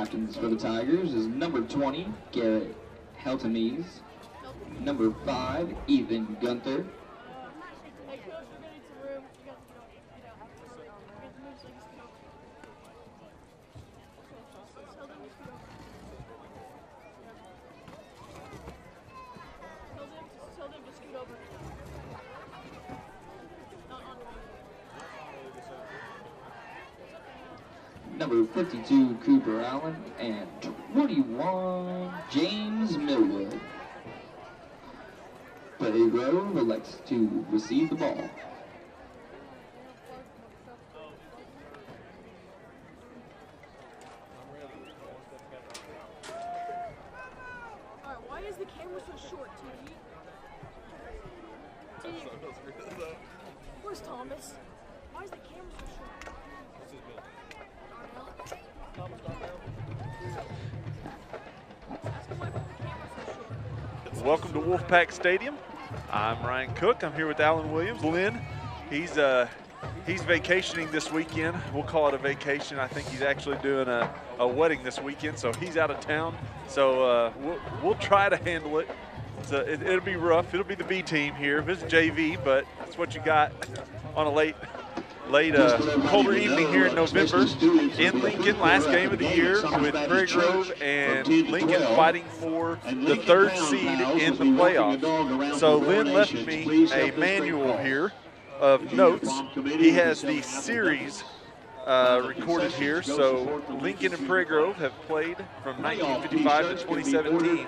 captains for the Tigers is number 20, Garrett Heltemes, number 5, Ethan Gunther, number 52, Cooper Allen, and 21, James Millwood. Prairie Grove elects to receive the ball. Alright, why is the camera so short, T? Where's Thomas? Why is the camera so short? Welcome to Wolfpack Stadium. I'm Ryan Cook. I'm here with Alan Williams. Lynn, he's vacationing this weekend. We'll call it a vacation. I think he's actually doing a wedding this weekend, so he's out of town. So we'll try to handle it. So it'll be rough. It'll be the B team here. It's JV, but that's what you got on a late colder evening here in November in Lincoln. Last game of the year with Prairie Grove and Lincoln fighting for the 3rd seed in the playoffs. So Lynn left me a manual here of notes. He has the series recorded here. So Lincoln and Prairie Grove have played from 1955 to 2017,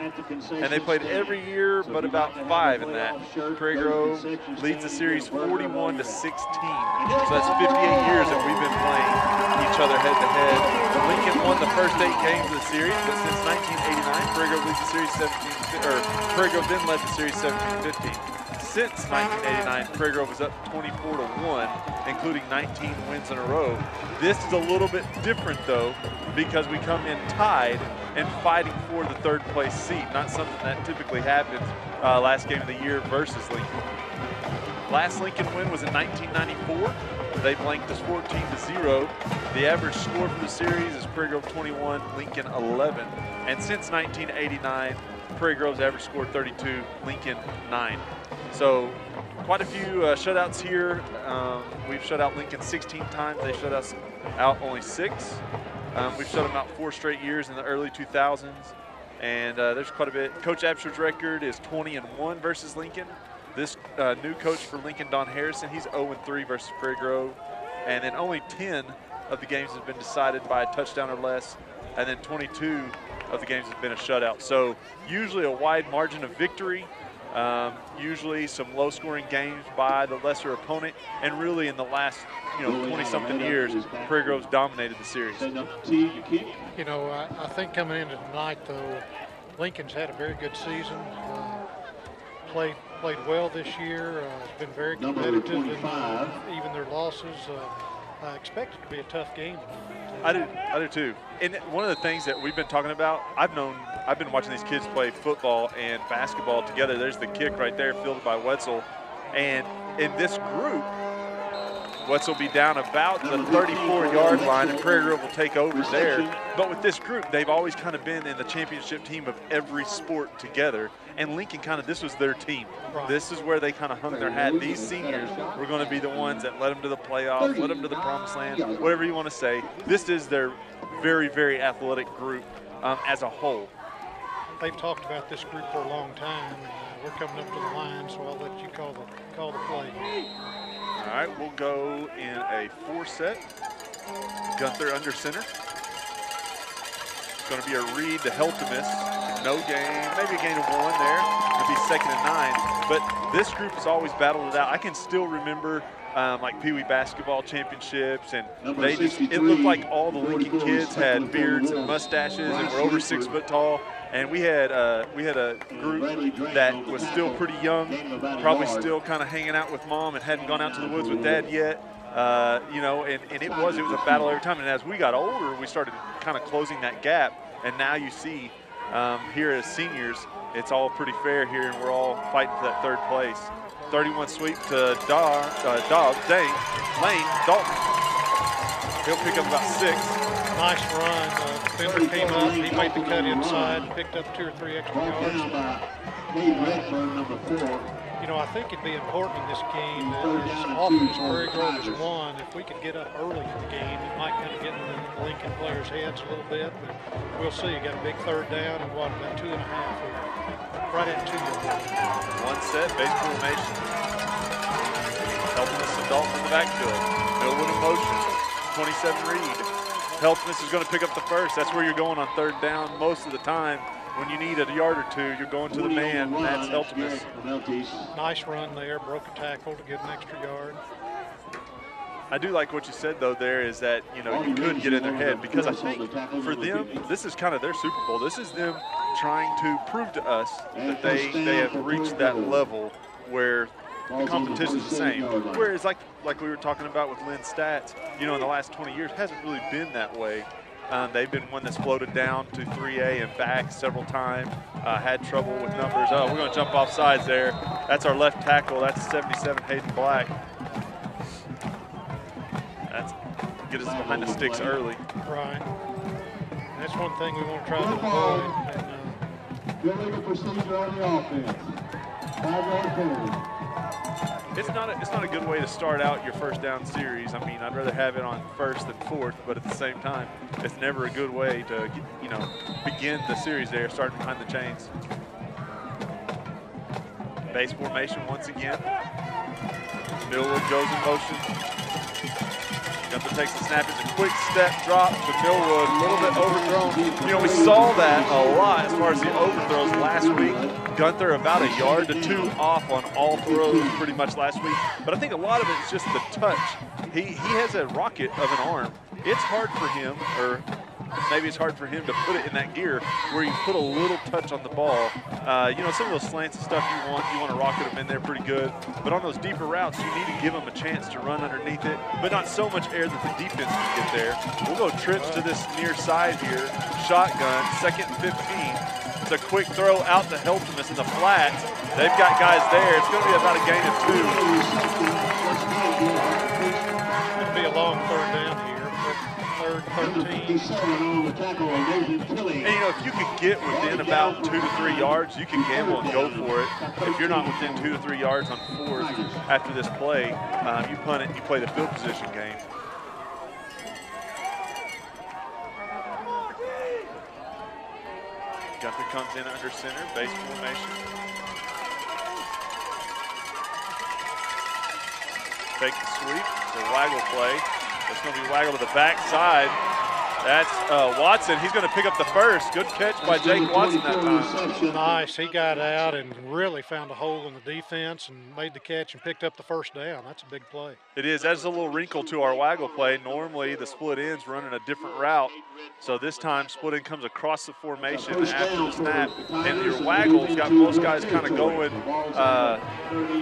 and they played every year but about 5 in that. Prairie Grove leads the series 41 to 16. So that's 58 years that we've been playing each other head to head. Lincoln won the first 8 games of the series, but since 1989, Prairie Grove leads the series 17, or Prairie Grove then led the series 17-15. Since 1989, Prairie Grove is up 24 to 1, including 19 wins in a row. This is a little bit different though, because we come in tied and fighting for the 3rd place seed. Not something that typically happens last game of the year versus Lincoln. Last Lincoln win was in 1994. They blanked us 14-0. The average score for the series is Prairie Grove 21, Lincoln 11. And since 1989, Prairie Grove's average score 32, Lincoln 9. So quite a few shutouts here. We've shut out Lincoln 16 times. They shut us out only 6. We've shut them out 4 straight years in the early 2000s. And there's quite a bit. Coach Absher's record is 20-1 versus Lincoln. This new coach for Lincoln, Don Harrison, he's 0-3 versus Prairie Grove. And then only 10 of the games have been decided by a touchdown or less. And then 22 of the games have been a shutout. So usually a wide margin of victory. Usually some low-scoring games by the lesser opponent, and really in the last 20-something years, Prairie Grove's dominated the series. I think coming into tonight, though, Lincoln's had a very good season. Played well this year. It's been very competitive, and even their losses. I expect it to be a tough game. I do too. And one of the things that we've been talking about, I've been watching these kids play football and basketball together. There's the kick right there, fielded by Wetzel. And in this group, Wetzel will be down about the 34-yard line, and Prairie Grove will take over there. But with this group, they've always kind of been in the championship team of every sport together. And Lincoln this was their team. Right. This is where they kind of hung their hat. These seniors were going to be the ones that led them to the playoffs, led them to the promised land, whatever you want to say. This is their very, very athletic group as a whole. They've talked about this group for a long time. We're coming up to the line, so I'll let you call the play. All right, we'll go in a 4-set. Gunther under center. It's going to be a read to Heltemis. No gain, maybe a gain of 1 there. It'll be 2nd and 9. But this group has always battled it out. I can still remember like Pee Wee basketball championships, and it looked like all the Lincoln kids had beards and mustaches and were over 6 foot tall. And we had a group that was still pretty young, probably still kind of hanging out with mom and hadn't gone out to the woods with dad yet. And it was a battle every time. And as we got older, we started kind of closing that gap. And now you see here as seniors, it's all pretty fair here, and we're all fighting for that 3rd place. 31 sweep to Lane, Dalton. He'll pick up about 6. Nice run. Defender came up, he made the cut inside, picked up 2 or 3 extra yards. You know, I think it'd be important in this game that as often as Prairie Grove has won, if we could get up early in the game, it might kind of get in the Lincoln players' heads a little bit, but we'll see. You got a big 3rd down and what, about 2.5 here. Right at 2 yards. One set, base formation. Helping us and Dalton in the backfield. Millwood in motion. 27 read. Helpness is going to pick up the first. That's where you're going on 3rd down most of the time. When you need a yard or 2, you're going to the man. That's Helpness. Nice run there. Broke a tackle to get an extra yard. I do like what you said, though, there is that, you know, you could get in their head because I think for them, this is kind of their Super Bowl. This is them trying to prove to us that they have reached that level where the competition is the same. Whereas, like we were talking about with Lynn's stats, you know, in the last 20 years, hasn't really been that way. They've been one that's floated down to 3A and back several times, had trouble with numbers. Oh, we're going to jump off sides there. That's our left tackle. That's 77, Hayden Black. That's get us behind the sticks early. Right. That's one thing we want to try to avoid. Illegal procedure on the offense. 5-yard penalty. It's not a good way to start out your 1st down series. I mean, I'd rather have it on 1st than 4th, but at the same time, it's never a good way to, you know, begin the series there, starting behind the chains. Base formation once again. Millwood goes in motion. Gunther takes the snap. It's a quick step drop to Millwood, a little bit overthrown. You know, we saw that a lot as far as the overthrows last week. Gunther about 1 yard to 2 off on all throws pretty much last week. But I think a lot of it is just the touch. He has a rocket of an arm. It's hard for him, or maybe it's hard for him to put it in that gear where you put a little touch on the ball. You know, some of those slants and stuff you want to rocket them in there pretty good. But on those deeper routes, you need to give them a chance to run underneath it, but not so much air that the defense can get there. We'll go trips to this near side here. Shotgun, 2nd and 15. It's a quick throw out to Helpness in the flat. They've got guys there. It's going to be about a gain of 2. It'll be a long 3rd down here. 3rd, 13. And, you know, if you could get within about 2 to 3 yards, you can gamble and go for it. If you're not within 2 to 3 yards on 4th after this play, you punt it and you play the field position game. Gunther comes in under center, base formation. Take the sweep, the waggle play. It's going to be waggle to the backside. That's Watson. He's going to pick up the first. Good catch by Jake Watson that time. Nice. He got out and really found a hole in the defense and made the catch and picked up the 1st down. That's a big play. It is. That's a little wrinkle to our waggle play. Normally, the split end's running a different route. So this time, split end comes across the formation after the snap. And your waggle's got most guys kind of going,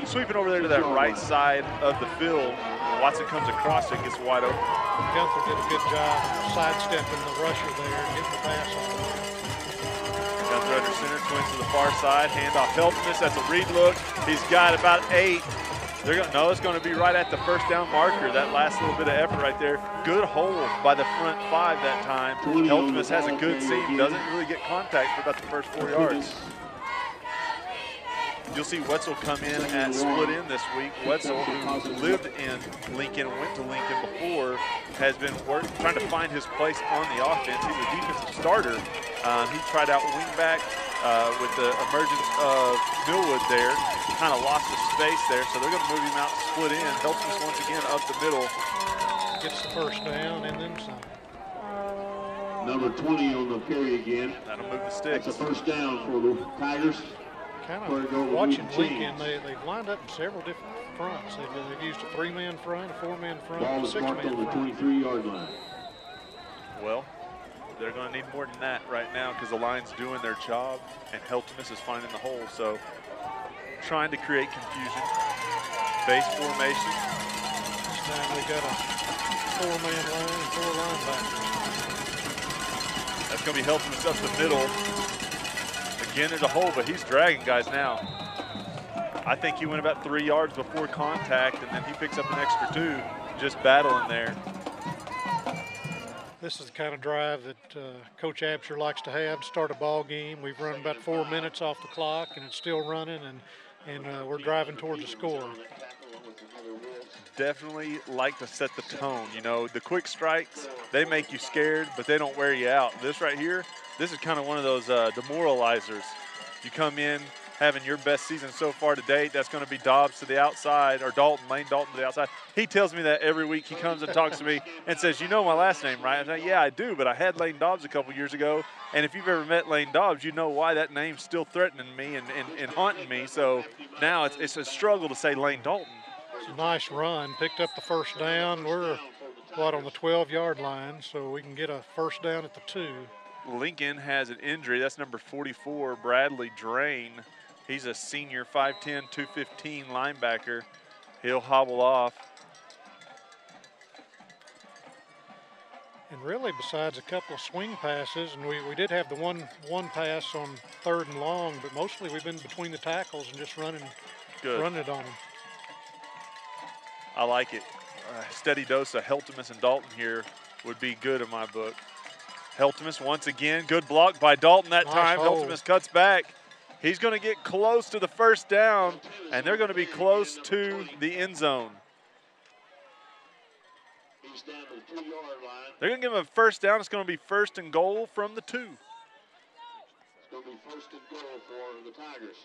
sweeping over there to that right side of the field. Watson comes across it, gets wide open. Gunther did a good job sidestepping the rusher there and getting the pass on. Gunther under center, twins to the far side, handoff Helpness. That's a read look. He's got about 8. No, it's going to be right at the 1st down marker. That last little bit of effort right there. Good hold by the front 5 that time. Helpness has a good seam, doesn't really get contact for about the first 4 yards. You'll see Wetzel come in at split end this week. Wetzel, who lived in Lincoln and went to Lincoln before, has been trying to find his place on the offense. He's a defensive starter. He tried out wingback with the emergence of Millwood there. Kind of lost the space there, so they're going to move him out split end. Helps us once again up the middle. Gets the 1st down and then some. Number 20 on the carry again. That'll move the sticks. That's a 1st down for the Tigers. Kind of watching Lincoln, they've lined up in several different fronts. They've used a 3-man front, a 4-man front, Ball a is marked 6-man on the front. 23-yard line. Well, they're going to need more than that right now because the line's doing their job and Helpness is finding the hole. So trying to create confusion. Base formation. This time we got a 4-man line and 4 linebackers. That's going to be Helpness up the middle. Again, there's a hole, but he's dragging guys now. I think he went about 3 yards before contact, and then he picks up an extra 2, just battling there. This is the kind of drive that Coach Absher likes to have to start a ball game. We've run about 4 minutes off the clock, and it's still running, and we're driving towards a score. Definitely like to set the tone. You know, the quick strikes, they make you scared, but they don't wear you out. This right here, this is kind of one of those demoralizers. You come in having your best season so far to date, that's going to be Dobbs to the outside, or Lane Dalton to the outside. He tells me that every week. He comes and talks to me and says, you know my last name, right? I say, yeah, I do, but I had Lane Dobbs a couple years ago, and if you've ever met Lane Dobbs, you know why that name's still threatening me and haunting me. So now it's a struggle to say Lane Dalton. It's a nice run, picked up the first down. We're, on the 12-yard line, so we can get a first down at the 2. Lincoln has an injury. That's number 44, Bradley Drain. He's a senior 5'10", 215 linebacker. He'll hobble off. And really, besides a couple of swing passes, and we did have the one pass on 3rd and long, but mostly we've been between the tackles and just running it on them. I like it. Steady dose of Heltemus and Dalton here would be good in my book. Heltemus once again, good block by Dalton that time. Heltemus cuts back. He's going to get close to the first down, and they're going to be close to the end zone. They're going to give him a first down. It's going to be 1st and goal from the 2. It's going to be 1st and goal for the Tigers.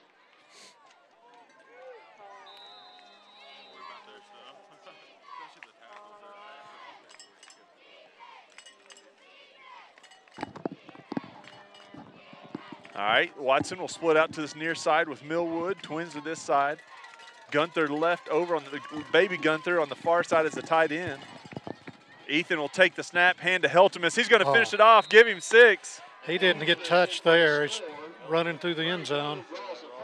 All right, Watson will split out to this near side with Millwood, twins to this side. Gunther left over on the baby Gunther on the far side as the tight end. Ethan will take the snap, hand to Heltemus. He's going to finish it off, give him 6. He didn't get touched there. He's running through the end zone.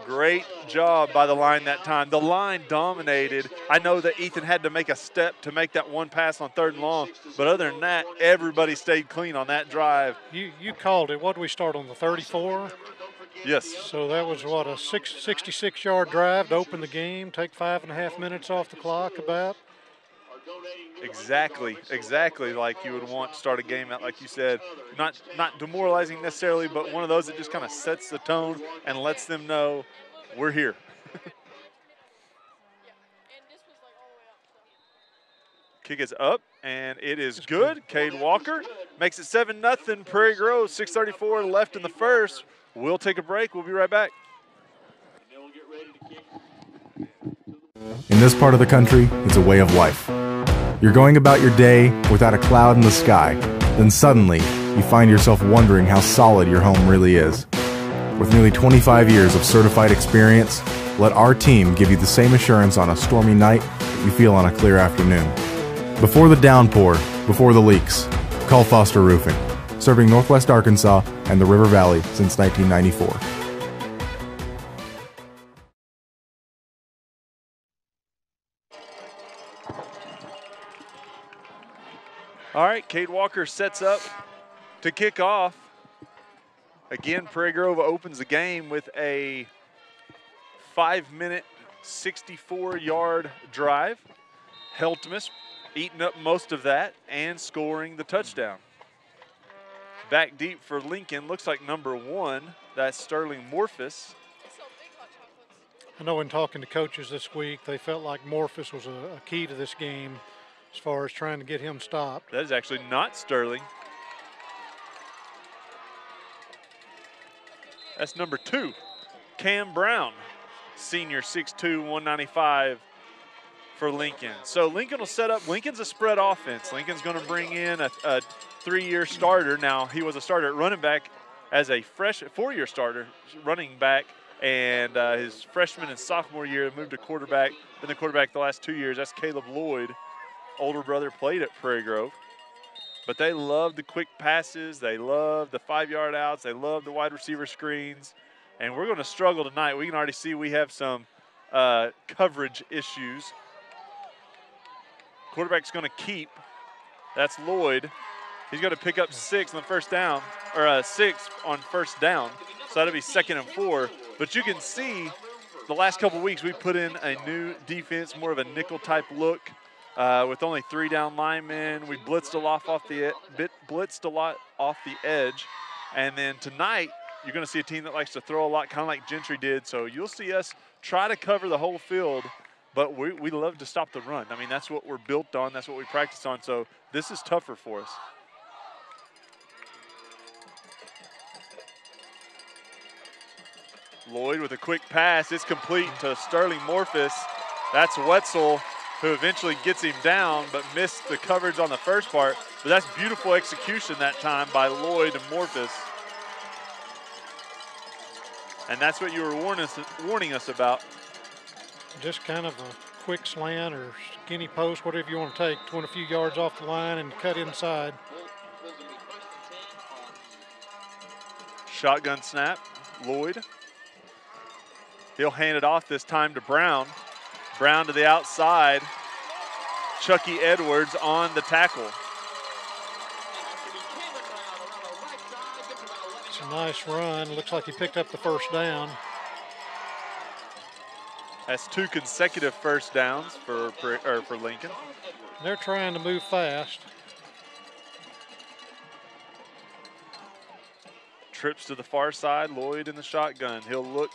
Great job by the line that time. The line dominated. I know that Ethan had to make a step to make that one pass on 3rd and long, but other than that, everybody stayed clean on that drive. You called it. What did we start on, the 34? Yes. So that was, what, a 66-yard drive to open the game, take 5.5 minutes off the clock about? Exactly like you would want to start a game out, like you said. Not demoralizing necessarily, but one of those that just kind of sets the tone and lets them know we're here. Kick is up, and it is good. Cade Walker makes it 7-0. Prairie Grove, 6:34 left in the first. We'll take a break. We'll be right back. In this part of the country, it's a way of life. You're going about your day without a cloud in the sky. Then suddenly, you find yourself wondering how solid your home really is. With nearly 25 years of certified experience, let our team give you the same assurance on a stormy night that you feel on a clear afternoon. Before the downpour, before the leaks, call Foster Roofing, serving Northwest Arkansas and the River Valley since 1994. All right, Cade Walker sets up to kick off. Again, Prairie Grove opens the game with a 5-minute, 64-yard drive. Heltemus eating up most of that and scoring the touchdown. Back deep for Lincoln, looks like number 1. That's Sterling Morphus. I know in talking to coaches this week, they felt like Morphus was a key to this game as far as trying to get him stopped. That is actually not Sterling. That's number 2, Cam Brown, senior 6'2", 195 for Lincoln. So Lincoln will set up. Lincoln's a spread offense. Lincoln's going to bring in a 3-year starter. Now, he was a starter at running back as a 4-year starter, running back, and his freshman and sophomore year moved to quarterback. Been the quarterback the last 2 years. That's Caleb Lloyd. Older brother played at Prairie Grove. But they love the quick passes. They love the 5-yard outs. They love the wide receiver screens. And we're going to struggle tonight. We can already see we have some coverage issues. Quarterback's going to keep. That's Lloyd. He's going to pick up 6 on the first down, or 6 on first down. So that'll be 2nd and 4. But you can see the last couple weeks we put in a new defense, more of a nickel type look. with only 3 down linemen. We blitzed a lot off the edge. And then tonight, you're going to see a team that likes to throw a lot, kind of like Gentry did. So you'll see us try to cover the whole field, but we love to stop the run. I mean, that's what we're built on. That's what we practice on. So this is tougher for us. Lloyd with a quick pass. It's complete to Sterling Morphus. That's Wetzel, who eventually gets him down, but missed the coverage on the first part. But that's beautiful execution that time by Lloyd and Morphus. And that's what you were warning us about. Just kind of a quick slant or skinny post, whatever you want to take. Went a few yards off the line and cut inside. Shotgun snap, Lloyd. He'll hand it off this time to Brown. Brown to the outside. Chucky Edwards on the tackle. It's a nice run. Looks like he picked up the first down. That's 2 consecutive first downs for Lincoln. They're trying to move fast. Trips to the far side, Lloyd in the shotgun. He'll look.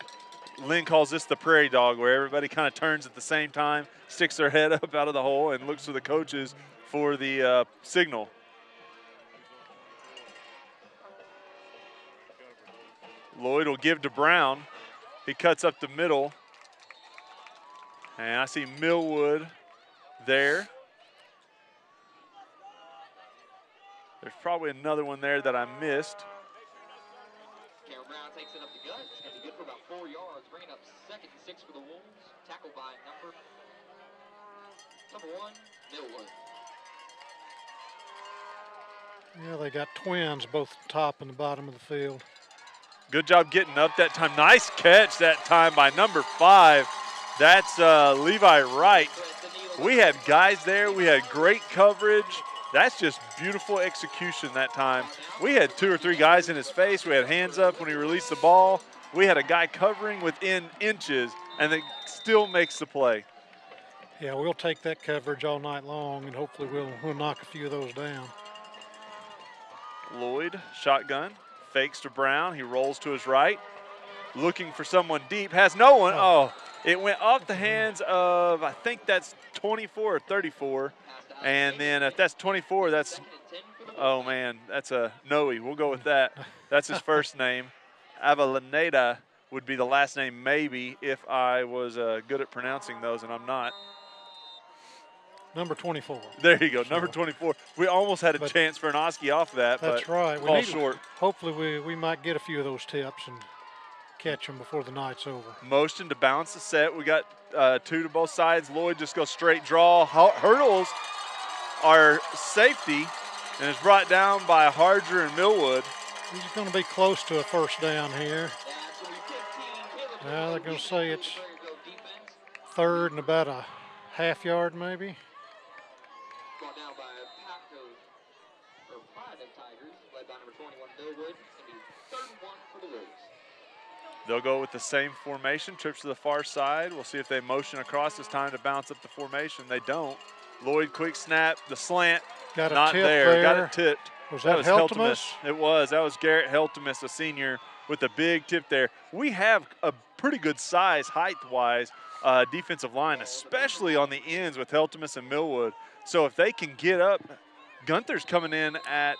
Lynn calls this the prairie dog, where everybody kind of turns at the same time, sticks their head up out of the hole, and looks to the coaches for the signal. Lloyd will give to Brown. He cuts up the middle. And I see Millwood there. There's probably another one there that I missed. Cameron Brown takes it up the gut. It's going to be good for about 4 yards, bringing up 2nd and 6 for the Wolves. Tackled by number 1, Millwood. Yeah, they got twins, both top and the bottom of the field. Good job getting up that time. Nice catch that time by number 5. That's Levi Wright. We had guys there. We had great coverage. That's just beautiful execution that time. We had 2 or 3 guys in his face. We had hands up when he released the ball. We had a guy covering within inches, and it still makes the play. Yeah, we'll take that coverage all night long, and hopefully we'll knock a few of those down. Lloyd, shotgun, fakes to Brown. He rolls to his right, looking for someone deep. Has no one. Oh, it went off the hands of, I think that's 24 or 34. And then if that's 24, that's, oh man, that's a Noe. We'll go with that. That's his first name. Avalaneda would be the last name, maybe, if I was good at pronouncing those, and I'm not. Number 24. There you go, number 24. We almost had a chance for an Oski off that, that's but right. fall short. Hopefully we might get a few of those tips and catch them before the night's over. Motion to balance the set. We got 2 to both sides. Lloyd just goes straight draw. Hurdles our safety and is brought down by Harger and Millwood. He's going to be close to a first down here. Well, they're going to say it's 3rd and about a half yard maybe. Brought down by Pride of Tigers, led by number 21, Millwood. It's going to be 3rd and 1 for the Wolves. They'll go with the same formation, trips to the far side. We'll see if they motion across this time to bounce up the formation. They don't. Lloyd, quick snap, the slant, got not there. Got it tipped. Was that Heltemus? It was. That was Garrett Heltemus, a senior, with a big tip there. We have a pretty good size, height-wise, defensive line, especially on the ends with Heltemus and Millwood. So if they can get up, Gunther's coming in at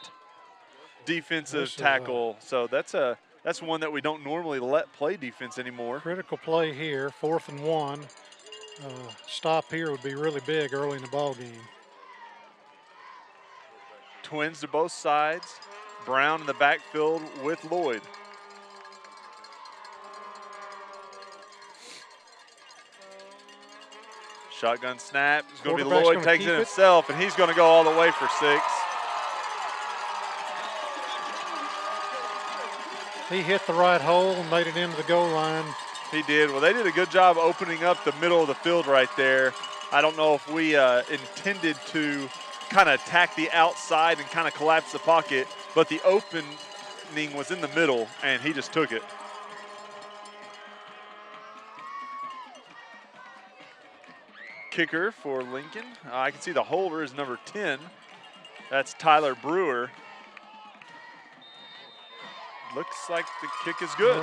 defensive tackle. So that's one that we don't normally let play defense anymore. Critical play here, 4th and 1. Stop here would be really big early in the ball game. Twins to both sides. Brown in the backfield with Lloyd. Shotgun snap. It's going to be Lloyd, takes it himself, and he's going to go all the way for 6. He hit the right hole and made it into the goal line. He did. Well, they did a good job opening up the middle of the field right there. I don't know if we intended to kind of attack the outside and kind of collapse the pocket, but the opening was in the middle, and he just took it. kicker for Lincoln. I can see the holder is number 10. That's Tyler Brewer. Looks like the kick is good.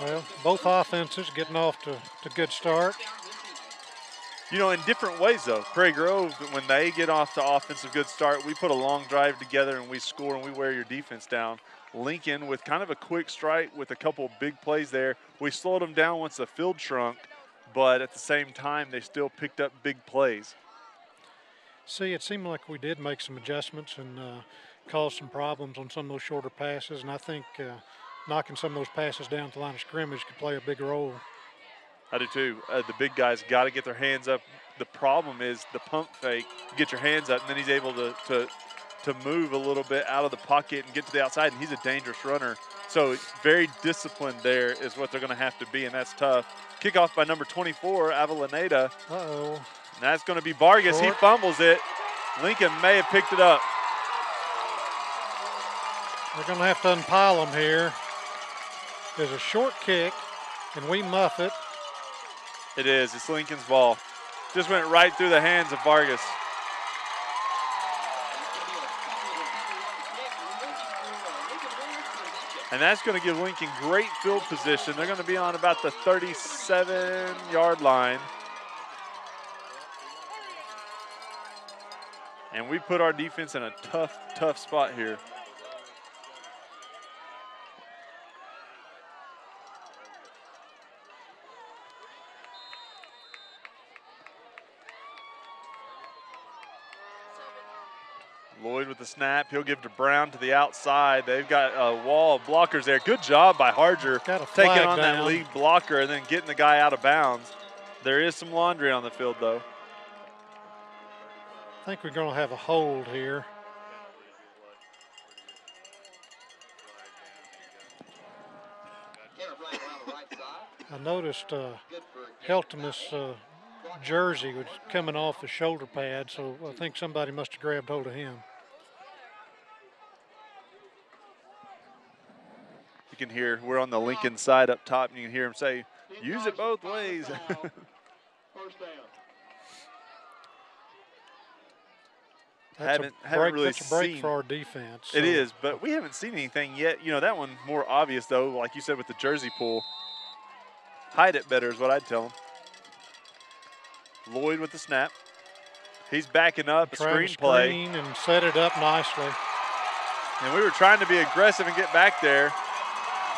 Well, both offenses getting off to a good start. You know, in different ways, though. Prairie Grove, when they get off to offensive good start, we put a long drive together and we score and we wear your defense down. Lincoln, with kind of a quick strike with a couple of big plays there, we slowed them down once the field shrunk, but at the same time, they still picked up big plays. See, it seemed like we did make some adjustments and caused some problems on some of those shorter passes, and I think knocking some of those passes down to the line of scrimmage could play a big role. I do too. The big guys got to get their hands up. The problem is the pump fake. You get your hands up, and then he's able to move a little bit out of the pocket and get to the outside, and he's a dangerous runner. So very disciplined there is what they're going to have to be, and that's tough. Kickoff by number 24, Avellaneda. Uh-oh. And that's going to be Vargas. Short. He fumbles it. Lincoln may have picked it up. They're going to have to unpile them here. There's a short kick, and we muff it. It is. It's Lincoln's ball. Just went right through the hands of Vargas. And that's going to give Lincoln great field position. They're going to be on about the 37-yard line. And we put our defense in a tough spot here. Lloyd with the snap. He'll give to Brown to the outside. They've got a wall of blockers there. Good job by Harger taking on that lead blocker and then getting the guy out of bounds. There is some laundry on the field, though. I think we're going to have a hold here. I noticed Heltimus' jersey was coming off the shoulder pad, so I think somebody must have grabbed hold of him. You can hear, we're on the Lincoln side up top, and you can hear him say, use it both ways. First down. Haven't really that's a break seen for our defense. It is, but we haven't seen anything yet. You know, that one more obvious, though, like you said with the jersey pull. Hide it better is what I'd tell him. Lloyd with the snap. He's backing up, a screen play. And set it up nicely. And we were trying to be aggressive and get back there.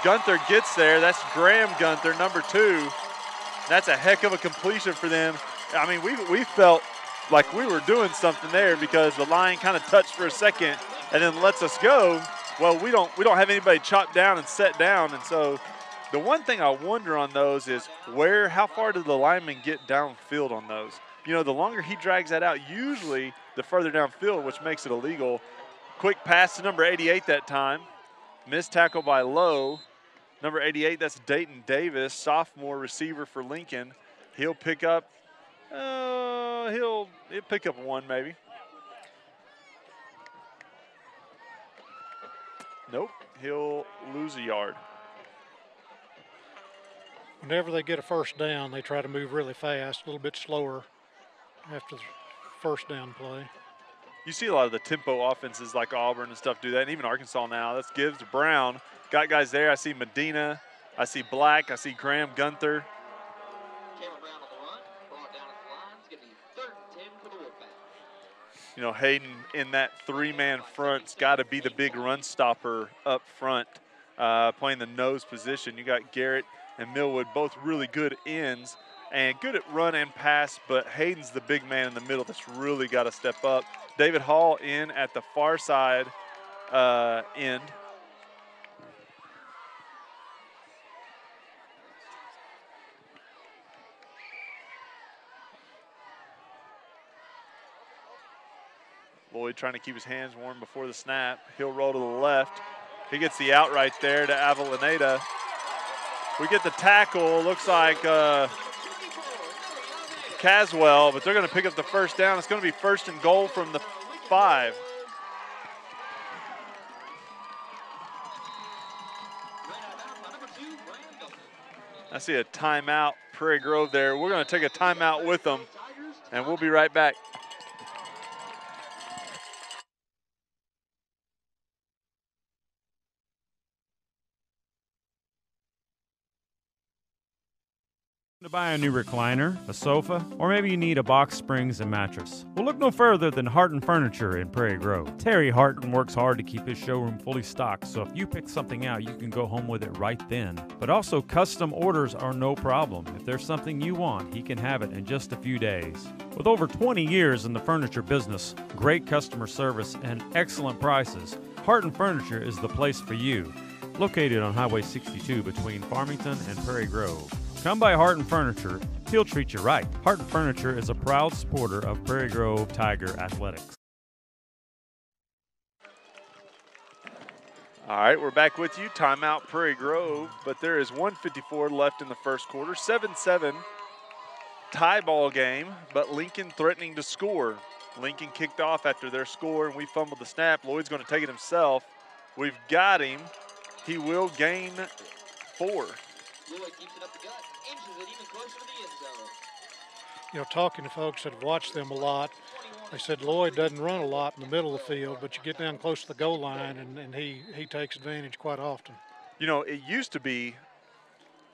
Gunther gets there. That's Graham Gunther, number 2. That's a heck of a completion for them. I mean, we felt like we were doing something there because the line kind of touched for a second and then lets us go. Well, we don't have anybody chopped down and set down, and so the one thing I wonder on those is how far did the lineman get downfield on those? You know, the longer he drags that out, usually the further downfield, which makes it illegal. Quick pass to number 88 that time. Missed tackle by Lowe. Number 88, that's Dayton Davis, sophomore receiver for Lincoln. He'll pick up, he'll pick up one maybe. Nope, he'll lose a yard. Whenever they get a first down, they try to move really fast, a little bit slower after the first down play. You see a lot of the tempo offenses like Auburn and stuff do that, and even Arkansas now. That's Gibbs to Brown. Got guys there. I see Medina. I see Black. I see Graham Gunther. Cameron Brown on the run. Brought down at the line. It's going to be 3rd and 10 for the Wolfpack. You know, Hayden in that 3-man front's got to be the big run stopper up front, playing the nose position. You got Garrett and Millwood, both really good ends and good at run and pass, but Hayden's the big man in the middle that's really got to step up. David Hall in at the far side end. Lloyd trying to keep his hands warm before the snap. He'll roll to the left. He gets the out right there to Avellaneda. We get the tackle. Looks like Caswell, but they're going to pick up the first down. It's going to be 1st and goal from the 5. I see a timeout, Prairie Grove there. We're going to take a timeout with them, and we'll be right back. To buy a new recliner, a sofa, or maybe you need a box springs and mattress. Well, look no further than Harton Furniture in Prairie Grove. Terry Harton works hard to keep his showroom fully stocked, so if you pick something out, you can go home with it right then. But also, custom orders are no problem. If there's something you want, he can have it in just a few days. With over 20 years in the furniture business, great customer service, and excellent prices, Harton Furniture is the place for you. Located on Highway 62 between Farmington and Prairie Grove. Come by Harton Furniture. He'll treat you right. Harton Furniture is a proud supporter of Prairie Grove Tiger Athletics. All right, we're back with you. Timeout Prairie Grove, but there is 1:54 left in the first quarter. 7-7 tie ball game, but Lincoln threatening to score. Lincoln kicked off after their score, and we fumbled the snap. Lloyd's going to take it himself. We've got him. He will gain 4. Lloyd keeps it up the gut, inches it even closer to the end zone. You know, talking to folks that have watched them a lot, they said Lloyd doesn't run a lot in the middle of the field, but you get down close to the goal line, and he takes advantage quite often. You know, it used to be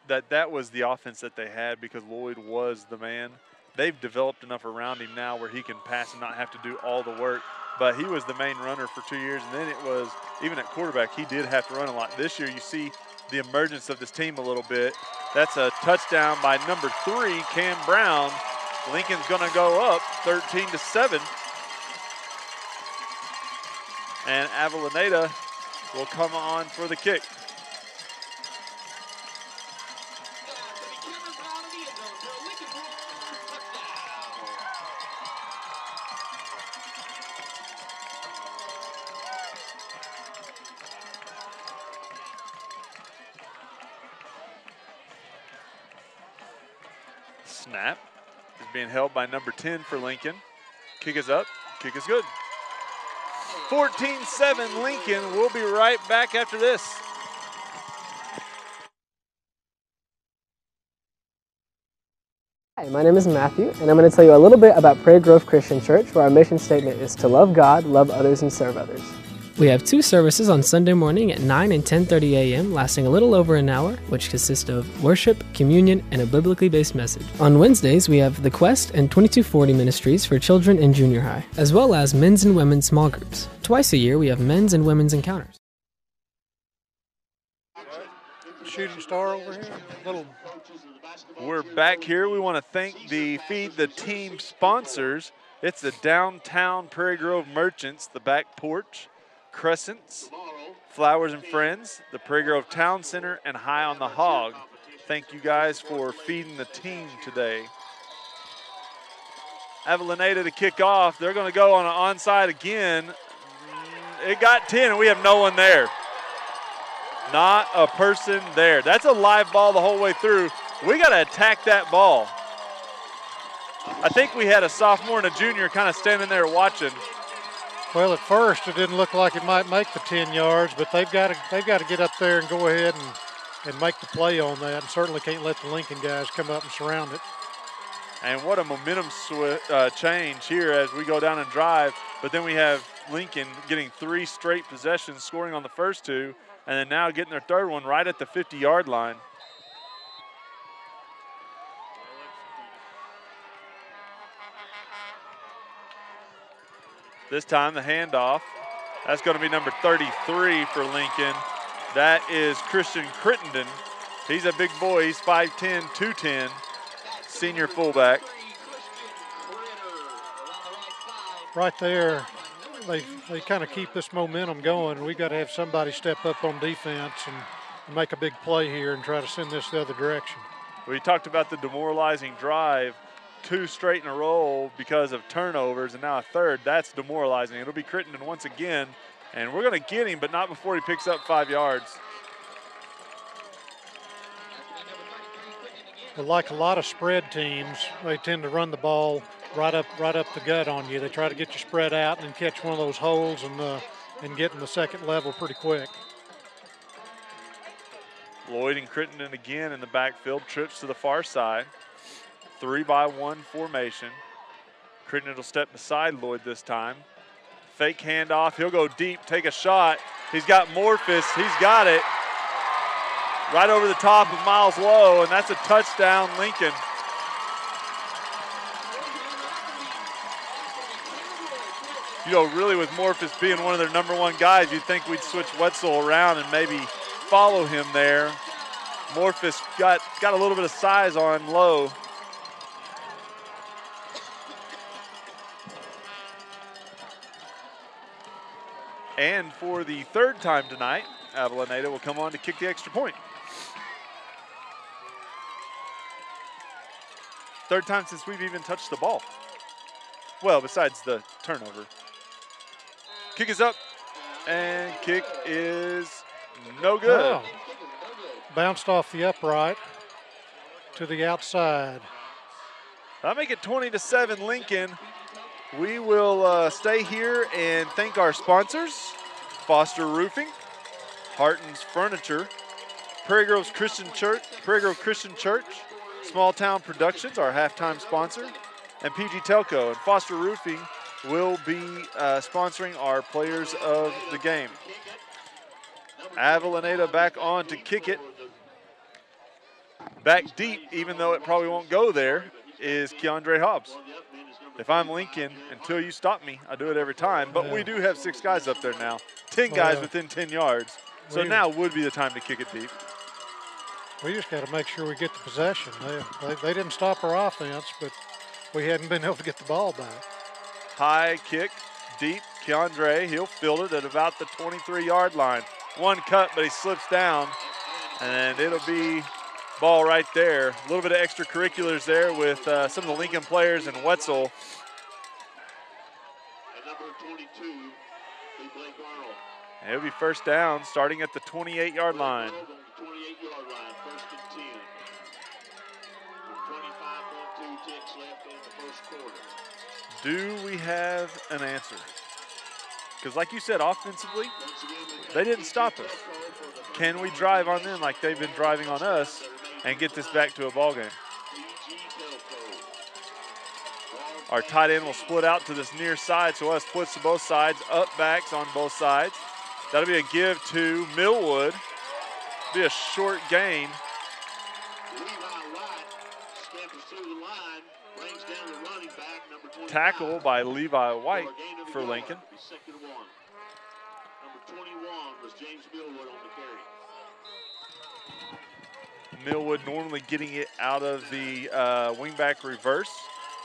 that was the offense that they had because Lloyd was the man. They've developed enough around him now where he can pass and not have to do all the work. But he was the main runner for 2 years, and then it was, even at quarterback, he did have to run a lot. This year you see the emergence of this team a little bit. That's a touchdown by number 3, Cam Brown. Lincoln's gonna go up 13-7. And Avellaneda will come on for the kick. Snap is being held by number 10 for Lincoln. Kick is up, kick is good. 14-7 Lincoln. We'll be right back after this. Hi, my name is Matthew, and I'm going to tell you a little bit about Prairie Grove Christian Church, where our mission statement is to love God, love others, and serve others. We have 2 services on Sunday morning at 9 and 10:30 a.m., lasting a little over an hour, which consist of worship, communion, and a biblically based message. On Wednesdays, we have The Quest and 2240 ministries for children in junior high, as well as men's and women's small groups. Twice a year, we have men's and women's encounters. Shooting star over here. We're back here. We want to thank the Feed the Team sponsors. It's the Downtown Prairie Grove Merchants, the Back Porch, Crescents, Flowers and Friends, the Prairie Grove Town Center, and High on the Hog. Thank you guys for feeding the team today. Avellaneda to kick off. They're going to go on an onside again. It got 10, and we have no one there. Not a person there. That's a live ball the whole way through. We got to attack that ball. I think we had a sophomore and a junior kind of standing there watching. Well, at first it didn't look like it might make the 10 yards, but they've got to get up there and go ahead and make the play on that, and certainly can't let the Lincoln guys come up and surround it. And what a momentum change here as we go down and drive, but then we have Lincoln getting 3 straight possessions, scoring on the first 2, and then now getting their third one right at the 50-yard line. This time the handoff. That's going to be number 33 for Lincoln. That is Christian Crittenden. He's a big boy. He's 5'10", 210, senior fullback. Right there, they kind of keep this momentum going. We've got to have somebody step up on defense and make a big play here and try to send this the other direction. We talked about the demoralizing drive. 2 straight in a row because of turnovers, and now a third. That's demoralizing. It'll be Crittenden once again, and we're going to get him, but not before he picks up 5 yards. Well, like a lot of spread teams, they tend to run the ball right up the gut on you. They try to get you spread out and then catch one of those holes and get in the second level pretty quick. Lloyd and Crittenden again in the backfield, trips to the far side. 3-by-1 formation. Crittenden will step beside Lloyd this time. Fake handoff, he'll go deep, take a shot. He's got Morphus, he's got it. Right over the top of Miles Lowe, and that's a touchdown, Lincoln. You know, really with Morphus being one of their #1 guys, you'd think we'd switch Wetzel around and maybe follow him there. Morphus got a little bit of size on Lowe. And for the third time tonight, Avellaneda will come on to kick the extra point. Third time since we've even touched the ball. Well, besides the turnover. Kick is up, and kick is no good. Oh. Bounced off the upright to the outside. I'll make it 20-7 Lincoln. We will stay here and thank our sponsors, Foster Roofing, Harton's Furniture, Prairie Grove Christian Church, Small Town Productions, our halftime sponsor, and PG Telco. And Foster Roofing will be sponsoring our players of the game. Avellaneda back on to kick it. Back deep, even though it probably won't go there, is Keandre Hobbs. If I'm Lincoln, until you stop me, I do it every time. But we do have 6 guys up there now, 10 guys within 10 yards. So now would be the time to kick it deep. We just got to make sure we get the possession. They didn't stop our offense, but we hadn't been able to get the ball back. High kick, deep. Keandre, he'll field it at about the 23-yard line. One cut, but he slips down, and it'll be ball right there. A little bit of extracurriculars there with some of the Lincoln players and Wetzel. And number 22, Blake Arnold. And it'll be first down starting at the 28-yard line. 28-yard line, first and 10. With 25.2 ticks left in the first quarter. Do we have an answer? Because like you said, offensively, they didn't stop us. Can we drive on them like they've been driving on us and get this back to a ball game? Our tight end will split out to this near side, so us splits to both sides, up backs on both sides. That'll be a give to Millwood. Be a short gain. Tackle by Levi White for Lincoln. Number 21 was James Millwood on the carry. Millwood normally getting it out of the wingback reverse.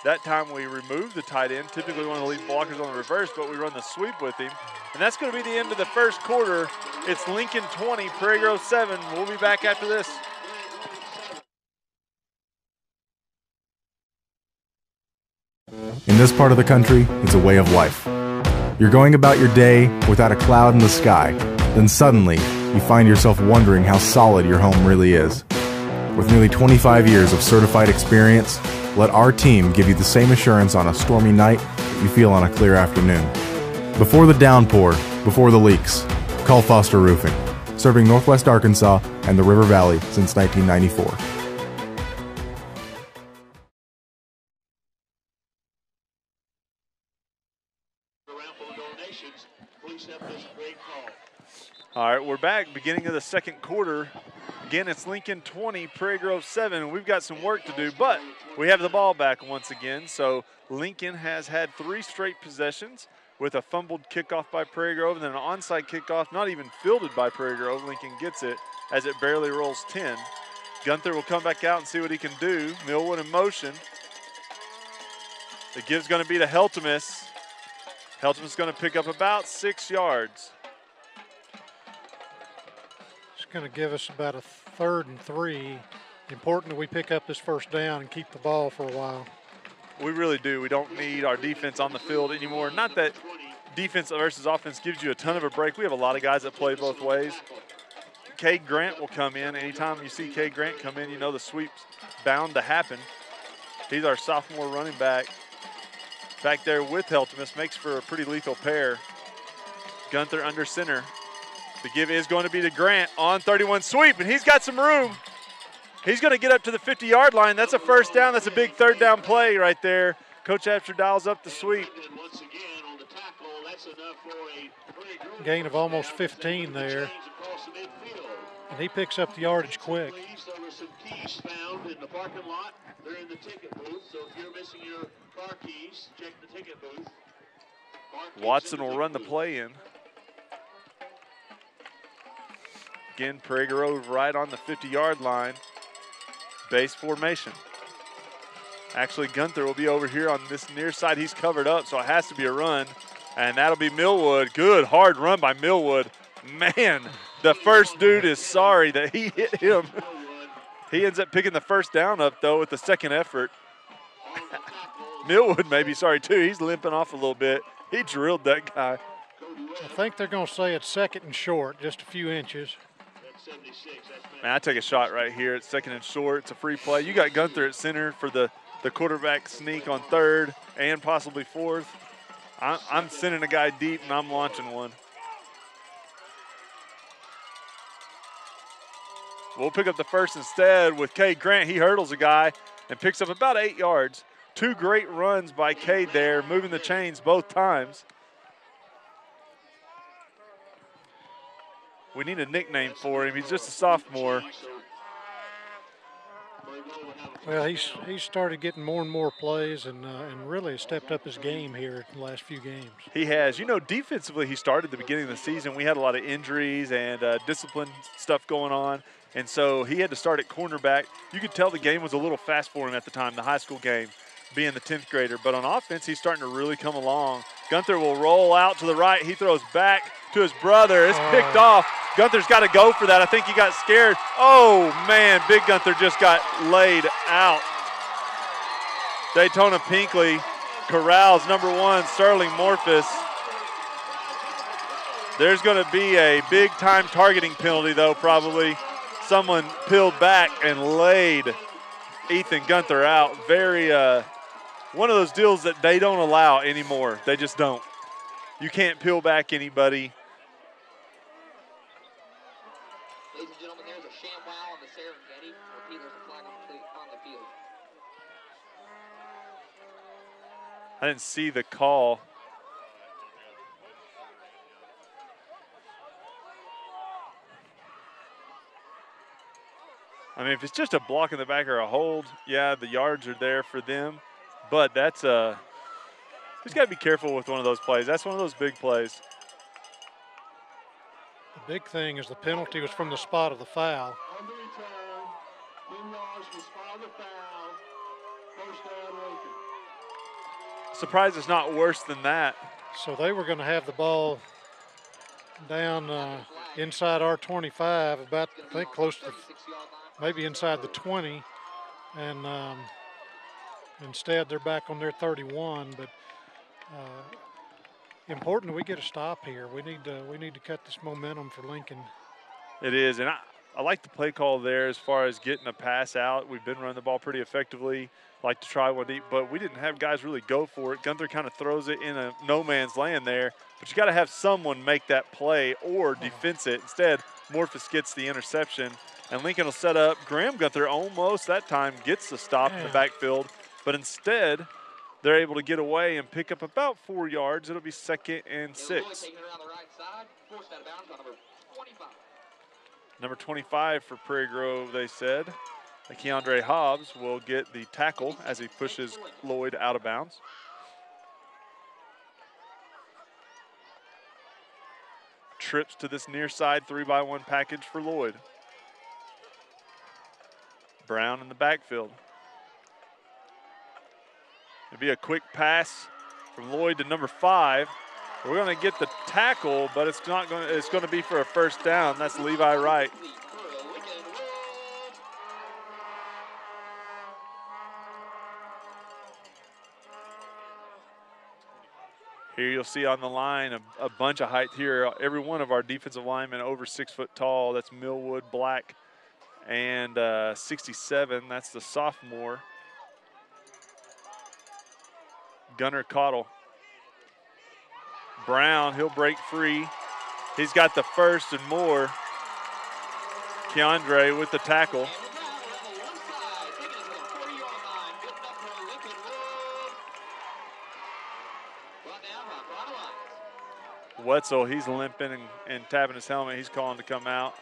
That time we remove the tight end. Typically one of the lead blockers on the reverse, but we run the sweep with him. And that's going to be the end of the first quarter. It's Lincoln 20, Prairie Grove 7. We'll be back after this. In this part of the country, it's a way of life. You're going about your day without a cloud in the sky. Then suddenly, you find yourself wondering how solid your home really is. With nearly 25 years of certified experience, let our team give you the same assurance on a stormy night that you feel on a clear afternoon. Before the downpour, before the leaks, call Foster Roofing, serving Northwest Arkansas and the River Valley since 1994. All right, we're back, beginning of the second quarter. Again, it's Lincoln 20, Prairie Grove 7. We've got some work to do, but we have the ball back once again. So Lincoln has had 3 straight possessions with a fumbled kickoff by Prairie Grove and then an onside kickoff, not even fielded by Prairie Grove. Lincoln gets it as it barely rolls 10. Gunther will come back out and see what he can do. Millwood in motion. The give's going to be to Heltemus. Heltemus going to pick up about 6 yards. Going to give us about a 3rd and 3. Important that we pick up this first down and keep the ball for a while. We really do. We don't need our defense on the field anymore. Not that defense versus offense gives you a ton of a break. We have a lot of guys that play both ways. Cade Grant will come in. Anytime you see Cade Grant come in, you know the sweep's bound to happen. He's our sophomore running back. Back there with Heltemus, makes for a pretty lethal pair. Gunther under center. The give is going to be to Grant on 31 sweep, and he's got some room. He's going to get up to the 50-yard line. That's a first down. That's a big third down play right there. Coach Abster dials up the sweep. Gain of almost 15 there. And he picks up the yardage quick. There were some keys found in the parking lot. They're in the ticket booth, so if you're missing your car keys, check the ticket booth. Watson will run the play in. Again, Prairie Grove right on the 50-yard line. Base formation. Actually, Gunther will be over here on this near side. He's covered up, so it has to be a run. And that'll be Millwood. Good, hard run by Millwood. Man, the first dude is sorry that he hit him. He ends up picking the first down up, though, with the second effort. Millwood may be sorry, too. He's limping off a little bit. He drilled that guy. I think they're going to say it's second and short, just a few inches. Man, I take a shot right here. It's second and short. It's a free play. You got Gunther at center for the quarterback sneak on third and possibly fourth. I'm sending a guy deep, and I'm launching one. We'll pick up the first instead with Cade Grant. He hurdles a guy and picks up about 8 yards. 2 great runs by Cade there, moving the chains both times. We need a nickname for him. He's just a sophomore. Well, he's started getting more and more plays and really stepped up his game here in the last few games. He has. You know, defensively, he started at the beginning of the season. We had a lot of injuries and discipline stuff going on, and so he had to start at cornerback. You could tell the game was a little fast for him at the time, the high school game, being the 10th grader. But on offense, he's starting to really come along. Gunther will roll out to the right. He throws back to his brother. It's picked off. Gunther's got to go for that. I think he got scared. Oh, man, Big Gunther just got laid out. Daytona Pinkley corrals number 1, Sterling Morphus. There's going to be a big-time targeting penalty, though, probably. Someone peeled back and laid Ethan Gunther out. Very one of those deals that they don't allow anymore. They just don't. You can't peel back anybody. Ladies and gentlemen, there's a ShamWow on the Serengeti. Repeat, there's a flag on the field. I didn't see the call. I mean, if it's just a block in the back or a hold, yeah, the yards are there for them. But that's he's got to be careful with one of those plays. That's one of those big plays. The big thing is the penalty was from the spot of the foul. Surprised it's not worse than that. So they were going to have the ball down inside our 25, about, I think, close to maybe inside the 20, and instead they're back on their 31. But important we get a stop here. We need to cut this momentum for Lincoln. It is, and I like the play call there as far as getting a pass out. We've been running the ball pretty effectively. Like to try one deep, but we didn't have guys really go for it. Gunther kind of throws it in a no man's land there, but you got to have someone make that play or defense it. Instead, Morphus gets the interception, and Lincoln will set up. Graham Gunther almost that time gets the stop in the backfield, but instead they're able to get away and pick up about 4 yards. It'll be 2nd and 6. Number 25 for Prairie Grove, they said. Keandre Hobbs will get the tackle as he pushes Lloyd out of bounds. Trips to this near side 3-by-1 package for Lloyd. Brown in the backfield. It'll be a quick pass from Lloyd to number 5. We're going to get the tackle, but it's not going. It's going to be for a first down. That's Levi Wright. Here you'll see on the line a bunch of height here. Every one of our defensive linemen over 6 foot tall. That's Millwood, Black, and 67. That's the sophomore. Gunnar Cottle. Brown, he'll break free. He's got the first and more. Keandre with the tackle. Wetzel, he's limping and tapping his helmet. He's calling to come out.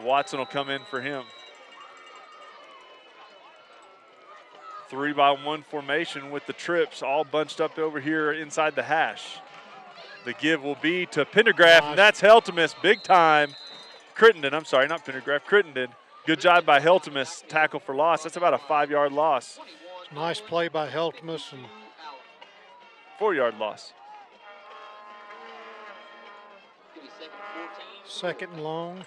Watson will come in for him. 3-by-1 formation with the trips all bunched up over here inside the hash. The give will be to Pendergraft, and that's Heltemus, big time. Crittenden, I'm sorry, not Pendergraft, Crittenden. Good job by Heltemus, tackle for loss. That's about a 5-yard loss. Nice play by Heltemus. And 4-yard loss. Second and long.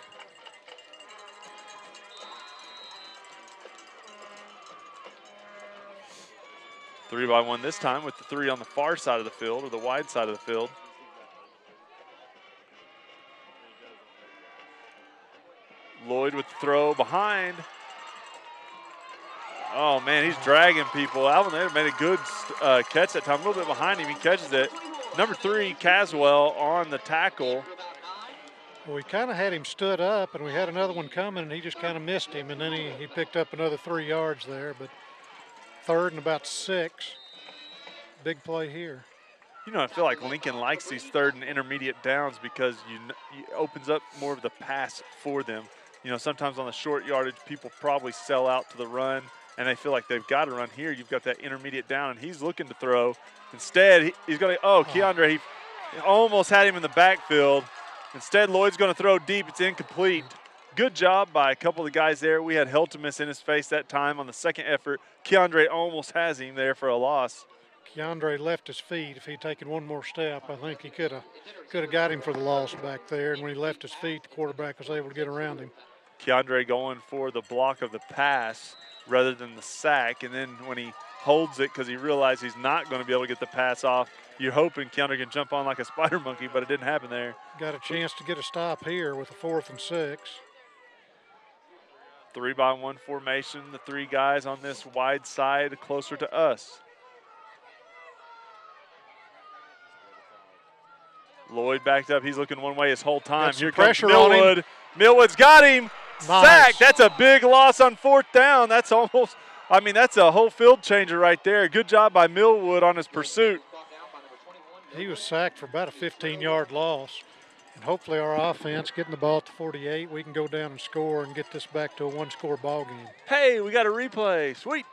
Three by one this time with the 3 on the far side of the field, or the wide side of the field. Lloyd with the throw behind. Oh, man, he's dragging people. Alvin there made a good catch that time. A little bit behind him, he catches it. Number 3, Caswell on the tackle. Well, we kind of had him stood up, and we had another one coming, and he just kind of missed him, and then he picked up another 3 yards there. But third and about 6. Big play here. You know, I feel like Lincoln likes these third and intermediate downs because it opens up more of the pass for them. You know, sometimes on the short yardage, people probably sell out to the run, and they feel like they've got to run. Here, you've got that intermediate down, and he's looking to throw. Instead, he's going to, Keandre, he almost had him in the backfield. Instead, Lloyd's going to throw deep. It's incomplete. Good job by a couple of the guys there. We had Heltemus in his face that time on the second effort. Keandre almost has him there for a loss. Keandre left his feet. If he'd taken one more step, I think he could have got him for the loss back there. And when he left his feet, the quarterback was able to get around him. Keandre going for the block of the pass rather than the sack. And then when he holds it because he realized he's not going to be able to get the pass off, you're hoping Keandre can jump on like a spider monkey, but it didn't happen there. Got a chance to get a stop here with a 4th and 6. 3-by-1 formation, the 3 guys on this wide side closer to us. Lloyd backed up. He's looking one way his whole time. Here comes Millwood. Millwood's got him. Nice. Sack. That's a big loss on 4th down. That's almost, that's a whole field changer right there. Good job by Millwood on his pursuit. He was sacked for about a 15-yard loss. And hopefully our offense, getting the ball at the 48, we can go down and score and get this back to a 1-score ball game. Hey, we got a replay. Sweet.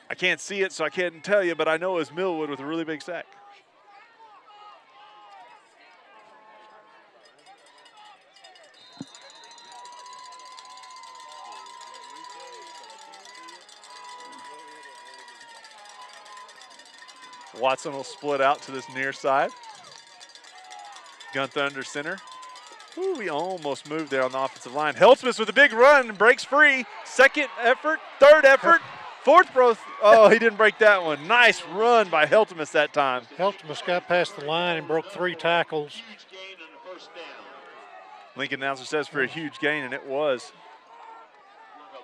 I can't see it, so I can't tell you, but I know it was Millwood with a really big sack. Watson will split out to this near side. Gunther under center. Ooh, we almost moved there on the offensive line. Heltemus with a big run and breaks free. Second effort, third effort, 4th throw. Oh, he didn't break that one. Nice run by Heltemus that time. Heltemus got past the line and broke 3 tackles. Lincoln announcer says for a huge gain, and it was.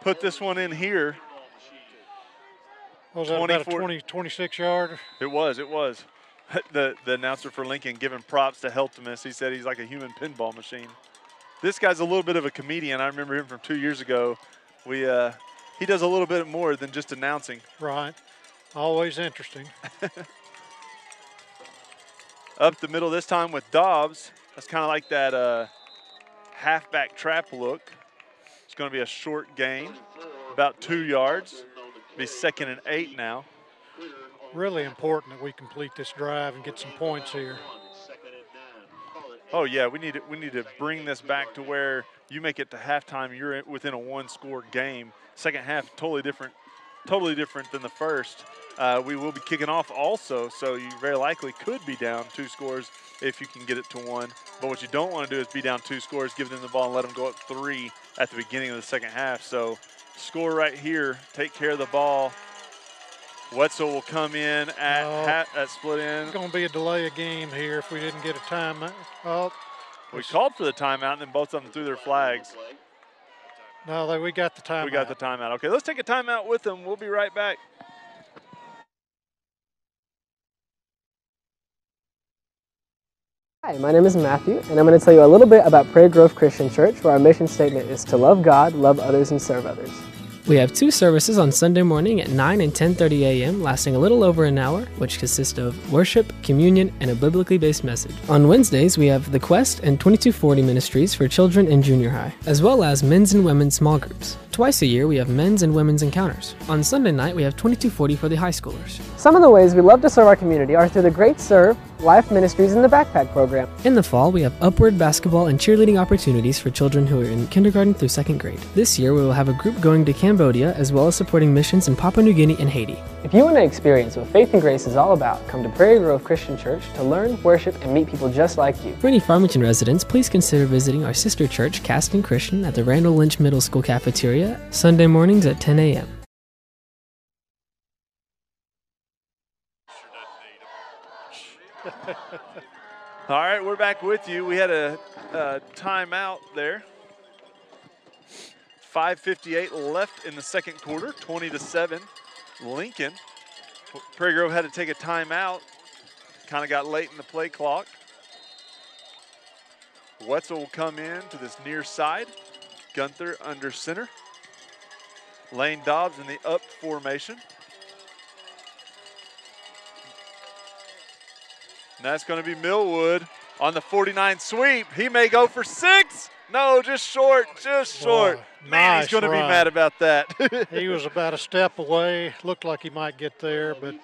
Put this one in here. Was that about a 26-yard? It was. The announcer for Lincoln giving props to Heltemus. He said he's like a human pinball machine. This guy's a little bit of a comedian. I remember him from 2 years ago. He does a little bit more than just announcing. Right. Always interesting. Up the middle this time with Dobbs. That's kind of like that halfback trap look. It's going to be a short gain, about 2 yards. Be 2nd and 8 now. Really important that we complete this drive and get some points here. Oh yeah, we need to bring this back to where you make it to halftime. You're within a 1-score game. Second half totally different than the first. We will be kicking off also, so you very likely could be down 2 scores if you can get it to 1. But what you don't want to do is be down 2 scores, give them the ball, and let them go up 3 at the beginning of the second half. So score right here, take care of the ball. Wetzel will come in at split end. It's going to be a delay of game here if we didn't get a timeout. Oh, we called for the timeout, and then both of them threw their flags. No, we got the timeout. We got the timeout. Okay, let's take a timeout with them. We'll be right back. Hi, my name is Matthew, and I'm going to tell you a little bit about Prairie Grove Christian Church, where our mission statement is to love God, love others, and serve others. We have two services on Sunday morning at 9 and 10:30 a.m., lasting a little over an hour, which consist of worship, communion, and a biblically based message. On Wednesdays, we have The Quest and 2240 ministries for children in junior high, as well as men's and women's small groups. Twice a year, we have men's and women's encounters. On Sunday night, we have 2240 for the high schoolers. Some of the ways we love to serve our community are through the Great Serve, Life Ministries, and the Backpack Program. In the fall, we have upward basketball and cheerleading opportunities for children who are in kindergarten through 2nd grade. This year, we will have a group going to Cambodia, as well as supporting missions in Papua New Guinea and Haiti. If you want to experience what faith and grace is all about, come to Prairie Grove Christian Church to learn, worship, and meet people just like you. For any Farmington residents, please consider visiting our sister church, Caston Christian, at the Randall Lynch Middle School cafeteria, Sunday mornings at 10 a.m. All right, we're back with you. We had a timeout there. 5:58 left in the second quarter, 20-7. Lincoln. Prairie Grove had to take a timeout. Kind of got late in the play clock. Wetzel will come in to this near side. Gunther under center. Lane Dobbs in the up formation. And that's going to be Millwood on the 49 sweep. He may go for 6. No, just short, just short. Boy, Man, nice he's going to be run. mad about that. He was about a step away. Looked like he might get there, but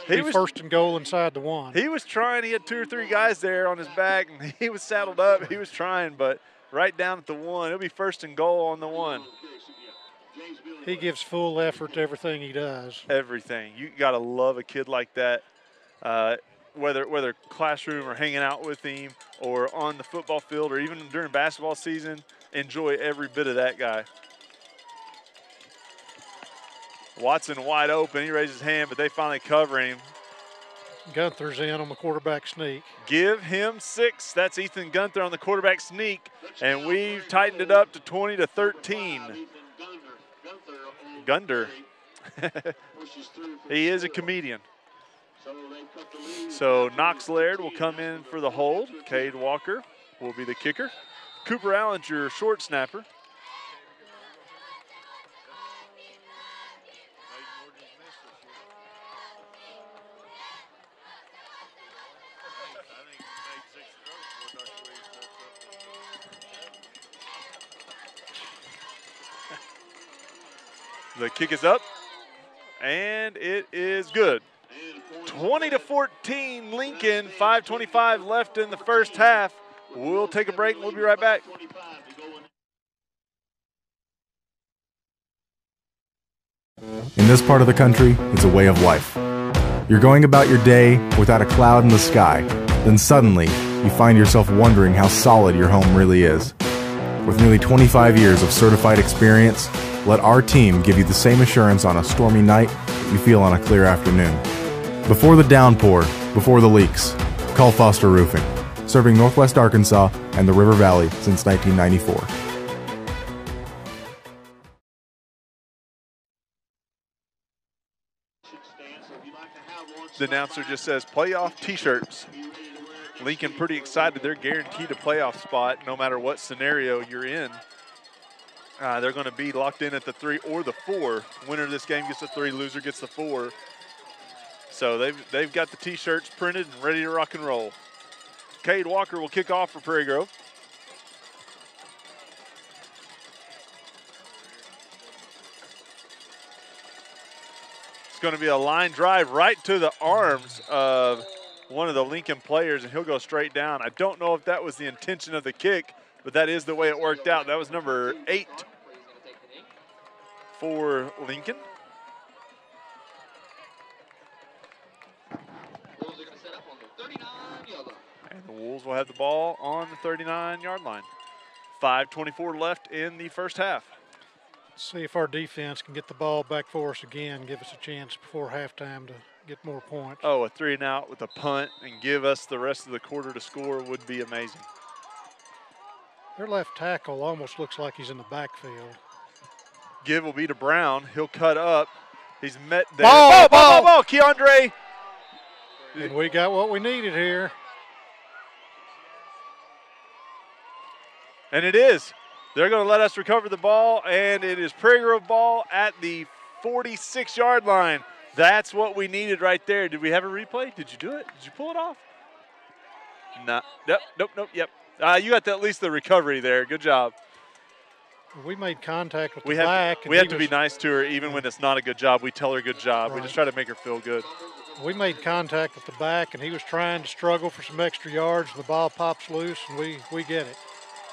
He was first and goal inside the 1. He was trying. He had 2 or 3 guys there on his back, and he was saddled up. He was trying, but right down at the 1. It'll be first and goal on the 1. He gives full effort to everything he does. Everything. You got to love a kid like that. Whether classroom or hanging out with him or on the football field or even during basketball season, enjoy every bit of that guy. Watson wide open. He raises his hand, but they finally cover him. Gunther's in on the quarterback sneak. Give him 6. That's Ethan Gunther on the quarterback sneak, and we've tightened it up to 20-13. Gunther. He is a comedian. So Knox Laird will come in for the hold. Cade Walker will be the kicker. Cooper Allen's your short snapper. The kick is up, and it is good. 20-14 Lincoln, 5:25 left in the first half. We'll take a break and we'll be right back. In this part of the country, it's a way of life. You're going about your day without a cloud in the sky. Then suddenly, you find yourself wondering how solid your home really is. With nearly 25 years of certified experience, let our team give you the same assurance on a stormy night that you feel on a clear afternoon. Before the downpour, before the leaks, call Foster Roofing, serving Northwest Arkansas and the River Valley since 1994. The announcer just says playoff t-shirts. Lincoln pretty excited. They're guaranteed a playoff spot no matter what scenario you're in. They're going to be locked in at the 3 or the 4. Winner of this game gets the 3, loser gets the 4. So they've got the t-shirts printed and ready to rock and roll. Cade Walker will kick off for Prairie Grove. It's going to be a line drive right to the arms of one of the Lincoln players, and he'll go straight down. I don't know if that was the intention of the kick, but that is the way it worked out. That was number 8 for Lincoln. And the Wolves will have the ball on the 39-yard line. 5:24 left in the first half. See if our defense can get the ball back for us again, give us a chance before halftime to get more points. Oh, a 3-and-out with a punt and give us the rest of the quarter to score would be amazing. Their left tackle almost looks like he's in the backfield. Give will be to Brown. He'll cut up. He's met there. Ball! Keandre. And we got what we needed here. And it is. They're going to let us recover the ball, and it is Prairie Grove ball at the 46-yard line. That's what we needed right there. Did we have a replay? Did you do it? Did you pull it off? No. Nope. Yep. You got at least the recovery there. Good job. We made contact with the back. We have to be nice to her even when it's not a good job. We tell her good job. Right. We just try to make her feel good. We made contact with the back, and he was trying to struggle for some extra yards. The ball pops loose, and we get it.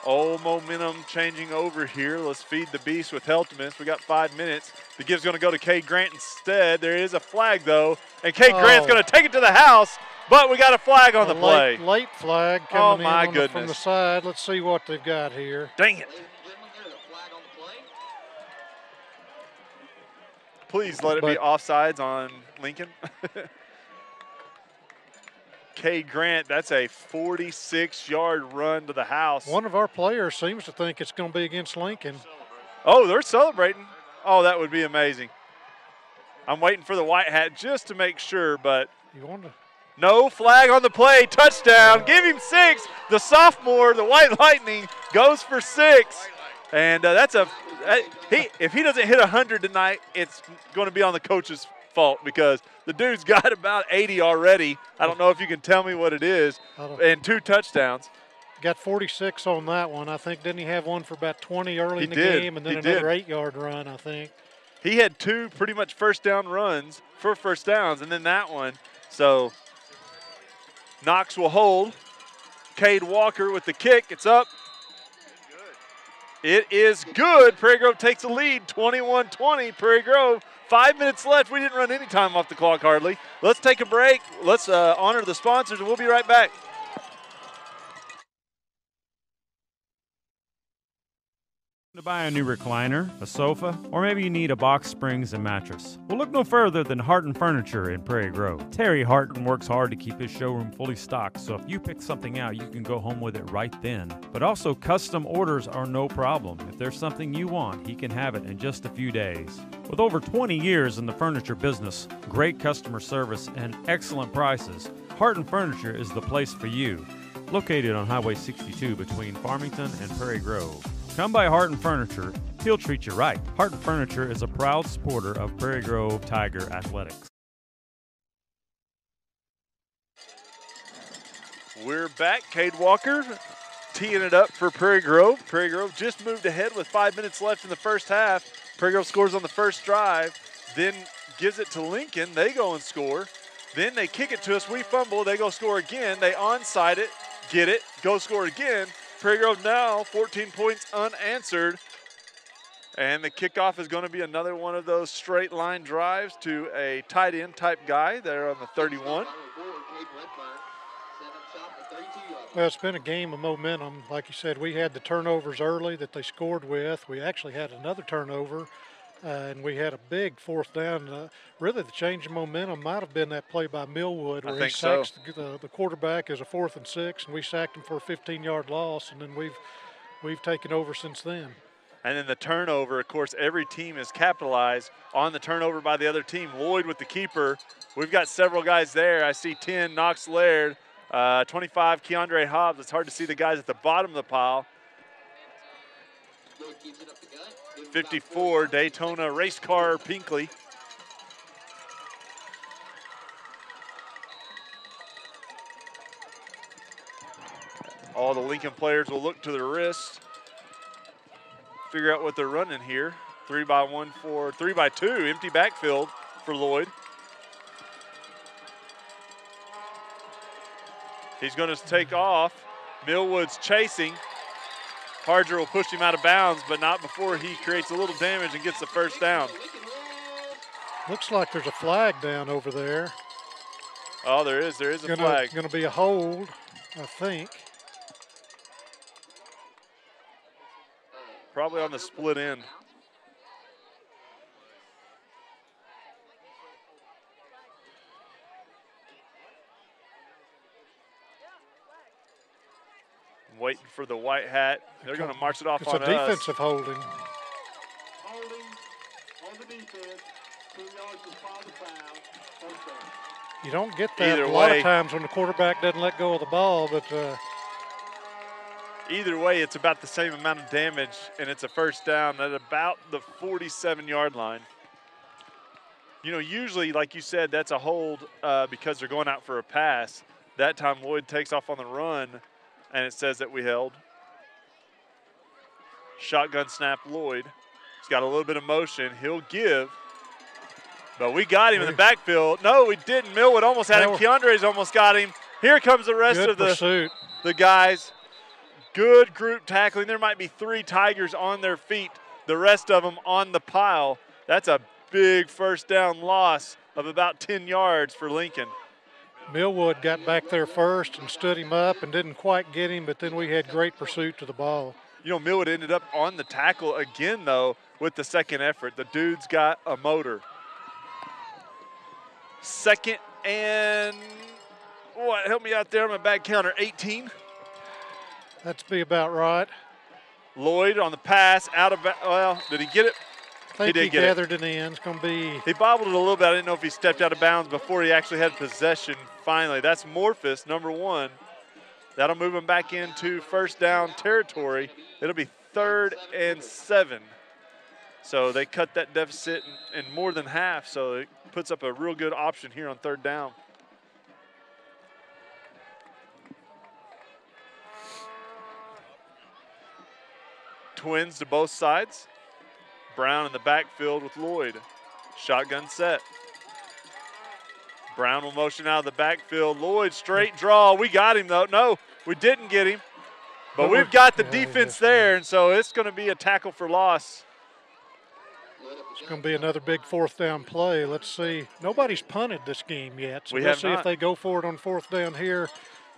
Oh, momentum changing over here. Let's feed the beast with Heltman. We got 5 minutes. The give's going to go to Cade Grant instead. There is a flag, though, and Cade Grant's going to take it to the house, but we got a flag on the play. Late flag coming in from the side. Let's see what they've got here. Dang it. Please let it be offsides on Lincoln. Cade Grant, that's a 46-yard run to the house. One of our players seems to think it's going to be against Lincoln. Oh, they're celebrating. Oh, that would be amazing. I'm waiting for the white hat just to make sure, but no flag on the play. Touchdown. Give him 6. The sophomore, the White Lightning, goes for 6. And if he doesn't hit 100 tonight, it's going to be on the coach's fault because the dude's got about 80 already. I don't know if you can tell me what it is, and 2 touchdowns. Got 46 on that one. I think, didn't he have one for about 20 early in the game, and then another 8-yard run, I think. He had 2 pretty much first down runs for first downs, and then that one. So Knox will hold. Cade Walker with the kick. It's up. It is good. Prairie Grove takes the lead, 21-20. Prairie Grove, 5 minutes left. We didn't run any time off the clock hardly. Let's take a break. Let's honor the sponsors, and we'll be right back. To buy a new recliner, a sofa, or maybe you need a box springs and mattress. Well, look no further than Harton Furniture in Prairie Grove. Terry Harton works hard to keep his showroom fully stocked, so if you pick something out, you can go home with it right then. But also, custom orders are no problem. If there's something you want, he can have it in just a few days. With over 20 years in the furniture business, great customer service, and excellent prices, Harton Furniture is the place for you. Located on Highway 62 between Farmington and Prairie Grove. Come by Harton Furniture. He'll treat you right. Harton Furniture is a proud supporter of Prairie Grove Tiger Athletics. We're back. Cade Walker teeing it up for Prairie Grove. Prairie Grove just moved ahead with 5 minutes left in the first half. Prairie Grove scores on the first drive, then gives it to Lincoln. They go and score. Then they kick it to us. We fumble. They go score again. They onside it, get it, go score again. Prairie Grove now 14 points unanswered. And the kickoff is going to be another one of those straight line drives to a tight end type guy there on the 31. Well, it's been a game of momentum. Like you said, we had the turnovers early that they scored with. We actually had another turnover, and we had a big 4th down. Really, the change in momentum might have been that play by Millwood where he sacks the quarterback as a 4th and 6, and we sacked him for a 15-yard loss, and then we've taken over since then. And then the turnover, of course, every team has capitalized on the turnover by the other team. Lloyd with the keeper. We've got several guys there. I see 10, Knox Laird, 25, Keandre Hobbs. It's hard to see the guys at the bottom of the pile. 54, Daytona Race Car Pinkley. All the Lincoln players will look to their wrist, figure out what they're running here. 3-by-1 for 3-by-2, empty backfield for Lloyd. He's going to take off. Millwood's chasing. Harger will push him out of bounds, but not before he creates a little damage and gets the first down. Looks like there's a flag down over there. Oh, there is a flag. Going to be a hold, I think. Probably on the split end. Waiting for the white hat. They're going to march it off on us. It's a defensive holding. Holding on the defense. 2 yards before the foul. You don't get that Either a lot way. of times when the quarterback doesn't let go of the ball, but Either way, it's about the same amount of damage, and it's a first down at about the 47-yard line. You know, usually, like you said, that's a hold because they're going out for a pass. That time, Lloyd takes off on the run, and it says that we held. Shotgun snap, Lloyd. He's got a little bit of motion. He'll give. But we got him in the backfield. No, we didn't. Millwood almost had him. Keandre's almost got him. Here comes the rest of the guys. Good group tackling. There might be 3 Tigers on their feet. The rest of them on the pile. That's a big first down loss of about 10 yards for Lincoln. Millwood got back there first and stood him up and didn't quite get him, but then we had great pursuit to the ball. You know, Millwood ended up on the tackle again, though, with the second effort. The dude's got a motor. Second and, what, help me out there on my back counter, 18. That's be about right. Lloyd on the pass, out of, well, did he get it? I think he gathered it in. It's going to be. He bobbled it a little bit. I didn't know if he stepped out of bounds before he actually had possession finally. That's Morphus, number 1. That'll move him back into first down territory. It'll be 3rd and 7. So they cut that deficit in more than half, so it puts up a real good option here on 3rd down. Twins to both sides. Brown in the backfield with Lloyd. Shotgun set. Brown will motion out of the backfield. Lloyd straight draw. We got him though. No, we didn't get him. But we've got the defense there, and so it's going to be a tackle for loss. It's going to be another big 4th down play. Let's see. Nobody's punted this game yet, so we'll see if they go for it on 4th down here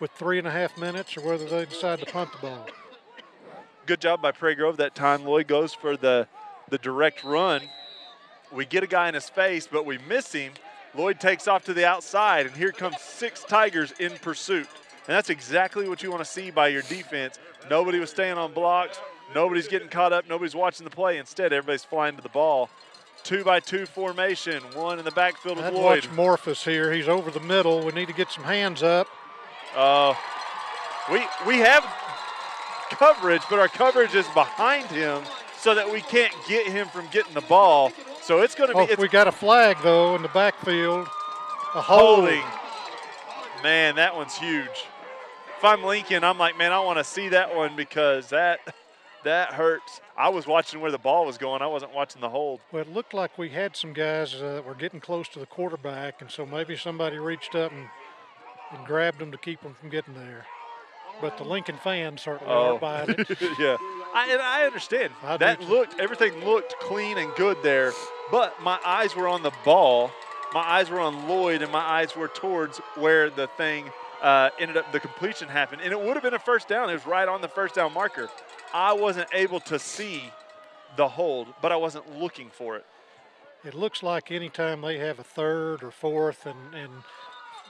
with 3.5 minutes or whether they decide to punt the ball. Good job by Prairie Grove that time. Lloyd goes for the direct run. We get a guy in his face, but we miss him. Lloyd takes off to the outside, and here comes 6 Tigers in pursuit. And that's exactly what you want to see by your defense. Nobody was staying on blocks. Nobody's getting caught up. Nobody's watching the play. Instead, everybody's flying to the ball. 2-by-2 formation. 1 in the backfield with Lloyd. Watch Morphus here. He's over the middle. We need to get some hands up. We have coverage, but our coverage is behind him so that we can't get him from getting the ball. So it's going to be. We got a flag, though, in the backfield. A holding. Man, that one's huge. If I'm Lincoln, I'm like, man, I want to see that one because that hurts. I was watching where the ball was going. I wasn't watching the hold. Well, it looked like we had some guys that were getting close to the quarterback, and so maybe somebody reached up and grabbed them to keep them from getting there. But the Lincoln fans certainly aren't buying it. Yeah, I understand. Everything looked clean and good there, but my eyes were on the ball. My eyes were on Lloyd, and my eyes were towards where the thing the completion happened. And it would have been a first down. It was right on the first down marker. I wasn't able to see the hold, but I wasn't looking for it. It looks like anytime they have a 3rd or 4th and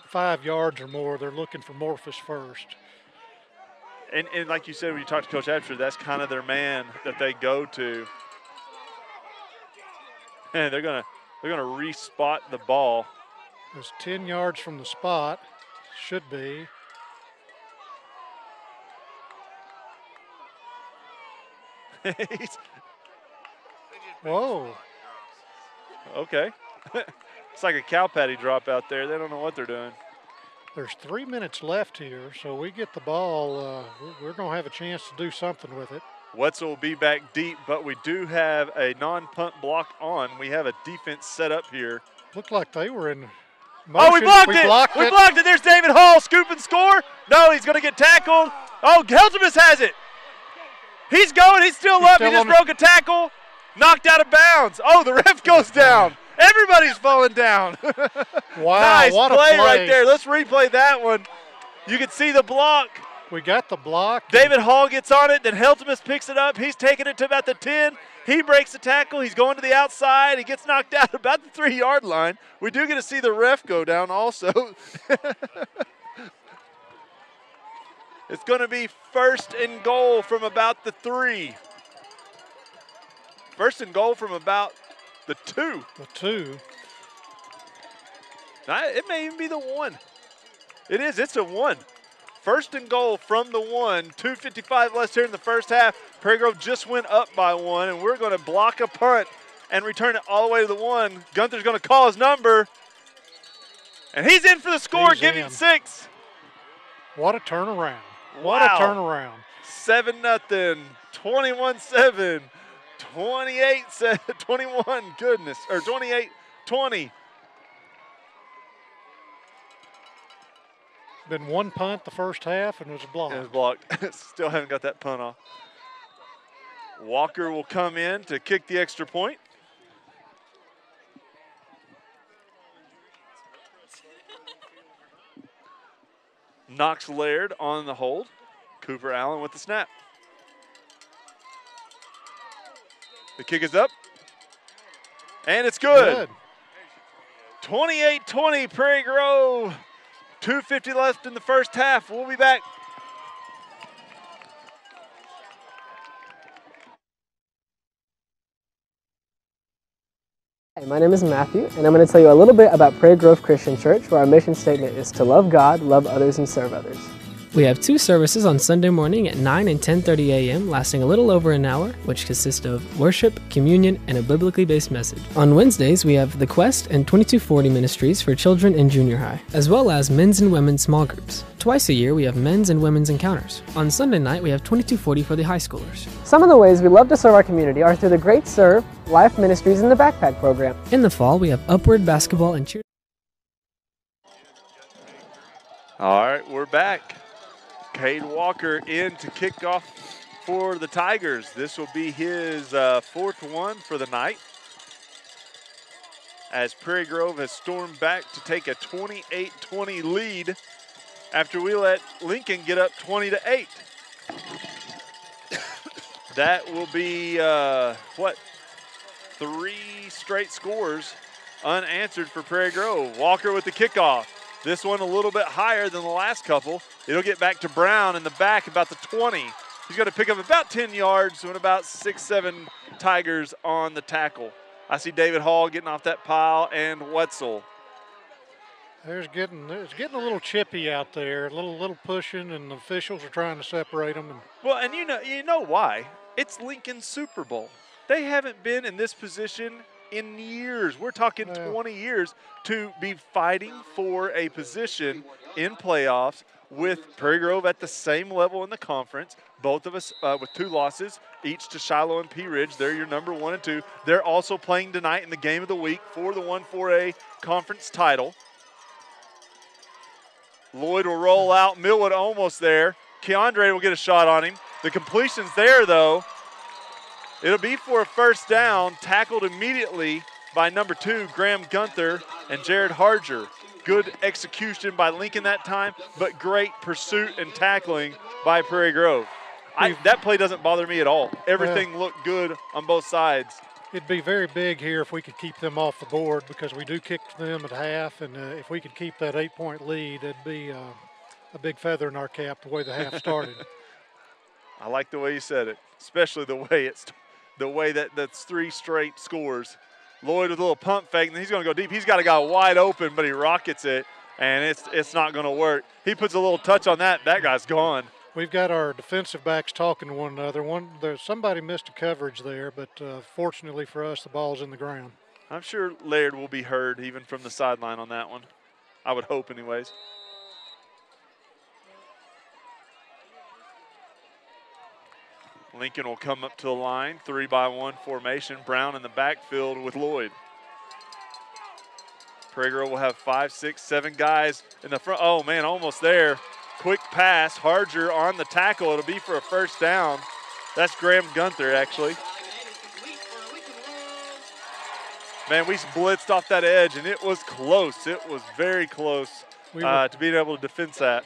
5 yards or more, they're looking for Morphus first. And like you said, when you talk to Coach Absher, that's kind of their man that they go to. And they're gonna re-spot the ball. It's 10 yards from the spot, should be. Whoa. Okay. It's like a cow patty drop out there. They don't know what they're doing. There's 3 minutes left here, so we get the ball. We're going to have a chance to do something with it. Wetzel will be back deep, but we do have a non-punt block on. We have a defense set up here. Looked like they were in motion. Oh, we blocked it! We blocked it! There's David Hall, scoop and score. No, he's going to get tackled. Oh, Heltemus has it. He's going. He's still up. He just broke a tackle. Knocked out of bounds. Oh, the ref goes down. Everybody's falling down. Wow, nice what play a play right there. Let's replay that one. You can see the block. We got the block. David Hall gets on it, then Heltemus picks it up. He's taking it to about the 10. He breaks the tackle. He's going to the outside. He gets knocked out about the 3-yard line. We do get to see the ref go down also. It's going to be 1st and goal from about the 3. 1st and goal from about the 2. The 2. It may even be the 1. It is. It's a 1. First and goal from the 1. 2:55 left here in the first half. Prairie Grove just went up by 1, and we're going to block a punt and return it all the way to the 1. Gunther's going to call his number, and he's in for the score, giving 6. What a turnaround. Wow. What a turnaround. 7-0, 21-7, 28-7, 21, goodness, or 28-20. Been one punt the first half and was blocked. It was blocked. Still haven't got that punt off. Walker will come in to kick the extra point. Knox Laird on the hold. Cooper Allen with the snap. The kick is up. And it's good. 28-20 Prairie Grove. 2:50 left in the first half. We'll be back. Hey, my name is Matthew, and I'm going to tell you a little bit about Prairie Grove Christian Church, where our mission statement is to love God, love others, and serve others. We have 2 services on Sunday morning at 9 and 10:30 a.m., lasting a little over an hour, which consist of worship, communion, and a biblically based message. On Wednesdays, we have The Quest and 2240 ministries for children in junior high, as well as men's and women's small groups. Twice a year, we have men's and women's encounters. On Sunday night, we have 2240 for the high schoolers. Some of the ways we love to serve our community are through the Great Serve, Life Ministries, and the Backpack Program. In the fall, we have Upward Basketball and Cheer. All right, we're back. Cade Walker in to kick off for the Tigers. This will be his 4th one for the night, as Prairie Grove has stormed back to take a 28-20 lead after we let Lincoln get up 20-8. That will be, 3 straight scores unanswered for Prairie Grove. Walker with the kickoff. This one a little bit higher than the last couple. It'll get back to Brown in the back about the 20. He's going to pick up about 10 yards and about 6-7 Tigers on the tackle. I see David Hall getting off that pile and Wetzel. It's getting a little chippy out there, a little pushing, and the officials are trying to separate them. Well, and you know why? It's Lincoln's Super Bowl. They haven't been in this position in years. We're talking 20 years to be fighting for a position in playoffs with Prairie Grove at the same level in the conference. Both of us with 2 losses, each to Shiloh and Pea Ridge. They're your number 1 and 2. They're also playing tonight in the game of the week for the 1-4A conference title. Lloyd will roll out. Millwood almost there. Keandre will get a shot on him. The completion's there, though. It'll be for a first down, tackled immediately by number 2, Graham Gunther and Jared Harger. Good execution by Lincoln that time, but great pursuit and tackling by Prairie Grove. That play doesn't bother me at all. Everything looked good on both sides. It'd be very big here if we could keep them off the board, because we do kick them at half, and if we could keep that 8-point lead, it'd be a big feather in our cap the way the half started. I like the way you said it, especially the way that's 3 straight scores. Lloyd with a little pump fake, and he's going to go deep. He's got a guy wide open, but he rockets it, and it's not going to work. He puts a little touch on that. That guy's gone. We've got our defensive backs talking to one another. Somebody missed a coverage there, but fortunately for us, the ball's in the ground. I'm sure Laird will be heard even from the sideline on that one. I would hope anyways. Lincoln will come up to the line, 3-by-1 formation. Brown in the backfield with Lloyd. Prairie Grove will have 5, 6, 7 guys in the front. Oh, man, almost there. Quick pass. Harger on the tackle. It'll be for a first down. That's Graham Gunther, actually. Man, we blitzed off that edge, and it was close. It was very close to being able to defend that.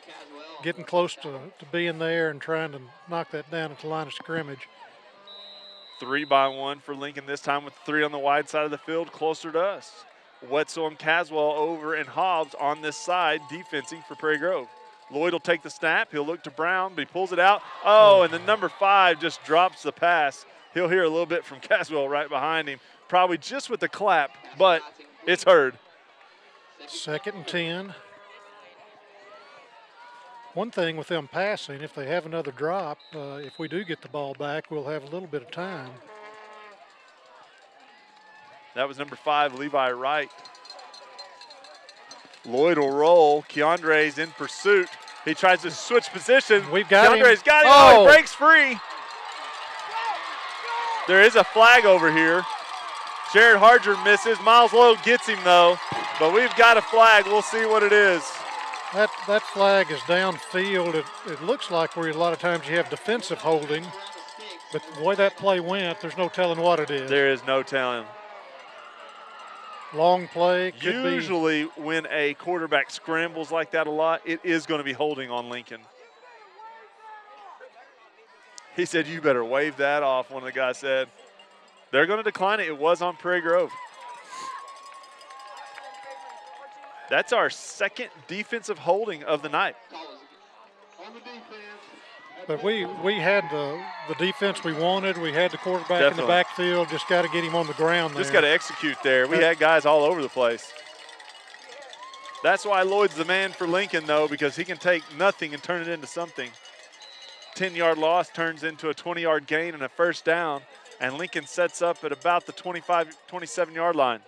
Getting close to being there and trying to knock that down at the line of scrimmage. 3-by-1 for Lincoln this time with 3 on the wide side of the field, closer to us. Wetzel and Caswell over and Hobbs on this side, defensing for Prairie Grove. Lloyd will take the snap. He'll look to Brown, but he pulls it out. Oh, and the number 5 just drops the pass. He'll hear a little bit from Caswell right behind him, probably just with the clap, but it's heard. 2nd and 10. One thing with them passing, if they have another drop, if we do get the ball back, we'll have a little bit of time. That was number 5, Levi Wright. Lloyd will roll. Keandre's in pursuit. He tries to switch position. We've got Keandre's him. got him. Oh, he breaks free. There is a flag over here. Jared Harger misses. Miles Lowe gets him, though. But we've got a flag. We'll see what it is. That flag is downfield. It looks like where a lot of times you have defensive holding. But the way that play went, there's no telling what it is. There is no telling. Long play. Usually when a quarterback scrambles like that a lot, it is going to be holding on Lincoln. He said, you better wave that off, one of the guys said. They're going to decline it. It was on Prairie Grove. That's our second defensive holding of the night. But we had the defense we wanted. We had the quarterback Definitely in the backfield. Just got to get him on the ground there. Just got to execute there. We had guys all over the place. That's why Lloyd's the man for Lincoln, though, because he can take nothing and turn it into something. 10-yard loss turns into a 20-yard gain and a first down, and Lincoln sets up at about the 27-yard line.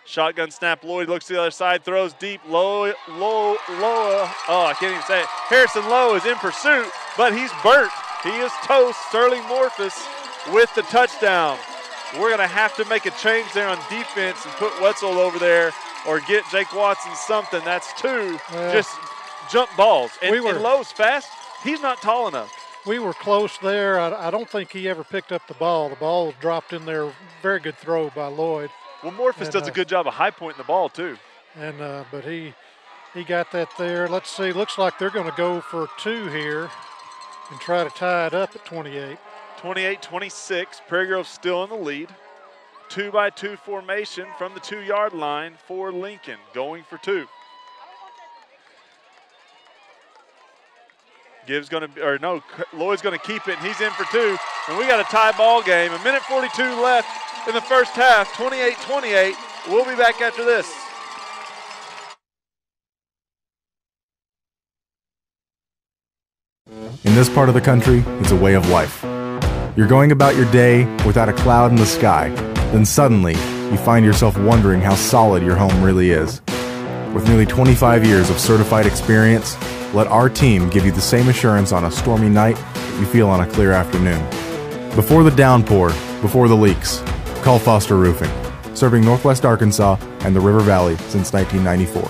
Shotgun snap, Lloyd looks to the other side, throws deep, Lowe, I can't even say it. Harrison Lowe is in pursuit, but he's burnt. He is toast. Sterling Morphus with the touchdown. We're going to have to make a change there on defense and put Wetzel over there or get Jake Watson something. That's 2 just jump balls. And Lowe's fast. He's not tall enough. We were close there. I don't think he ever picked up the ball. The ball was dropped in there. Very good throw by Lloyd. Well, Morphus does a good job of high pointing the ball, too. And but he got that there. Let's see. Looks like they're going to go for 2 here and try to tie it up at 28. 28-26. Prairie Grove still in the lead. 2-by-2 formation from the 2-yard line for Lincoln, going for 2. Lloyd's going to keep it, and he's in for 2. And we got a tie ball game. 1:42 left in the first half, 28-28. We'll be back after this. In this part of the country, it's a way of life. You're going about your day without a cloud in the sky. Then suddenly, you find yourself wondering how solid your home really is. With nearly 25 years of certified experience, let our team give you the same assurance on a stormy night you feel on a clear afternoon. Before the downpour, before the leaks, call Foster Roofing, serving Northwest Arkansas and the River Valley since 1994.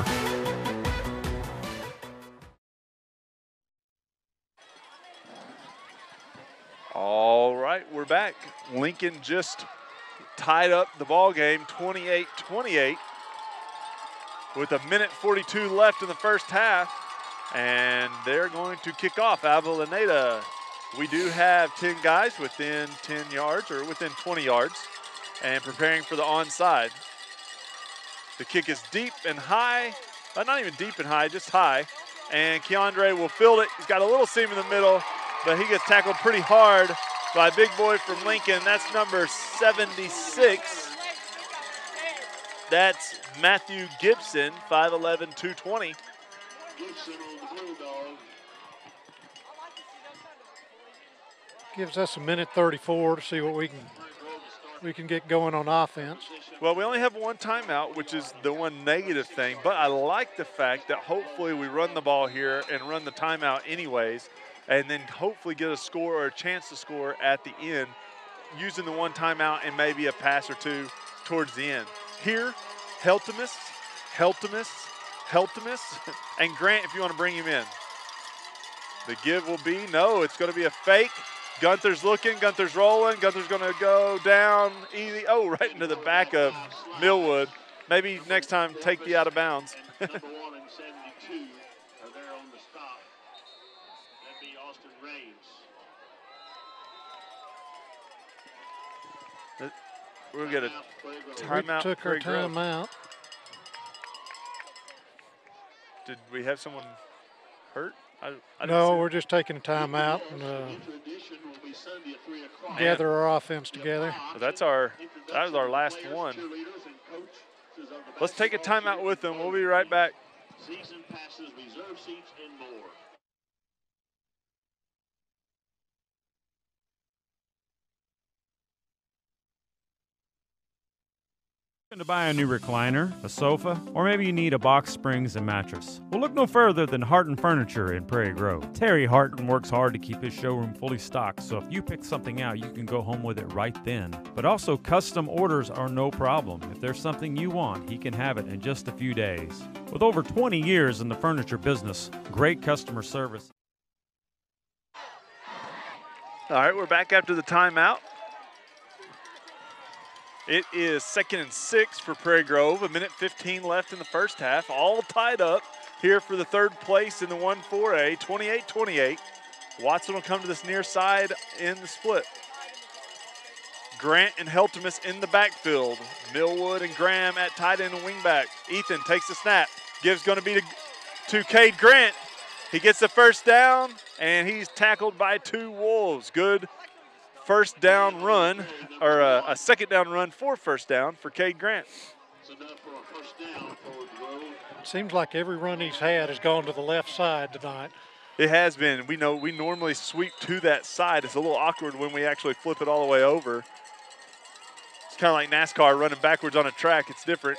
All right, we're back. Lincoln just tied up the ball game 28-28 with 1:42 left in the first half, and they're going to kick off. Avellaneda, we do have 10 guys within 10 yards or within 20 yards and preparing for the onside. The kick is deep and high, not even deep and high, just high, and Keandre will field it. He's got a little seam in the middle, but he gets tackled pretty hard by a big boy from Lincoln. That's number 76. That's Matthew Gibson, 5'11", 220. Gibson on the Bulldog. Gives us 1:34 to see what we can get going on offense. Well, we only have one timeout, which is the one negative thing, but I like the fact that hopefully we run the ball here and run the timeout anyways, and then hopefully get a score or a chance to score at the end using the one timeout and maybe a pass or two towards the end. Here, Heltemus, and Grant if you want to bring him in. The give will be, no, it's going to be a fake. Gunther's looking, Gunther's rolling, Gunther's going to go down easy. Oh, right into the back of Millwood. Maybe next time take the out of bounds. Number 1 and 72 are there on the stop. That'd be Austin Raines. We'll get a timeout. We took our timeout. Did we have someone hurt? I no, we're just taking a timeout and gather our offense together. Well, that was our last one. Let's take a timeout with them. We'll be right back. season passes, reserve seats, and more. To buy a new recliner, a sofa, or maybe you need a box springs and mattress. Well, look no further than Harton Furniture in Prairie Grove. Terry Harton works hard to keep his showroom fully stocked, so if you pick something out, you can go home with it right then. But also, custom orders are no problem. If there's something you want, he can have it in just a few days. With over 20 years in the furniture business, great customer service. All right, we're back after the timeout. It is 2nd and 6 for Prairie Grove. 1:15 left in the first half. All tied up here for the third place in the 1-4A, 28-28. Watson will come to this near side in the split. Grant and Heltemus in the backfield. Millwood and Graham at tight end and wingback. Ethan takes the snap. Gives going to be to Cade Grant. He gets the first down, and he's tackled by 2 Wolves. Good first down run, or a second down run for first down for Cade Grant. It seems like every run he's had has gone to the left side tonight. It has been. We know we normally sweep to that side. It's a little awkward when we actually flip it all the way over. It's kind of like NASCAR running backwards on a track. It's different.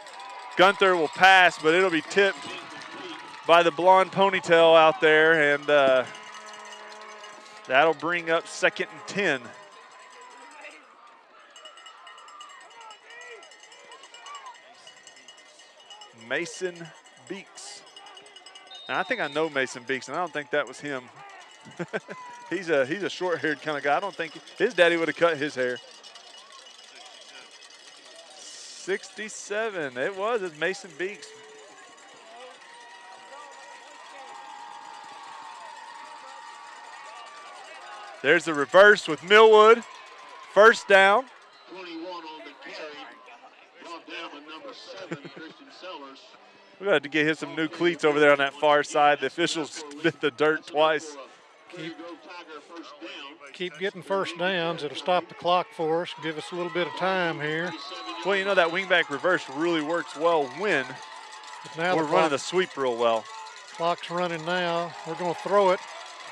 Gunther will pass, but it'll be tipped by the blonde ponytail out there, and that'll bring up 2nd and 10. Mason Beeks. Now, I think I know Mason Beeks, and I don't think that was him. he's a short-haired kind of guy. I don't think his daddy would have cut his hair. 67. It was. It's Mason Beeks. There's the reverse with Millwood. First down. 21 on the carry. Brought down with number 7, Christian Sellers. We're going to have to get him some new cleats over there on that far side. The officials bit the dirt twice. Keep getting first downs. It'll stop the clock for us, give us a little bit of time here. Well, you know, that wingback reverse really works well when we're running the sweep real well. Clock's running now. We're going to throw it.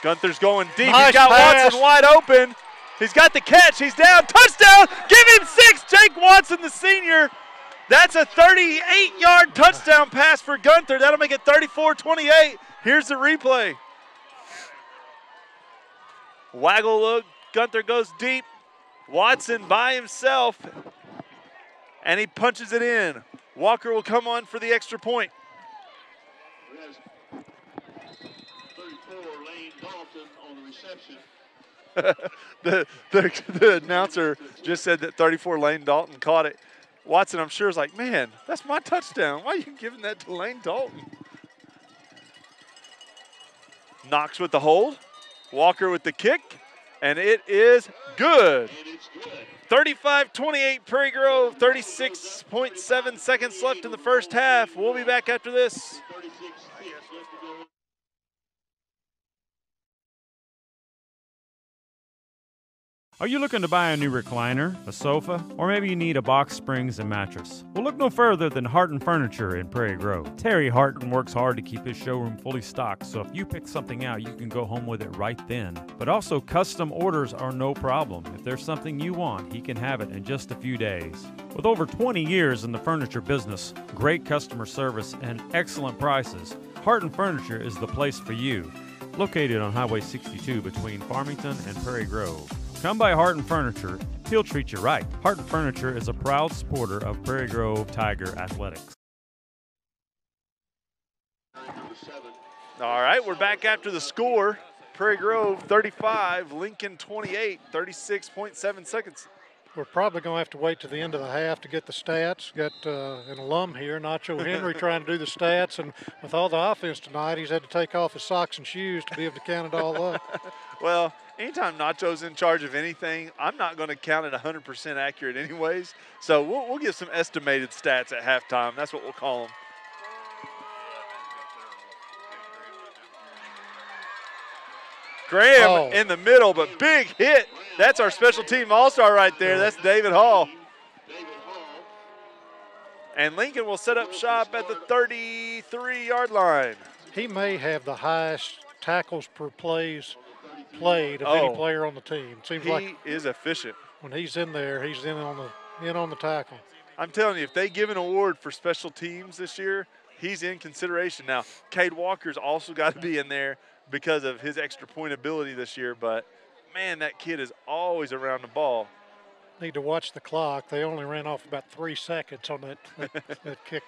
Gunther's going deep. Nice He's got pass. Watson wide open. He's got the catch. He's down. Touchdown. Give him 6. Jake Watson, the senior. That's a 38-yard touchdown pass for Gunther. That'll make it 34-28. Here's the replay. Waggle look. Gunther goes deep. Watson by himself. And he punches it in. Walker will come on for the extra point. 34, Lane Dalton on the reception. the announcer just said that 34 Lane Dalton caught it. Watson, I'm sure, is like, man, that's my touchdown. Why are you giving that to Lane Dalton? Knox with the hold. Walker with the kick. And it is good. 35-28 Prairie Grove. 36.7 seconds left in the first half. We'll be back after this. Are you looking to buy a new recliner, a sofa, or maybe you need a box springs and mattress? Well, look no further than Harton Furniture in Prairie Grove. Terry Harton works hard to keep his showroom fully stocked, so if you pick something out, you can go home with it right then. But also, custom orders are no problem. If there's something you want, he can have it in just a few days. With over 20 years in the furniture business, great customer service, and excellent prices, Harton Furniture is the place for you. Located on Highway 62 between Farmington and Prairie Grove. Come by Harton Furniture. He'll treat you right. Harton Furniture is a proud supporter of Prairie Grove Tiger Athletics. All right, we're back after the score. Prairie Grove 35, Lincoln 28, 36.7 seconds. We're probably going to have to wait to the end of the half to get the stats. Got an alum here, Nacho Henry, trying to do the stats. And with all the offense tonight, he's had to take off his socks and shoes to be able to count it all up. Well, anytime Nacho's in charge of anything, I'm not going to count it 100% accurate anyways. So we'll give some estimated stats at halftime. That's what we'll call them. Graham in the middle, but big hit. That's our special team all-star right there. That's David Hall. And Lincoln will set up shop at the 33-yard line. He may have the highest tackles per plays played of any player on the team. Seems like he is efficient. When he's in there, he's in on the tackle. I'm telling you, if they give an award for special teams this year, he's in consideration. Now, Cade Walker's also got to be in there because of his extra point ability this year, but man, that kid is always around the ball. Need to watch the clock. They only ran off about 3 seconds on that kick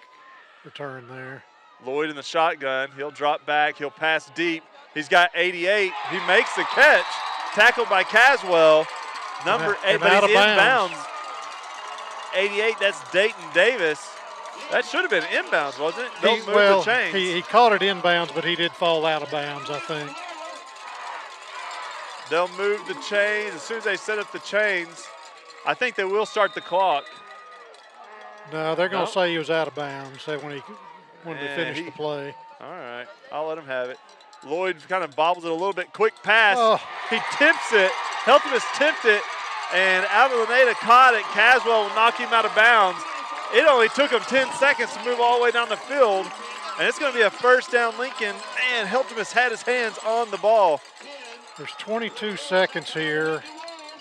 return there. Lloyd in the shotgun. He'll drop back. He'll pass deep. He's got 88. He makes the catch. Tackled by Caswell. Number 8, but he's inbounds. 88, that's Dayton Davis. That should have been inbounds, wasn't it? They'll move the chains. He caught it inbounds, but he did fall out of bounds, I think. They'll move the chains. As soon as they set up the chains, I think they will start the clock. No, they're going to say he was out of bounds when they finish the play. All right, I'll let him have it. Lloyd kind of bobbles it a little bit. Quick pass. He tips it. Heltimus tipped it, and Avellaneda caught it. Caswell will knock him out of bounds. It only took him 10 seconds to move all the way down the field, and it's going to be a first down Lincoln. Man, Heltimus had his hands on the ball. There's 22 seconds here,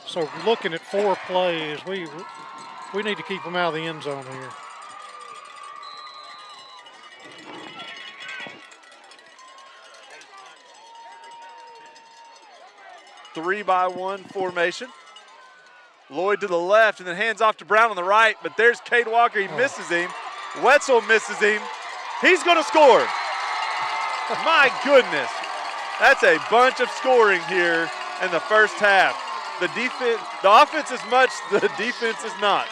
so looking at 4 plays, we need to keep them out of the end zone here. Three-by-one formation. Lloyd to the left and then hands off to Brown on the right, but there's Cade Walker. He misses him. Wetzel misses him. He's going to score. My goodness. That's a bunch of scoring here in the first half. The offense is much, the defense is not.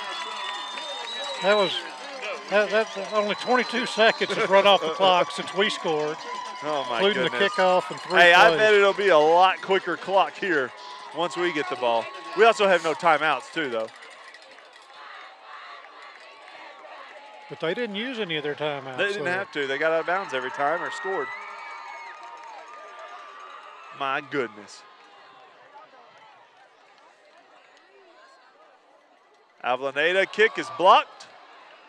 That's only 22 seconds has run off the clock since we scored. Oh, my including goodness. the kickoff and 3 Hey, plays. I bet it'll be a lot quicker clock here once we get the ball. We also have no timeouts, too, though. But they didn't use any of their timeouts. They didn't have to. They got out of bounds every time or scored. My goodness. Avellaneda kick is blocked.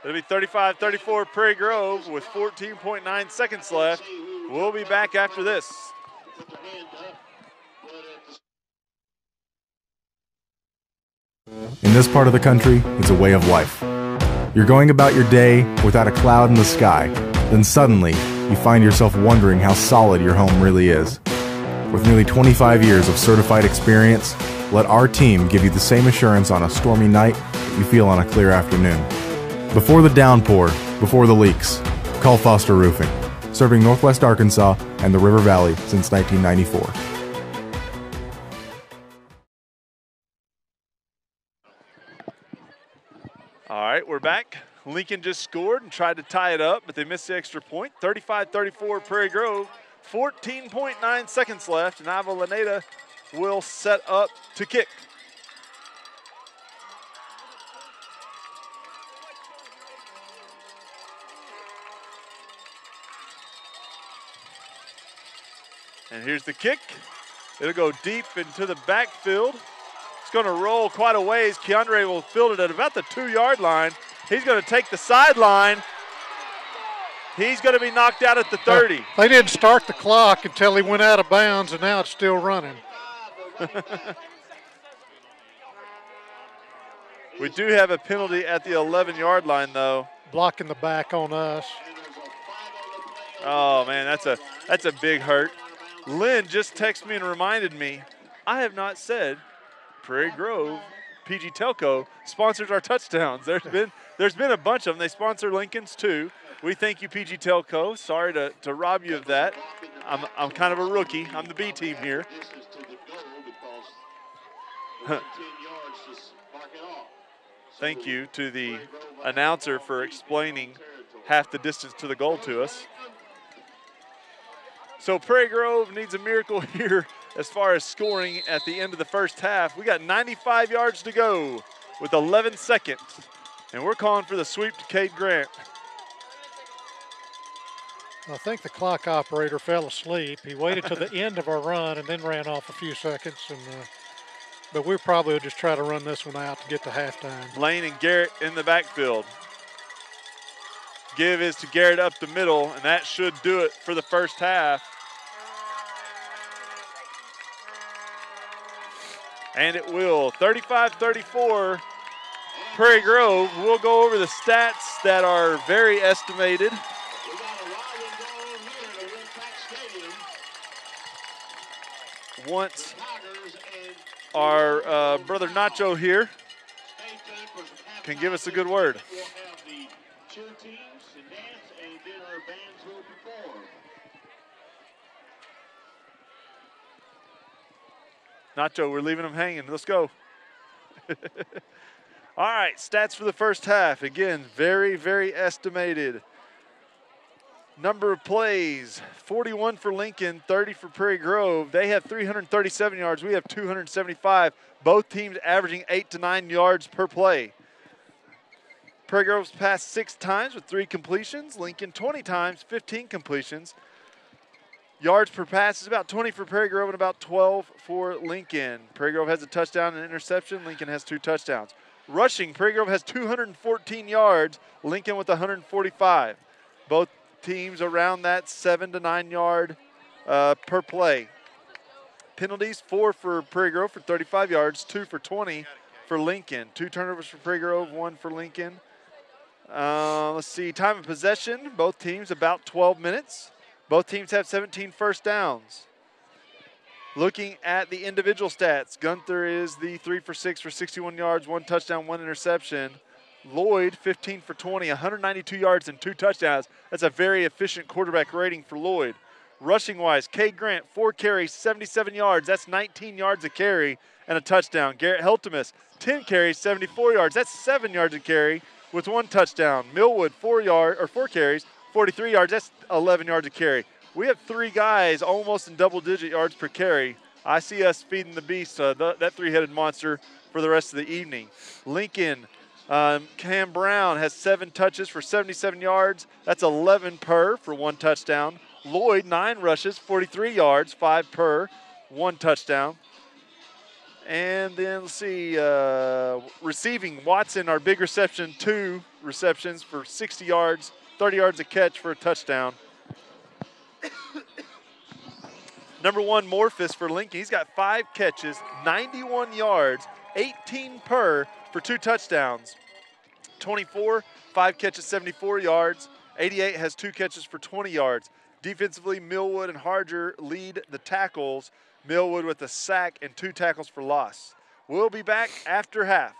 It'll be 35-34 Prairie Grove with 14.9 seconds left. We'll be back after this. In this part of the country, it's a way of life. You're going about your day without a cloud in the sky. Then suddenly, you find yourself wondering how solid your home really is. With nearly 25 years of certified experience, let our team give you the same assurance on a stormy night that you feel on a clear afternoon. Before the downpour, before the leaks, call Foster Roofing, serving Northwest Arkansas and the River Valley since 1994. All right, we're back. Lincoln just scored and tried to tie it up, but they missed the extra point. 35-34 Prairie Grove, 14.9 seconds left, and Avellaneda will set up to kick. And here's the kick. It'll go deep into the backfield. It's going to roll quite a ways. Keandre will field it at about the 2-yard line. He's going to take the sideline. He's going to be knocked out at the 30. They didn't start the clock until he went out of bounds, and now it's still running. We do have a penalty at the 11-yard line, though. Blocking the back on us. Oh, man, that's a big hurt. Lynn just texted me and reminded me, I have not said Prairie Grove PG Telco sponsors our touchdowns. There's been a bunch of them. They sponsor Lincoln's too. We thank you, PG Telco. Sorry to rob you of that. I'm kind of a rookie. I'm the B team here. Thank you to the announcer for explaining half the distance to the goal to us. So Prairie Grove needs a miracle here as far as scoring at the end of the first half. We got 95 yards to go with 11 seconds, and we're calling for the sweep to Cade Grant. I think the clock operator fell asleep. He waited to the end of our run and then ran off a few seconds. But we probably will just try to run this one out to get to halftime. Lane and Garrett in the backfield. Give is to Garrett up the middle, and that should do it for the first half. And it will. 35-34, Prairie Grove. We'll go over the stats that are very estimated. We got a rally going here at Winpack Stadium. Once Tigers and our brother Nacho here can give us a good word. we'll have the cheer teams and dance, and then our bands will perform. Nacho, we're leaving them hanging. Let's go. All right, stats for the first half. Again, very, very estimated. Number of plays, 41 for Lincoln, 30 for Prairie Grove. They have 337 yards. We have 275. Both teams averaging 8 to 9 yards per play. Prairie Grove's passed 6 times with 3 completions. Lincoln 20 times, 15 completions. Yards per pass is about 20 for Prairie Grove and about 12 for Lincoln. Prairie Grove has a touchdown and an interception. Lincoln has 2 touchdowns. Rushing, Prairie Grove has 214 yards. Lincoln with 145. Both teams around that 7 to 9 yard per play. Penalties, 4 for Prairie Grove for 35 yards, 2 for 20 for Lincoln. 2 turnovers for Prairie Grove, 1 for Lincoln. Let's see, time of possession, both teams about 12 minutes. Both teams have 17 first downs. Looking at the individual stats, Gunther is the 3 for 6 for 61 yards, 1 touchdown, 1 interception. Lloyd, 15 for 20, 192 yards and 2 touchdowns. That's a very efficient quarterback rating for Lloyd. Rushing-wise, Cade Grant, 4 carries, 77 yards. That's 19 yards a carry and a touchdown. Garrett Heltemus, 10 carries, 74 yards. That's 7 yards a carry with 1 touchdown. Millwood, 4 carries, 43 yards. That's 11 yards a carry. We have 3 guys almost in double-digit yards per carry. I see us feeding the beast, that 3-headed monster, for the rest of the evening. Lincoln, Cam Brown has 7 touches for 77 yards. That's 11 per for 1 touchdown. Lloyd, 9 rushes, 43 yards, 5 per, 1 touchdown. And then let's see, receiving, Watson, our big reception, 2 receptions for 60 yards, 30 yards a catch for a touchdown. Number 1, Morphus for Lincoln. He's got 5 catches, 91 yards, 18 per for 2 touchdowns. 24, 5 catches, 74 yards. 88 has 2 catches for 20 yards. Defensively, Millwood and Harger lead the tackles. Millwood with a sack and 2 tackles for loss. We'll be back after half.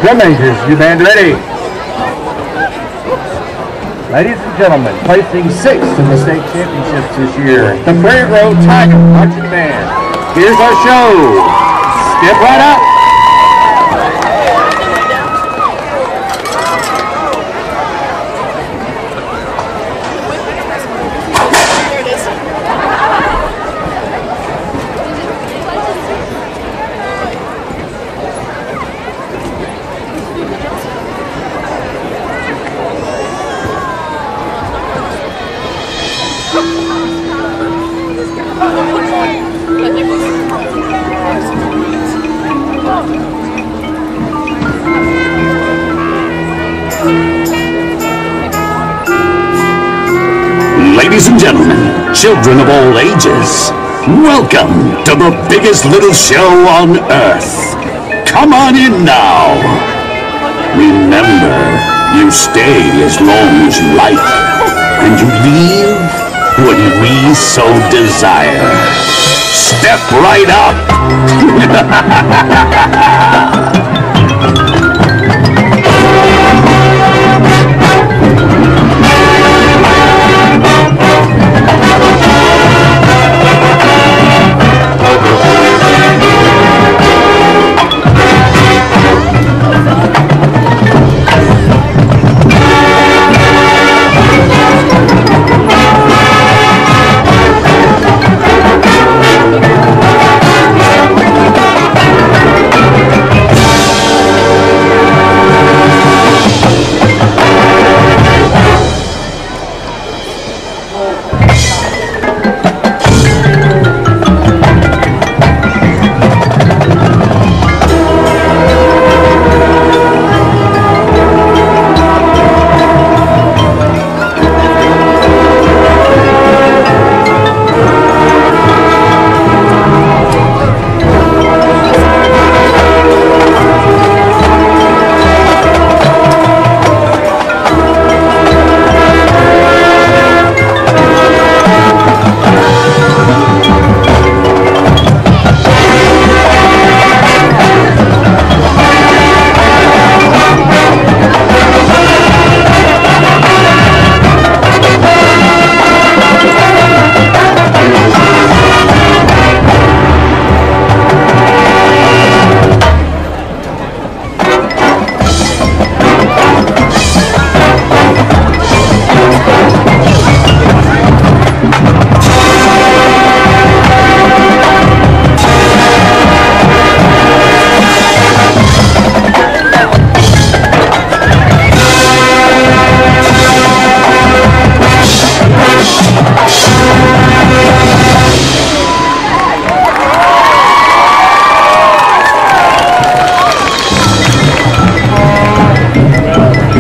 Drum majors, you band ready. Ladies and gentlemen, placing 6th in the state championships this year, the Prairie Grove Tiger Marching Band. Here's our show. Step right up. Ladies and gentlemen, children of all ages, welcome to the biggest little show on earth. Come on in now. Remember, you stay as long as you like, and you leave when we so desire. Step right up.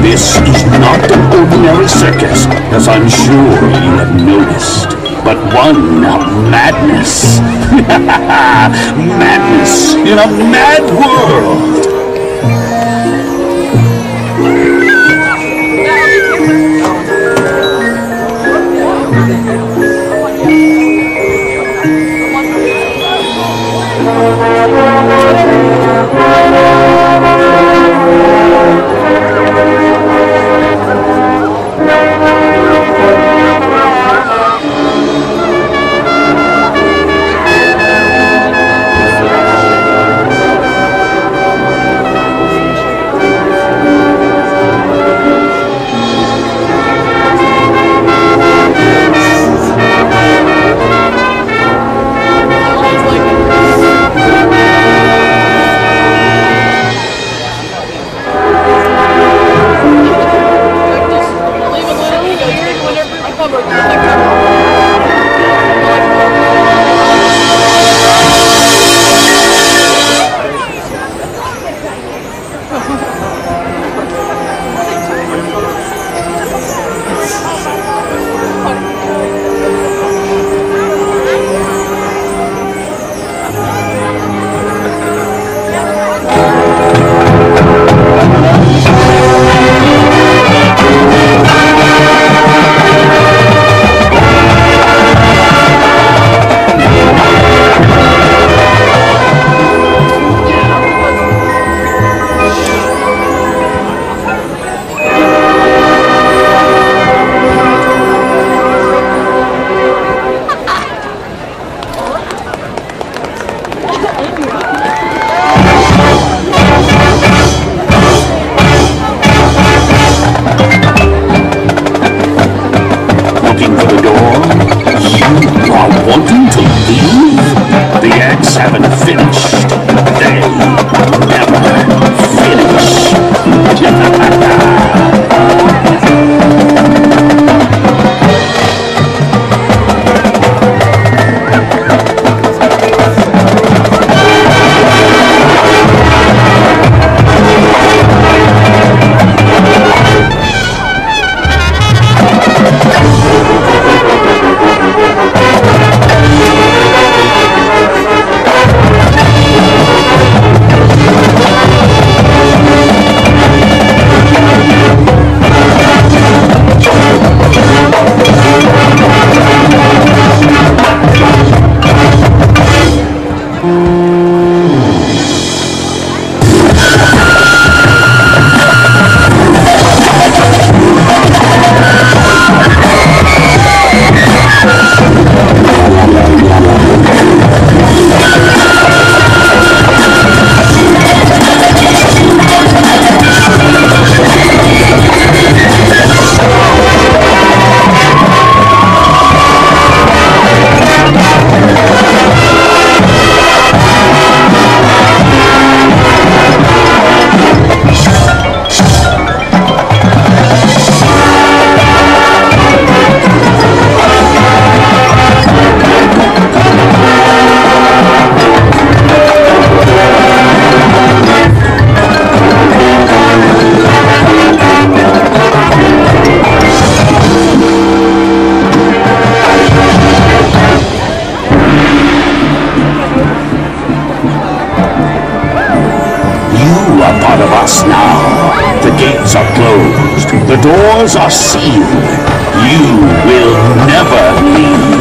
This is not an ordinary circus, as I'm sure you have noticed, but one of madness. Madness in a mad world. You are part of us now. The gates are closed. The doors are sealed. You will never leave.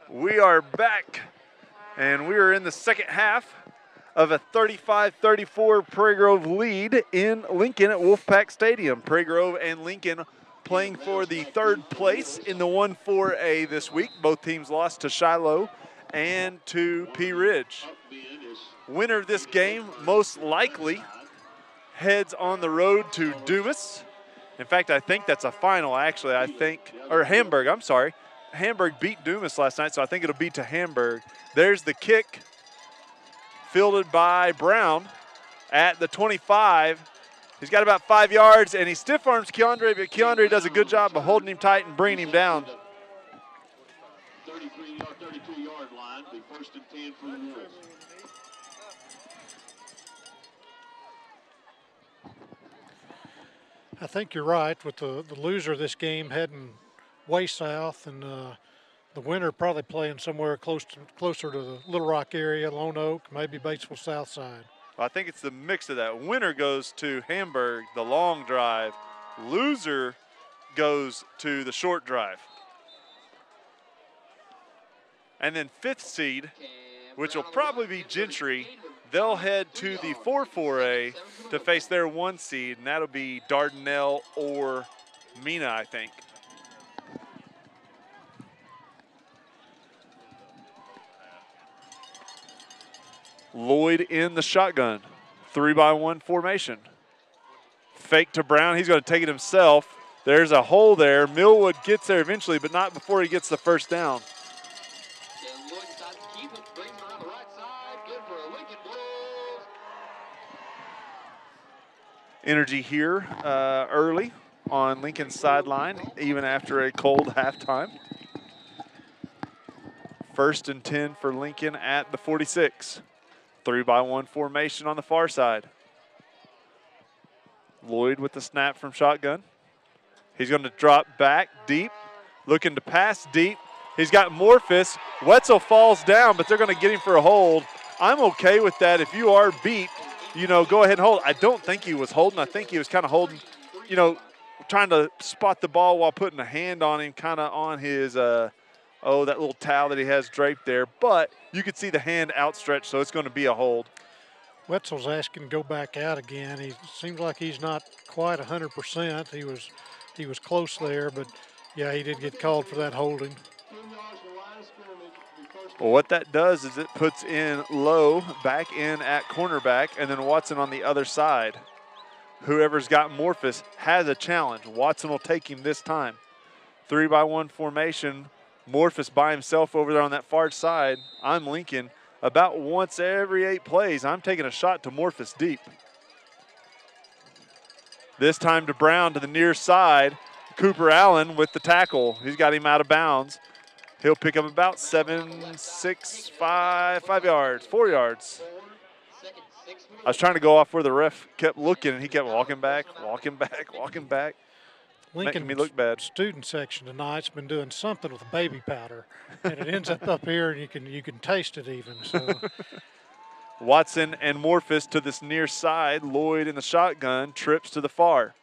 We are back, and we are in the second half of a 35-34 Prairie Grove lead in Lincoln at Wolfpack Stadium. Prairie Grove and Lincoln playing for the third place in the 1-4A this week. Both teams lost to Shiloh and to Pea Ridge. Winner of this game most likely heads on the road to Dumas. In fact, I think that's a final, actually. Or Hamburg, I'm sorry. Hamburg beat Dumas last night, so I think it'll be to Hamburg. There's the kick, fielded by Brown at the 25. He's got about 5 yards, and he stiff arms Keandre, but Keandre does a good job of holding him tight and bringing him down. 32-yard line, the 1st and 10 for the Wolves. I think you're right with the loser of this game heading way south, and the winner probably playing somewhere closer to the Little Rock area, Lone Oak, maybe Batesville South Side. Well, I think it's the mix of that. Winner goes to Hamburg, the long drive. Loser goes to the short drive. And then 5th seed, which will probably be Gentry, they'll head to the 4-4A to face their 1 seed, and that'll be Dardanelle or Mina, I think. Lloyd in the shotgun, 3-by-1 formation. Fake to Brown, he's going to take it himself. There's a hole there. Millwood gets there eventually, but not before he gets the first down. Energy here early on Lincoln's sideline, even after a cold halftime. 1st and 10 for Lincoln at the 46. 3-by-1 formation on the far side. Lloyd with the snap from shotgun. He's going to drop back deep, looking to pass deep. He's got Morphus. Wetzel falls down, but they're going to get him for a hold. I'm okay with that. If you are beat, go ahead and hold. I don't think he was holding. I think he was kind of holding, trying to spot the ball while putting a hand on him, kind of on his that little towel that he has draped there. But you could see the hand outstretched, so it's going to be a hold. Wetzel's asking to go back out again. He seems like he's not quite 100%. He was close there, but yeah, he did get called for that holding. Well, what that does is it puts in Lowe back in at cornerback, and then Watson on the other side. Whoever's got Morphus has a challenge. Watson will take him this time. 3-by-1 formation. Morphus by himself over there on that far side. I'm Lincoln. About once every 8 plays, I'm taking a shot to Morphus deep. This time to Brown to the near side. Cooper Allen with the tackle. He's got him out of bounds. He'll pick up about 5 yards, 4 yards. I was trying to go off where the ref kept looking, and he kept walking back. Lincoln making me look bad. Student section tonight's been doing something with baby powder, and it ends up here, and you can taste it even. So. Watson and Morphus to this near side. Lloyd in the shotgun, trips to the far.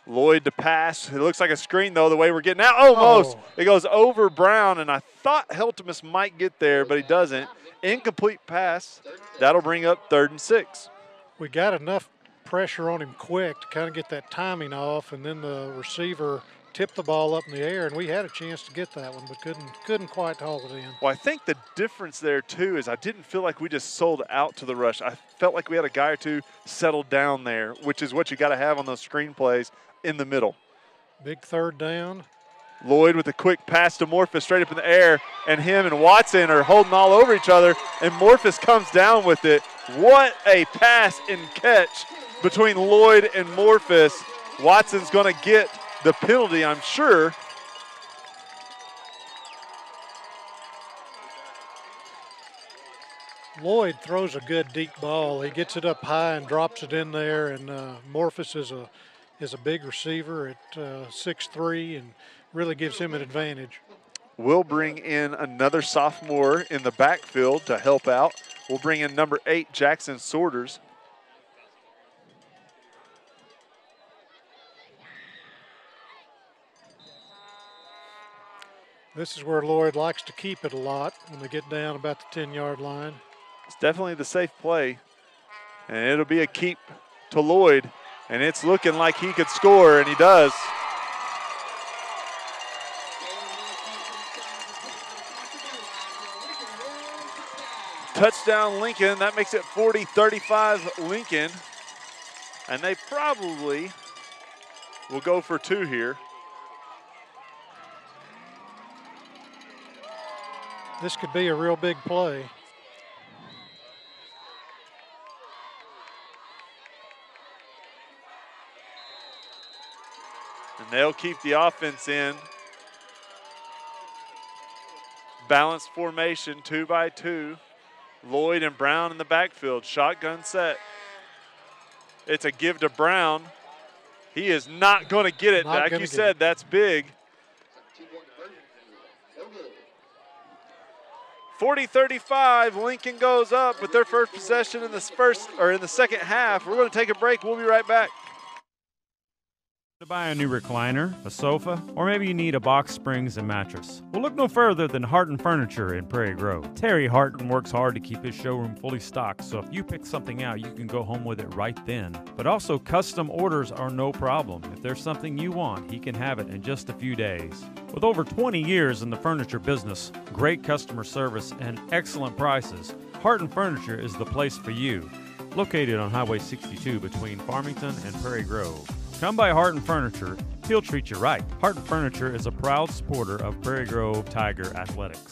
Lloyd to pass. It looks like a screen, though, the way we're getting out. Almost. Oh. It goes over Brown, and I thought Heltemus might get there, but he doesn't. Incomplete pass. That'll bring up 3rd and 6. We got enough pressure on him quick to kind of get that timing off, and then the receiver tipped the ball up in the air, and we had a chance to get that one, but couldn't quite haul it in. Well, I think the difference there, too, is I didn't feel like we just sold out to the rush. I felt like we had a guy or two settled down there, which is what you got to have on those screen plays in the middle. Big 3rd down. Lloyd with a quick pass to Morphus straight up in the air, and him and Watson are holding all over each other, and Morphus comes down with it. What a pass and catch between Lloyd and Morphus. Watson's going to get the penalty, I'm sure. Lloyd throws a good deep ball. He gets it up high and drops it in there, and Morphus is a big receiver at 6'3", and really gives him an advantage. We'll bring in another sophomore in the backfield to help out. We'll bring in number 8, Jackson Sorters. This is where Lloyd likes to keep it a lot when they get down about the 10-yard line. It's definitely the safe play, and it'll be a keep to Lloyd, and it's looking like he could score, and he does. Touchdown Lincoln. That makes it 40-35 Lincoln, and they probably will go for 2 here. This could be a real big play. And they'll keep the offense in. Balanced formation, 2-by-2. Lloyd and Brown in the backfield, shotgun set. It's a give to Brown. He is not going to get it. Like you said, that's big. 40-35, Lincoln goes up with their first possession in the second half. We're going to take a break. We'll be right back. To buy a new recliner, a sofa, or maybe you need a box springs and mattress. Well, look no further than Harton Furniture in Prairie Grove. Terry Harton works hard to keep his showroom fully stocked, so if you pick something out, you can go home with it right then. But also, custom orders are no problem. If there's something you want, he can have it in just a few days. With over 20 years in the furniture business, great customer service, and excellent prices, Harton Furniture is the place for you. Located on Highway 62 between Farmington and Prairie Grove. Come by Harton Furniture, he'll treat you right. Harton Furniture is a proud supporter of Prairie Grove Tiger Athletics.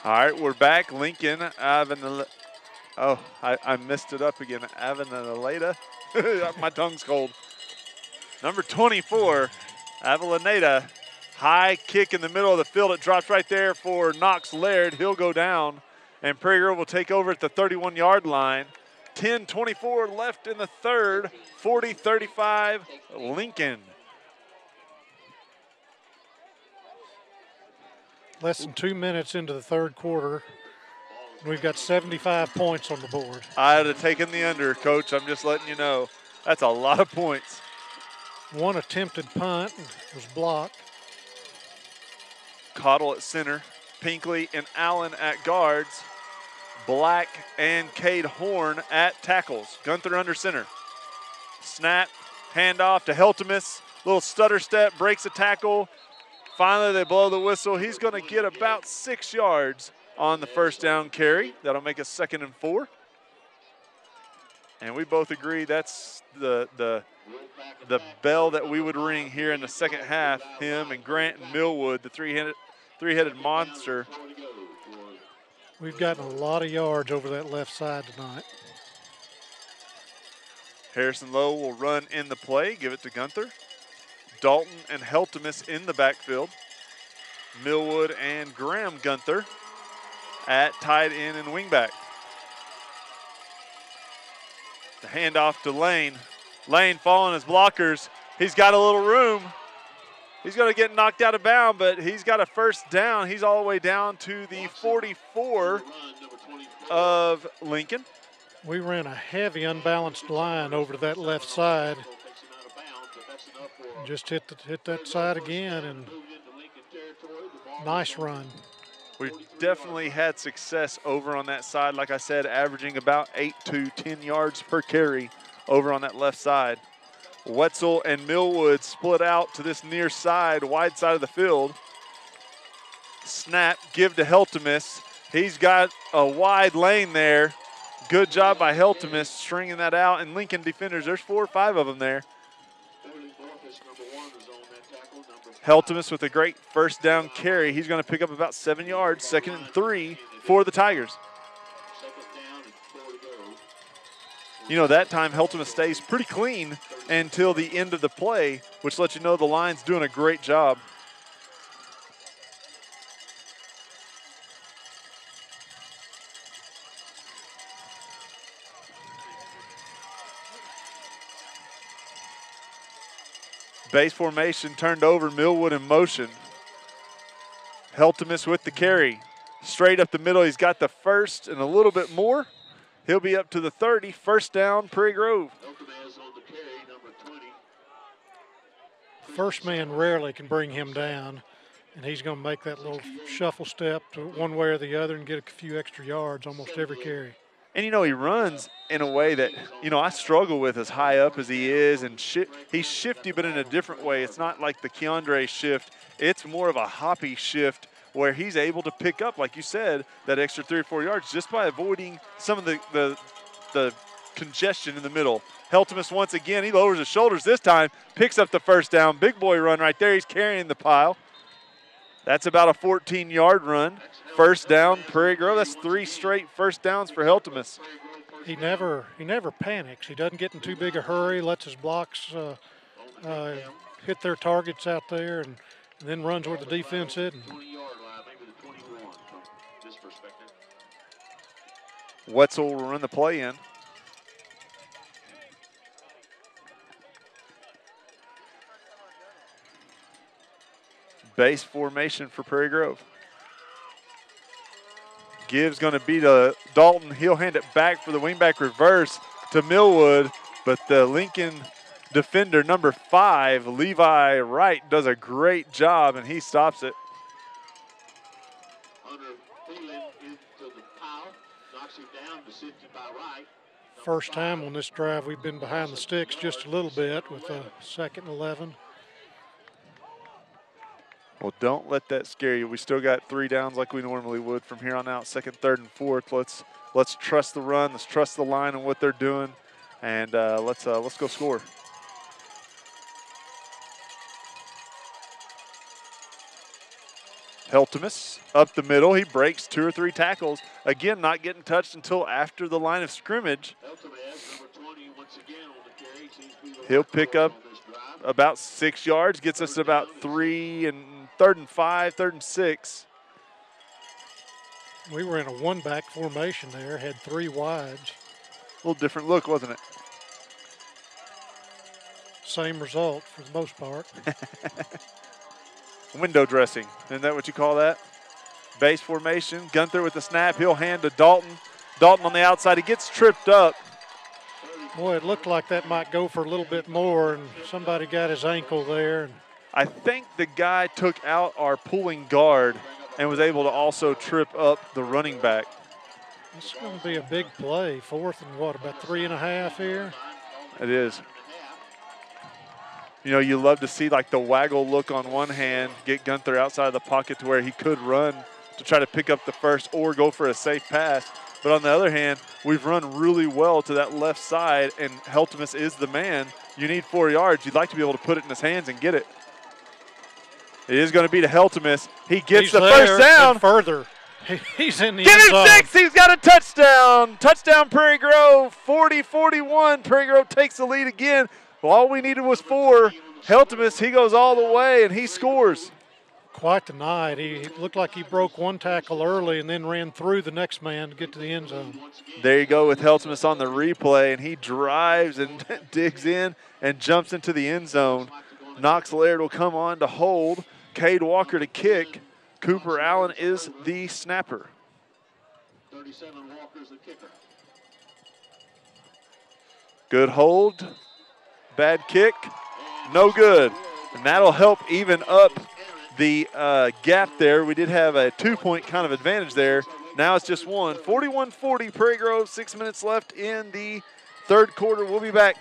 All right, we're back. Lincoln, I messed it up again. Avellaneda. My tongue's cold. Number 24, Avellaneda. High kick in the middle of the field. It drops right there for Knox Laird. He'll go down, and Prairie Grove will take over at the 31-yard line. 10:24 left in the third, 40-35 Lincoln. Less than 2 minutes into the third quarter. We've got 75 points on the board. I had to take in the under, Coach. I'm just letting you know. That's a lot of points. One attempted punt was blocked. Cottle at center, Pinkley and Allen at guards. Black and Cade Horn at tackles. Gunther under center. Snap, handoff to Heltemus. Little stutter step, breaks a tackle. Finally, they blow the whistle. He's going to get about 6 yards on the first down carry. That'll make us 2nd and 4. And we both agree that's the bell that we would ring here in the second half. Him and Grant and Millwood, the three-headed monster. We've gotten a lot of yards over that left side tonight. Harrison Lowe will run in the play, give it to Gunther. Dalton and Heltemus in the backfield. Millwood and Graham Gunther at tight end and wingback. The handoff to Lane. Lane following his blockers. He's got a little room. He's going to get knocked out of bounds, but he's got a first down. He's all the way down to the 44 of Lincoln. We ran a heavy, unbalanced line over to that left side. Just hit that side again, and nice run. We've definitely had success over on that side. Like I said, averaging about 8 to 10 yards per carry over on that left side. Wetzel and Millwood split out to this near side, wide side of the field. Snap, give to Heltemus. He's got a wide lane there. Good job by Heltemus stringing that out. And Lincoln defenders, there's 4 or 5 of them there. Heltemus with a great first down carry. He's going to pick up about 7 yards, 2nd and 3 for the Tigers. You know, that time Heltemus stays pretty clean until the end of the play, which lets you know the line's doing a great job. Base formation turned over, Millwood in motion. Heltemus with the carry. Straight up the middle, he's got the first and a little bit more. He'll be up to the 30, first down, Prairie Grove. first man rarely can bring him down, and he's going to make that little shuffle step to one way or the other and get a few extra yards almost every carry. And, you know, he runs in a way that, you know, I struggle with as high up as he is. And he's shifty, but in a different way. It's not like the Keandre shift. It's more of a hoppy shift where he's able to pick up, like you said, that extra 3 or 4 yards just by avoiding some of the congestion in the middle. Heltemus once again, he lowers his shoulders this time, picks up the first down. Big boy run right there. He's carrying the pile. That's about a 14-yard run. First down, Prairie Grove. That's 3 straight first downs for Heltemus. He never panics. He doesn't get in too big a hurry, lets his blocks hit their targets out there, and then runs where the defense isn't. Wetzel will run the play in. Base formation for Prairie Grove. Gibbs going to be to Dalton. He'll hand it back for the wingback reverse to Millwood, but the Lincoln defender, number 5, Levi Wright, does a great job, and he stops it. First time on this drive we've been behind the sticks just a little bit with a 2nd and 11. Well, don't let that scare you. We still got 3 downs like we normally would from here on out. 2nd, 3rd, and 4th. Let's trust the run. Let's trust the line and what they're doing, and let's go score. Heltemus up the middle. He breaks 2 or 3 tackles. Again, not getting touched until after the line of scrimmage. He'll pick up about 6 yards, gets us about 3 and 3rd and 5, 3rd and 6. We were in a one-back formation there, had 3 wides. A little different look, wasn't it? Same result for the most part. Window dressing, isn't that what you call that? Base formation, Gunther with the snap. He'll hand to Dalton. Dalton on the outside, he gets tripped up. Boy, it looked like that might go for a little bit more, and somebody got his ankle there. I think the guy took out our pulling guard and was able to also trip up the running back. This is going to be a big play. 4th and what, about 3.5 here? It is. You know, you love to see like the waggle look on one hand, get Gunther outside of the pocket to where he could run to try to pick up the first or go for a safe pass. But on the other hand, we've run really well to that left side, and Heltemus is the man. You need 4 yards. You'd like to be able to put it in his hands and get it. It is going to be to Heltemus. He gets the first down. Further. He's in the Give end him zone. 6. He's got a touchdown. Touchdown, Prairie Grove. 40-41. Prairie Grove takes the lead again. Well, all we needed was 4. Heltemus, he goes all the way, and he scores. Quite the night. He looked like he broke 1 tackle early and then ran through the next man to get to the end zone. There you go with Heltemus on the replay, and he drives and digs in and jumps into the end zone. Knox Laird will come on to hold. Cade Walker to kick. Cooper Allen is the snapper. 37 Walker's the kicker. Good hold. Bad kick. No good. And that'll help even up the gap there. We did have a 2-point kind of advantage there. Now it's just 1. 41-40 Prairie Grove. 6 minutes left in the 3rd quarter. We'll be back.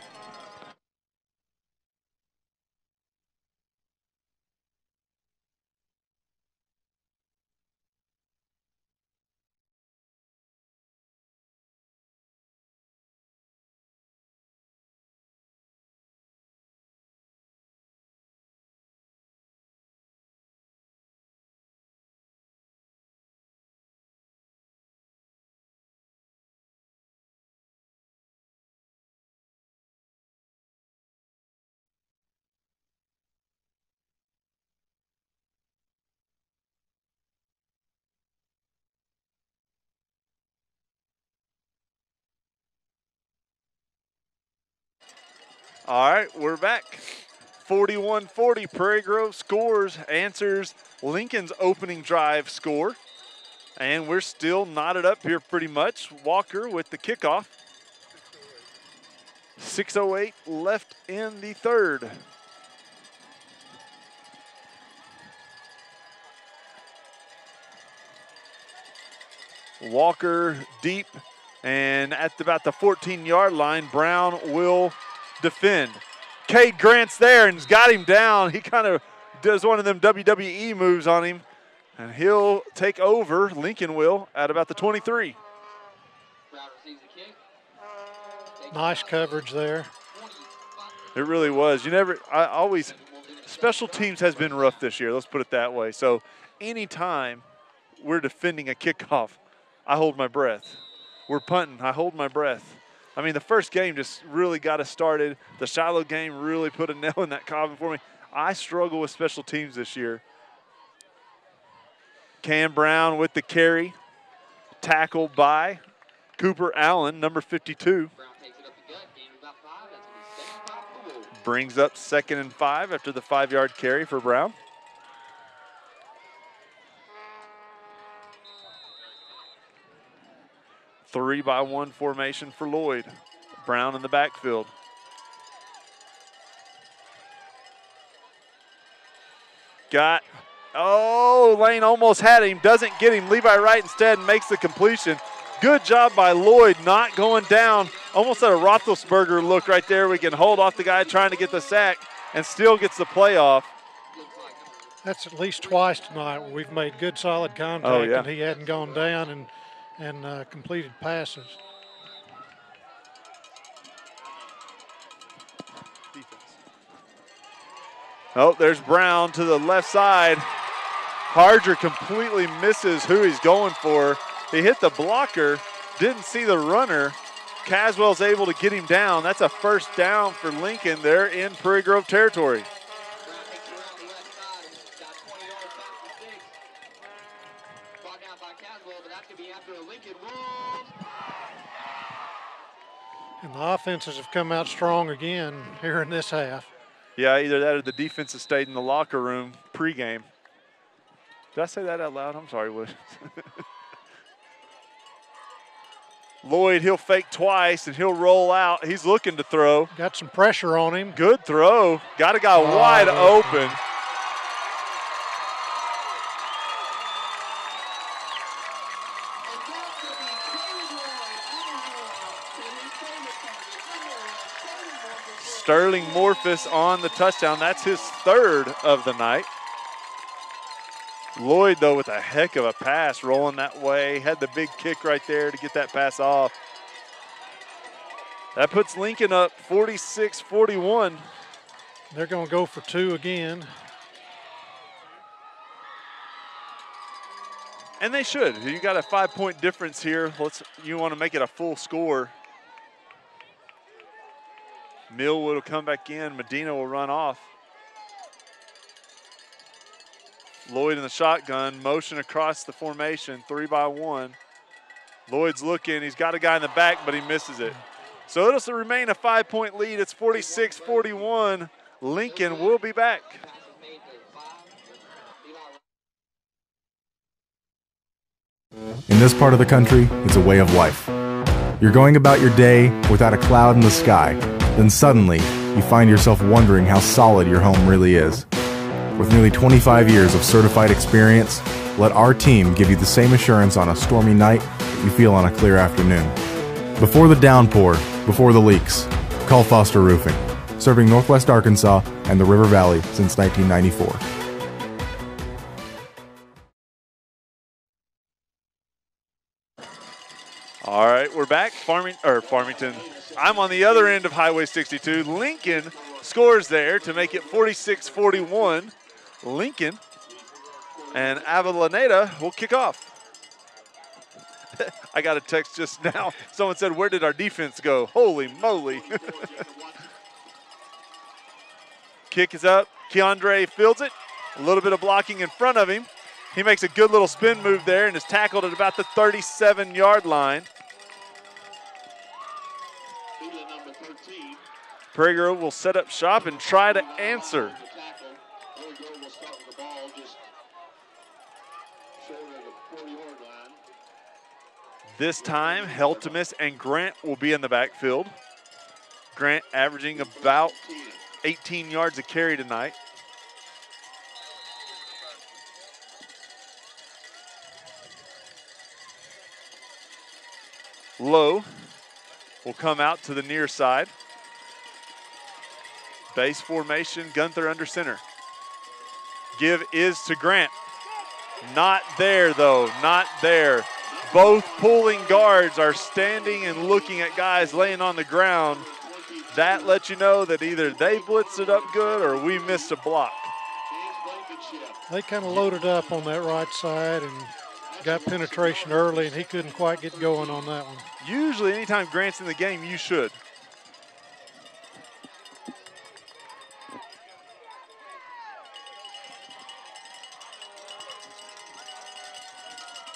All right, we're back. 41-40, Prairie Grove scores, answers Lincoln's opening drive score. And we're still knotted up here pretty much. Walker with the kickoff. 6:08 left in the 3rd. Walker deep, and at about the 14-yard line, Brown will defend. Cade Grant's there and's got him down. He kind of does one of them WWE moves on him, and he'll take over, Lincoln will, at about the 23. Nice coverage there. It really was. Special teams has been rough this year, let's put it that way. So anytime we're defending a kickoff, I hold my breath. We're punting, I hold my breath. I mean, the first game just really got us started. The Shiloh game really put a nail in that coffin for me. I struggle with special teams this year. Cam Brown with the carry, tackled by Cooper Allen, number 52. Brings up 2nd and 5 after the 5-yard carry for Brown. Three-by-one formation for Lloyd. Brown in the backfield. Lane almost had him, doesn't get him. Levi Wright instead makes the completion. Good job by Lloyd not going down. Almost at a Roethlisberger look right there. We can hold off the guy trying to get the sack and still gets the play off. That's at least twice tonight where we've made good solid contact and he hadn't gone down and completed passes. Oh, there's Brown to the left side. Harger completely misses who he's going for. He hit the blocker, didn't see the runner. Caswell's able to get him down. That's a first down for Lincoln. They're in Prairie Grove territory. And the offenses have come out strong again here in this half. Yeah, either that or the defense has stayed in the locker room pregame. Did I say that out loud? I'm sorry, Wood. Lloyd, he'll fake twice, and he'll roll out. He's looking to throw. Got some pressure on him. Good throw. Got a guy wide open. Sterling Morphus on the touchdown. That's his 3rd of the night. Lloyd, though, with a heck of a pass rolling that way. Had the big kick right there to get that pass off. That puts Lincoln up 46-41. They're going to go for 2 again. And they should. You got a 5-point difference here. You want to make it a full score. Millwood will come back in. Medina will run off. Lloyd in the shotgun, motion across the formation, 3-by-1. Lloyd's looking, he's got a guy in the back, but he misses it. So it'll remain a 5-point lead. It's 46-41. Lincoln will be back. In this part of the country, it's a way of life. You're going about your day without a cloud in the sky. Then suddenly, you find yourself wondering how solid your home really is. With nearly 25 years of certified experience, let our team give you the same assurance on a stormy night that you feel on a clear afternoon. Before the downpour, before the leaks, call Foster Roofing, serving Northwest Arkansas and the River Valley since 1994. All right, we're back. Farmington. I'm on the other end of Highway 62. Lincoln scores there to make it 46-41. Lincoln and Avellaneda will kick off. I got a text just now. Someone said, where did our defense go? Holy moly. Kick is up. Keandre fields it. A little bit of blocking in front of him. He makes a good little spin move there and is tackled at about the 37-yard line. Prairie Grove will set up shop and try to answer. This time, Heltemus and Grant will be in the backfield. Grant averaging about 18 yards a carry tonight. Lowe will come out to the near side. Base formation, Gunther under center. Give is to Grant. Not there, though, not there. Both pulling guards are standing and looking at guys laying on the ground. That lets you know that either they blitzed it up good or we missed a block. They kind of loaded up on that right side and got penetration early, and he couldn't quite get going on that one. Usually anytime Grant's in the game, you should.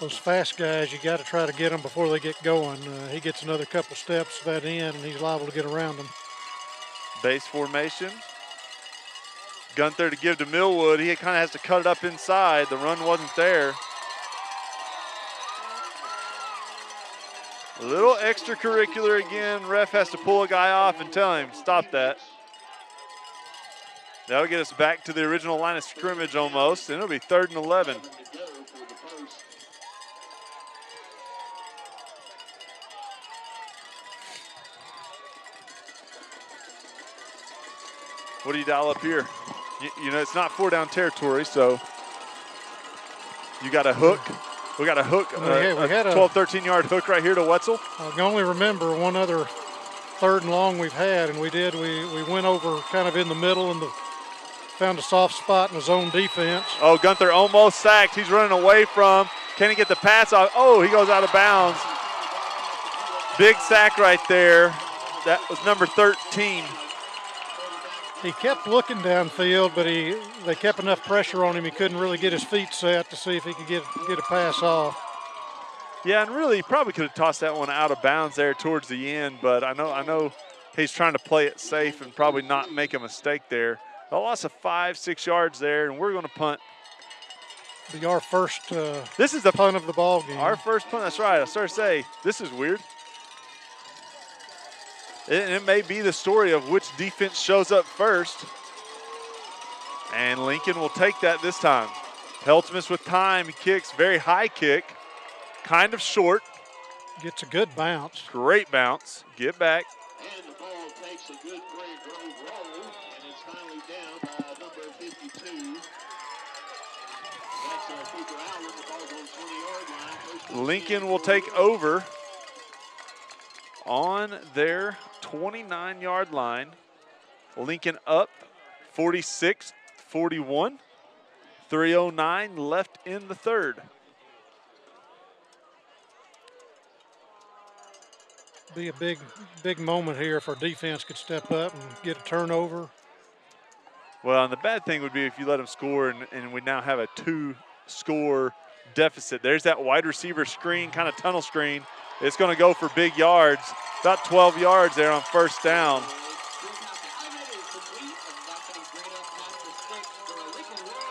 Those fast guys, you got to try to get them before they get going. He gets another couple steps to that end, and he's liable to get around them. Base formation. Gunther to give to Millwood. He kind of has to cut it up inside. The run wasn't there. A little extracurricular again. Ref has to pull a guy off and tell him, stop that. That'll get us back to the original line of scrimmage almost, and it'll be 3rd and 11. What do you dial up here? You know, it's not 4-down territory, so you got a hook. We got a hook, we had a 12, 13-yard hook right here to Wetzel. I can only remember one other 3rd and long we've had, and we went over kind of in the middle and found a soft spot in the zone defense. Oh, Gunther almost sacked. He's running away from. Can he get the pass off? Oh, he goes out of bounds. Big sack right there. That was number 13. He kept looking downfield, but they kept enough pressure on him. He couldn't really get his feet set to see if he could get a pass off. Yeah, and really, he probably could have tossed that one out of bounds there towards the end, but I know he's trying to play it safe and probably not make a mistake there. A loss of 5-6 yards there, and we're going to punt. Be our first this is the punt of the ball game. Our first punt, that's right. I started to say, this is weird. It may be the story of which defense shows up first. And Lincoln will take that this time. Heltzmas with time. He kicks, very high kick. Kind of short. Gets a good bounce. Great bounce. Get back. And the ball takes a good Prairie Grove roll, and it's finally down by number 52. That's Cooper Allen. The ball's on the 20-yard line. Lincoln will take over on their 29-yard line. Lincoln up 46-41. 3:09 left in the third. Be a big moment here if our defense could step up and get a turnover. Well, and the bad thing would be if you let them score and we now have a 2-score deficit. There's that wide receiver screen, kind of tunnel screen. It's going to go for big yards, about 12 yards there on first down.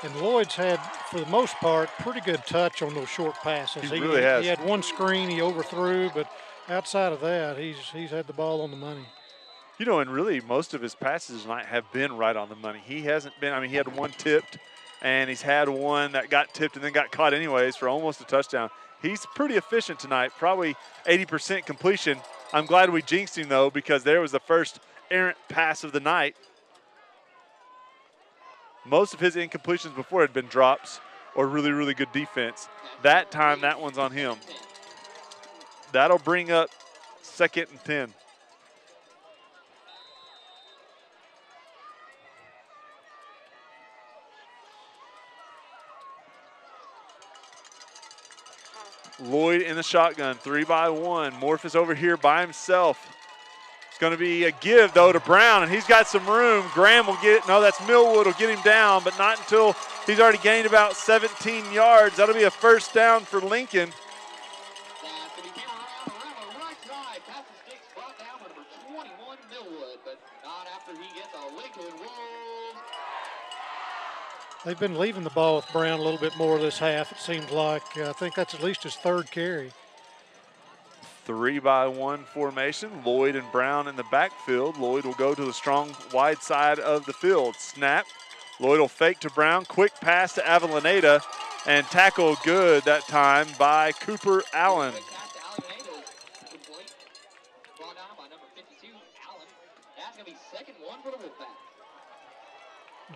And Lloyd's had, for the most part, pretty good touch on those short passes. He really has. He had one screen he overthrew, but outside of that, he's had the ball on the money. You know, and really most of his passes tonight have been right on the money. He hasn't been, I mean, he had one tipped, and he's had one that got tipped and then got caught anyways for almost a touchdown. He's pretty efficient tonight, probably 80% completion. I'm glad we jinxed him, though, because there was the first errant pass of the night. Most of his incompletions before had been drops or really, really good defense. That time, that one's on him. That'll bring up 2nd and 10. Lloyd in the shotgun, 3-by-1. Morphus over here by himself. It's going to be a give, though, to Brown, and he's got some room. Graham will get it. No, that's Millwood will get him down, but not until he's already gained about 17 yards. That'll be a first down for Lincoln. They've been leaving the ball with Brown a little bit more this half, it seems like. I think that's at least his 3rd carry. 3-by-1 formation. Lloyd and Brown in the backfield. Lloyd will go to the strong wide side of the field. Snap. Lloyd will fake to Brown. Quick pass to Avellaneda. And tackle good that time by Cooper Allen.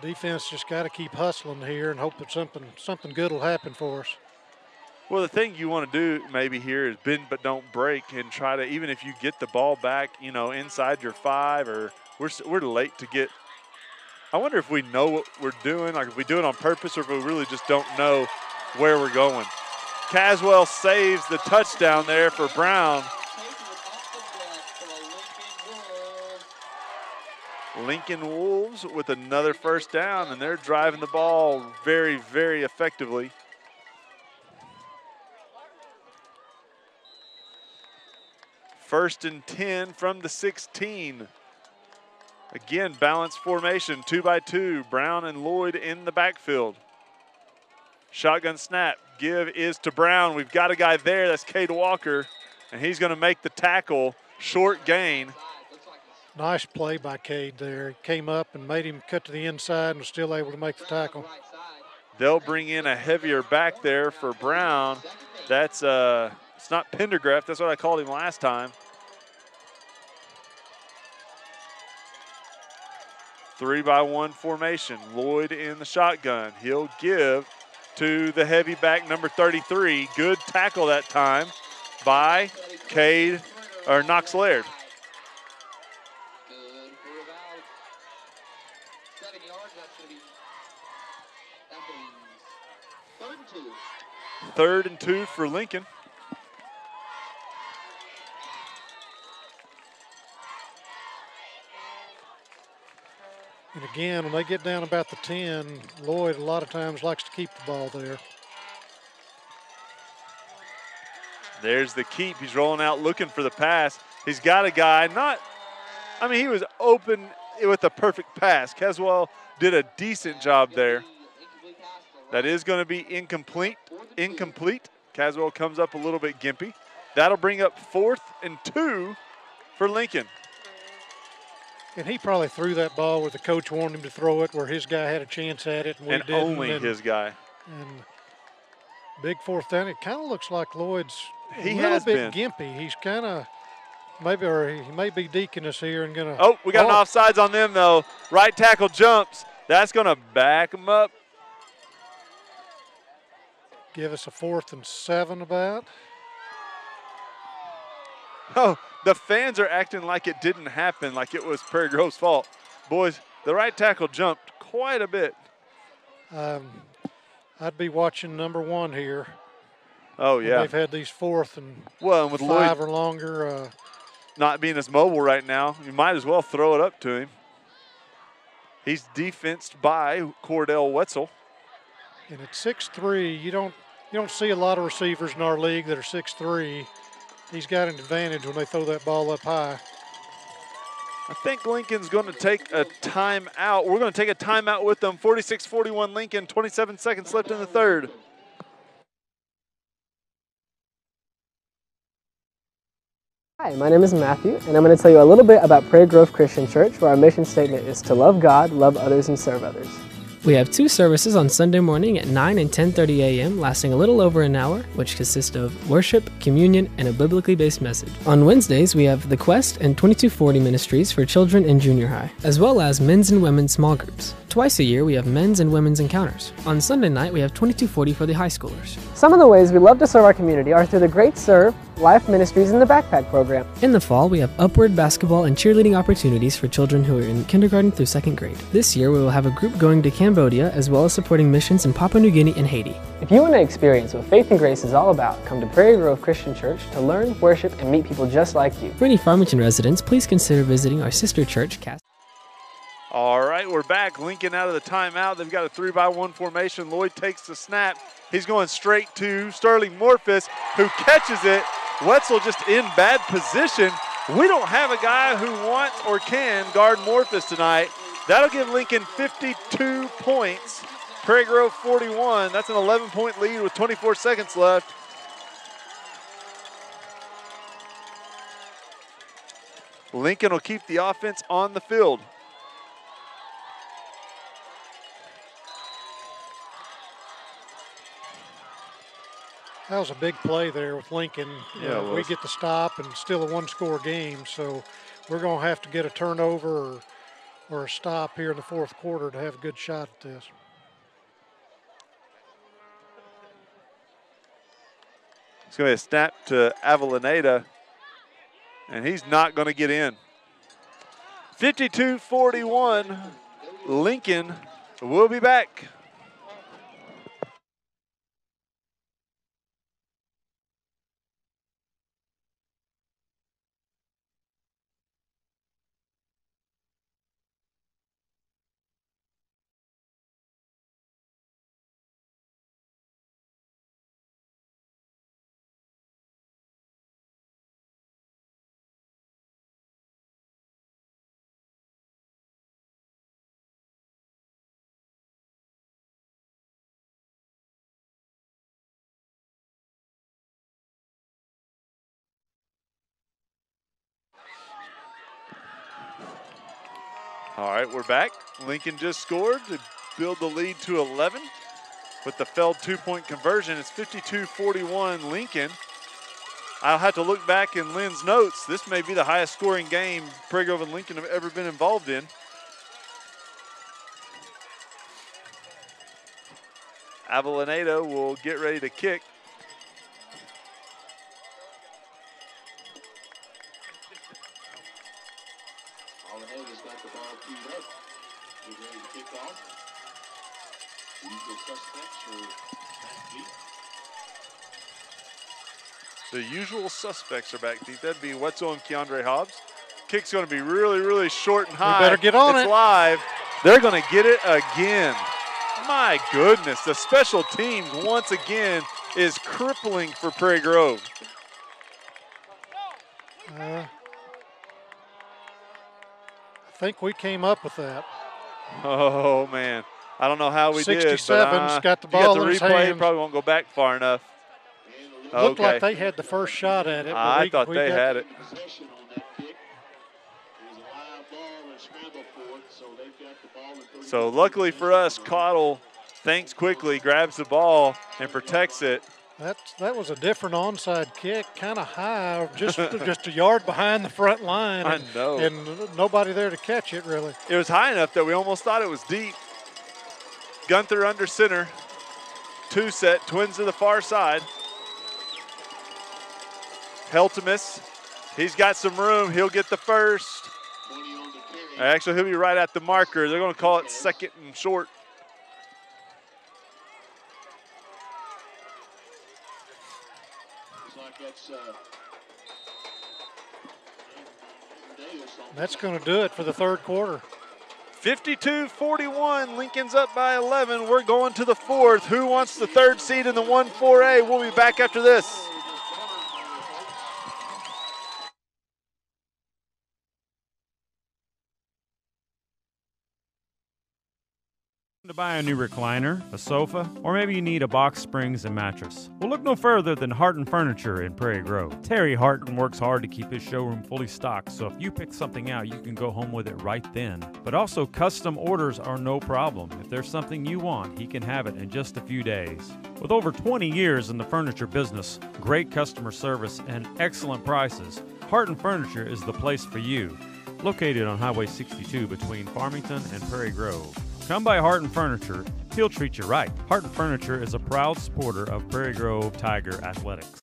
Defense just got to keep hustling here and hope that something good will happen for us. Well, the thing you want to do maybe here is bend but don't break and try to, even if you get the ball back, you know, inside your 5, or we're late to get. I wonder if we know what we're doing, like if we do it on purpose or if we really just don't know where we're going. Caswell saves the touchdown there for Brown. Lincoln Wolves with another first down, and they're driving the ball very, very effectively. First and 10 from the 16. Again, balanced formation, 2-by-2. Brown and Lloyd in the backfield. Shotgun snap, give is to Brown. We've got a guy there, that's Cade Walker, and he's gonna make the tackle, short gain. Nice play by Cade there. He came up and made him cut to the inside and was still able to make the tackle. They'll bring in a heavier back there for Brown. That's, it's not Pendergraft, that's what I called him last time. 3-by-1 formation. Lloyd in the shotgun. He'll give to the heavy back, number 33. Good tackle that time by Knox Laird. Third and 2 for Lincoln. And again, when they get down about the 10, Lloyd a lot of times likes to keep the ball there. There's the keep. He's rolling out looking for the pass. He's got a guy, he was open with the perfect pass. Caswell did a decent job there. That is going to be incomplete. Caswell comes up a little bit gimpy. That'll bring up 4th and 2 for Lincoln. And he probably threw that ball where the coach wanted him to throw it, where his guy had a chance at it, and we didn't. Only his guy. And big 4th down. It kind of looks like Lloyd's a little bit gimpy. He's kind of he may be deaking us here and gonna. Oh, we got an offsides on them though. Right tackle jumps. That's gonna back him up. Give us a 4th and 7 about. Oh, the fans are acting like it didn't happen, like it was Prairie Grove's fault. Boys, the right tackle jumped quite a bit. I'd be watching number 1 here. Oh, yeah. They've had these 4th and with 5 Lloyd or longer. Not being as mobile right now, you might as well throw it up to him. He's defensed by Cordell Wetzel. And at 6'3", you don't see a lot of receivers in our league that are 6'3". He's got an advantage when they throw that ball up high. I think Lincoln's going to take a timeout. We're going to take a timeout with them. 46-41 Lincoln, 27 seconds left in the third. Hi, my name is Matthew, and I'm going to tell you a little bit about Prairie Grove Christian Church, where our mission statement is to love God, love others, and serve others. We have 2 services on Sunday morning at 9 and 10:30 a.m., lasting a little over an hour, which consist of worship, communion, and a biblically based message. On Wednesdays, we have The Quest and 2240 ministries for children in junior high, as well as men's and women's small groups. Twice a year, we have men's and women's encounters. On Sunday night, we have 2240 for the high schoolers. Some of the ways we love to serve our community are through the Great Serve, Life Ministries, and the Backpack Program. In the fall, we have Upward basketball and cheerleading opportunities for children who are in kindergarten through 2nd grade. This year, we will have a group going to Cambodia, as well as supporting missions in Papua New Guinea and Haiti. If you want to experience what faith and grace is all about, come to Prairie Grove Christian Church to learn, worship, and meet people just like you. For any Farmington residents, please consider visiting our sister church, All right, we're back. Lincoln out of the timeout. They've got a 3-by-1 formation. Lloyd takes the snap. He's going straight to Sterling Morphus, who catches it. Wetzel just in bad position. We don't have a guy who wants or can guard Morphus tonight. That'll give Lincoln 52 points. Prairie Grove 41. That's an 11-point lead with 24 seconds left. Lincoln will keep the offense on the field. That was a big play there with Lincoln. Yeah, we get the stop and still a 1-score game, so we're going to have to get a turnover or a stop here in the fourth quarter to have a good shot at this. It's going to be a snap to Avellaneda, and he's not going to get in. 52-41, Lincoln will be back. All right, we're back. Lincoln just scored to build the lead to 11. With the failed two-point conversion, it's 52-41 Lincoln. I'll have to look back in Lynn's notes. This may be the highest scoring game Prairie Grove and Lincoln have ever been involved in. Avellaneda will get ready to kick. Avellaneda's got the ball queued up. Get ready to kick off. Usual suspects are back deep. The usual suspects are back deep. That'd be Wetzel and Keandre Hobbs. Kick's going to be really, really short and high. We better get on it. It's live. They're going to get it again. My goodness, the special teams once again is crippling for Prairie Grove. I think we came up with that. Oh, man. I don't know how we did. 67's got the ball in his hands. Probably won't go back far enough. Looked like they had the first shot at it. I thought they had it. So luckily for us, Cottle thinks quickly, grabs the ball, and protects it. That was a different onside kick, kind of high, just a yard behind the front line. I know. And nobody there to catch it, really. It was high enough that we almost thought it was deep. Gunther under center. Two set, twins to the far side. Heltemus, he's got some room. He'll get the first. Actually, he'll be right at the marker. They're going to call it second and short. That's going to do it for the third quarter. 52-41, Lincoln's up by 11. We're going to the fourth. Who wants the third seed in the 1-4A? We'll be back after this. To buy a new recliner, a sofa, or maybe you need a box springs and mattress. Well, look no further than Harton Furniture in Prairie Grove. Terry Harton works hard to keep his showroom fully stocked, so if you pick something out, you can go home with it right then. But also, custom orders are no problem. If there's something you want, he can have it in just a few days. With over 20 years in the furniture business, great customer service, and excellent prices, Harton Furniture is the place for you. Located on Highway 62 between Farmington and Prairie Grove. Come by Harton Furniture, he'll treat you right. Harton Furniture is a proud supporter of Prairie Grove Tiger Athletics.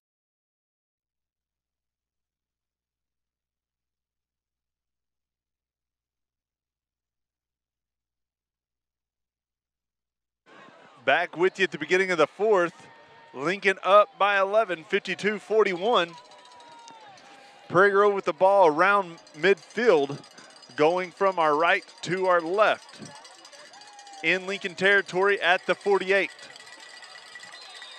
Back with you at the beginning of the fourth. Lincoln up by 11, 52-41. Prairie Grove with the ball around midfield, going from our right to our left. In Lincoln territory at the 48.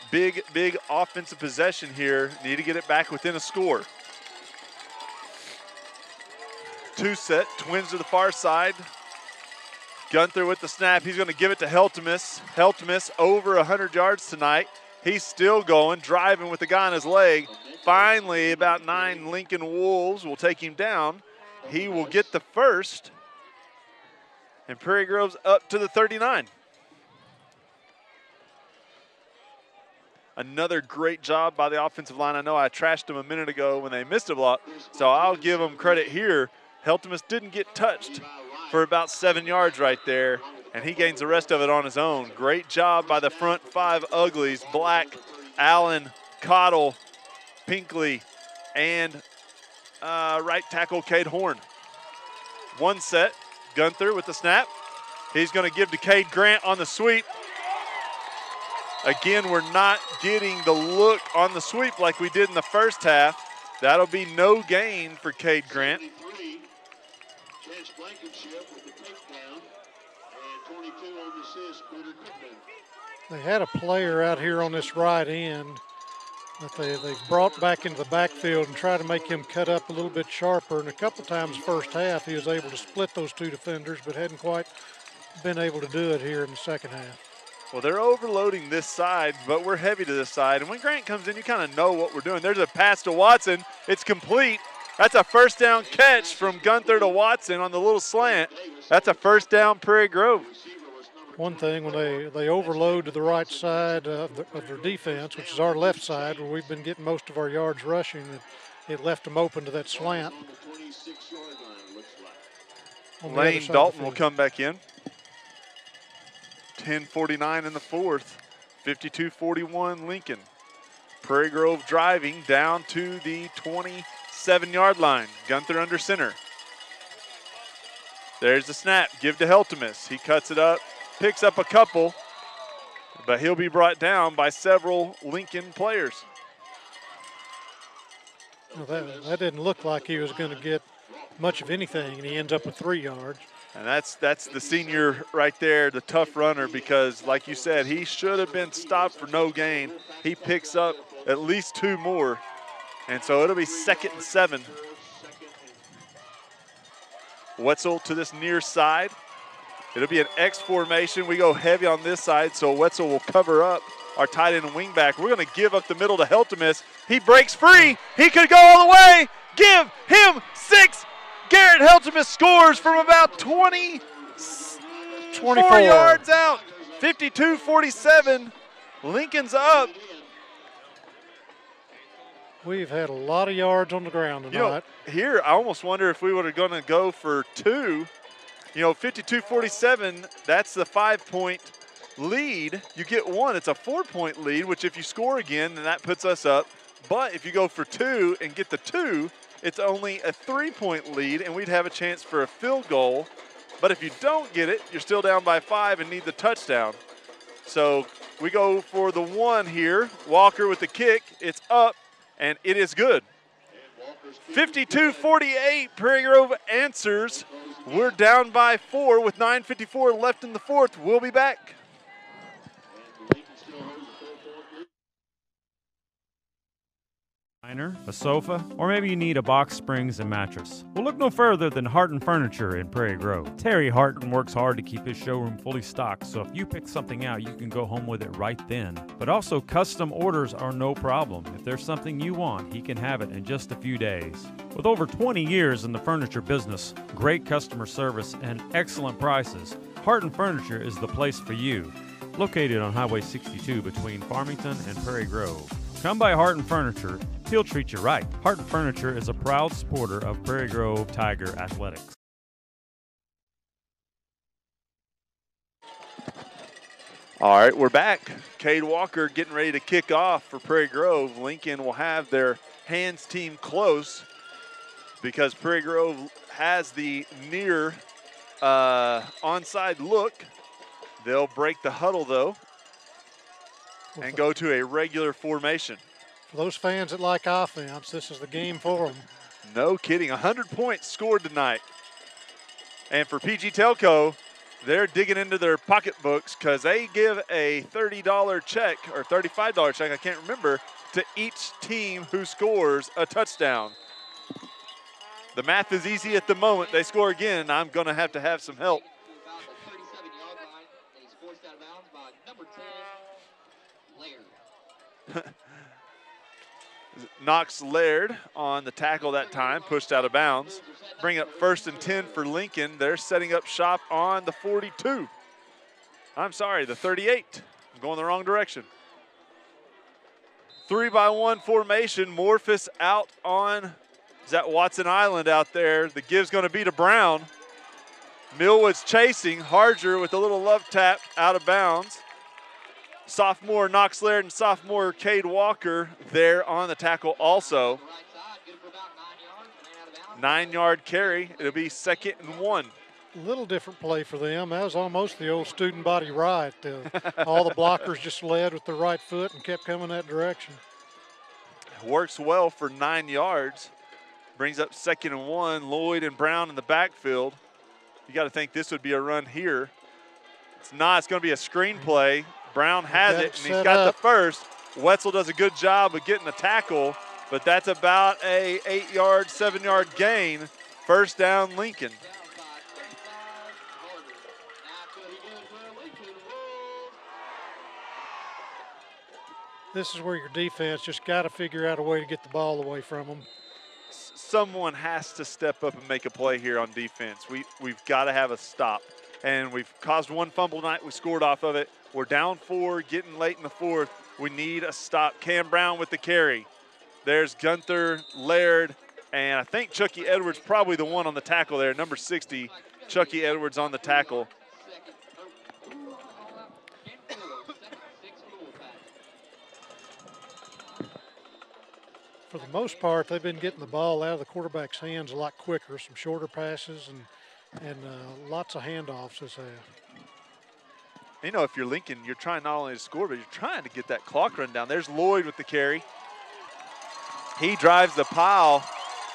Big offensive possession here. Need to get it back within a score. Two set, twins to the far side. Gunther with the snap. He's going to give it to Heltemus. Heltemus over 100 yards tonight. He's still going, driving with the guy on his leg. Finally, about 9 Lincoln Wolves will take him down. He will get the first. And Prairie Grove's up to the 39. Another great job by the offensive line. I know I trashed them a minute ago when they missed a block, so I'll give them credit here. Heltemus didn't get touched for about 7 yards right there, and he gains the rest of it on his own. Great job by the front 5 Uglies, Black, Allen, Cottle, Pinkley, and right tackle Cade Horn. One set, Gunther with the snap. He's going to give to Cade Grant on the sweep. Again, we're not getting the look on the sweep like we did in the first half. That'll be no gain for Cade Grant. They had a player out here on this right end that they brought back into the backfield and tried to make him cut up a little bit sharper. And a couple times first half, he was able to split those 2 defenders, but hadn't quite been able to do it here in the second half. Well, they're overloading this side, but we're heavy to this side. And when Grant comes in, you kind of know what we're doing. There's a pass to Watson. It's complete. That's a first down catch from Gunther to Watson on the little slant. That's a first down, Prairie Grove. One thing, when they overload to the right side of their defense, which is our left side, where we've been getting most of our yards rushing, it left them open to that slant. Lane Dalton will come back in. 10:49 in the fourth. 52-41 Lincoln. Prairie Grove driving down to the 27-yard line. Gunther under center. There's the snap. Give to Heltemus. He cuts it up, picks up a couple, but he'll be brought down by several Lincoln players. Well, that didn't look like he was going to get much of anything, and he ends up with 3 yards. And that's the senior right there, the tough runner, because like you said, he should have been stopped for no gain. He picks up at least 2 more, and so it'll be 2nd and 7. Wetzel to this near side. It'll be an X formation. We go heavy on this side, so Wetzel will cover up our tight end and wing back. We're going to give up the middle to Heltemus. He breaks free. He could go all the way. Give him 6. Garrett Heltemus scores from about 24 yards out. 52-47. Lincoln's up. We've had a lot of yards on the ground tonight. You know, here I almost wonder if we were going to go for 2. You know, 52-47, that's the 5-point lead. You get 1, it's a 4-point lead, which if you score again, then that puts us up. But if you go for 2 and get the 2, it's only a 3-point lead, and we'd have a chance for a field goal. But if you don't get it, you're still down by 5 and need the touchdown. So we go for the 1 here. Walker with the kick. It's up, and it is good. 52-48, Prairie Grove answers. We're down by 4 with 9:54 left in the fourth. We'll be back. A sofa, or maybe you need a box springs and mattress. Well, look no further than Harton Furniture in Prairie Grove. Terry Harton works hard to keep his showroom fully stocked, so if you pick something out, you can go home with it right then. But also, custom orders are no problem. If there's something you want, he can have it in just a few days. With over 20 years in the furniture business, great customer service, and excellent prices, Harton Furniture is the place for you. Located on Highway 62 between Farmington and Prairie Grove. Come by Harton Furniture. He'll treat you right. Harton Furniture is a proud supporter of Prairie Grove Tiger Athletics. All right, we're back. Cade Walker getting ready to kick off for Prairie Grove. Lincoln will have their hands team close because Prairie Grove has the near onside look. They'll break the huddle, though, and go to a regular formation. For those fans that like offense, this is the game for them. No kidding. 100 points scored tonight. And for PG Telco, they're digging into their pocketbooks because they give a $30 check or $35 check, I can't remember, to each team who scores a touchdown. The math is easy at the moment. They score again, and I'm going to have some help. Knox Laird on the tackle that time, pushed out of bounds. Bring up 1st and 10 for Lincoln. They're setting up shop on the 42. I'm sorry, the 38. I'm going the wrong direction. 3-by-1 formation. Morphus out on, is that Watson Island out there? The give's going to be to Brown. Millwood's chasing. Harger with a little love tap out of bounds. Sophomore Knox Laird and sophomore Cade Walker there on the tackle also. 9-yard carry. It'll be 2nd and 1. A little different play for them. That was almost the old student body right. All the blockers just led with their right foot and kept coming that direction. Works well for 9 yards. Brings up 2nd and 1. Lloyd and Brown in the backfield. You got to think this would be a run here. It's not. It's going to be a screen play. Brown has it, and he's got the first. Wetzel does a good job of getting the tackle, but that's about a 8-yard, 7-yard gain. First down, Lincoln. This is where your defense just got to figure out a way to get the ball away from them. Someone has to step up and make a play here on defense. We've got to have a stop. And we've caused one fumble tonight. We scored off of it. We're down 4, getting late in the 4th. We need a stop. Cam Brown with the carry. There's Gunther, Laird, and I think Chucky Edwards probably the one on the tackle there. Number 60, Chucky Edwards on the tackle. For the most part, they've been getting the ball out of the quarterback's hands a lot quicker. Some shorter passes and lots of handoffs this half. You know, if you're Lincoln, you're trying not only to score, but you're trying to get that clock run down. There's Lloyd with the carry. He drives the pile,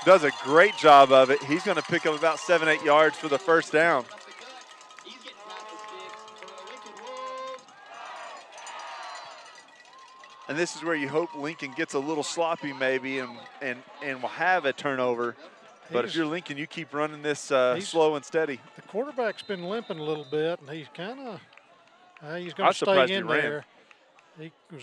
does a great job of it. He's going to pick up about 7-8 yards for the first down. And this is where you hope Lincoln gets a little sloppy maybe and will have a turnover. But if you're Lincoln, you keep running this slow and steady. The quarterback's been limping a little bit, and he's kind of he's going to stay in there. He was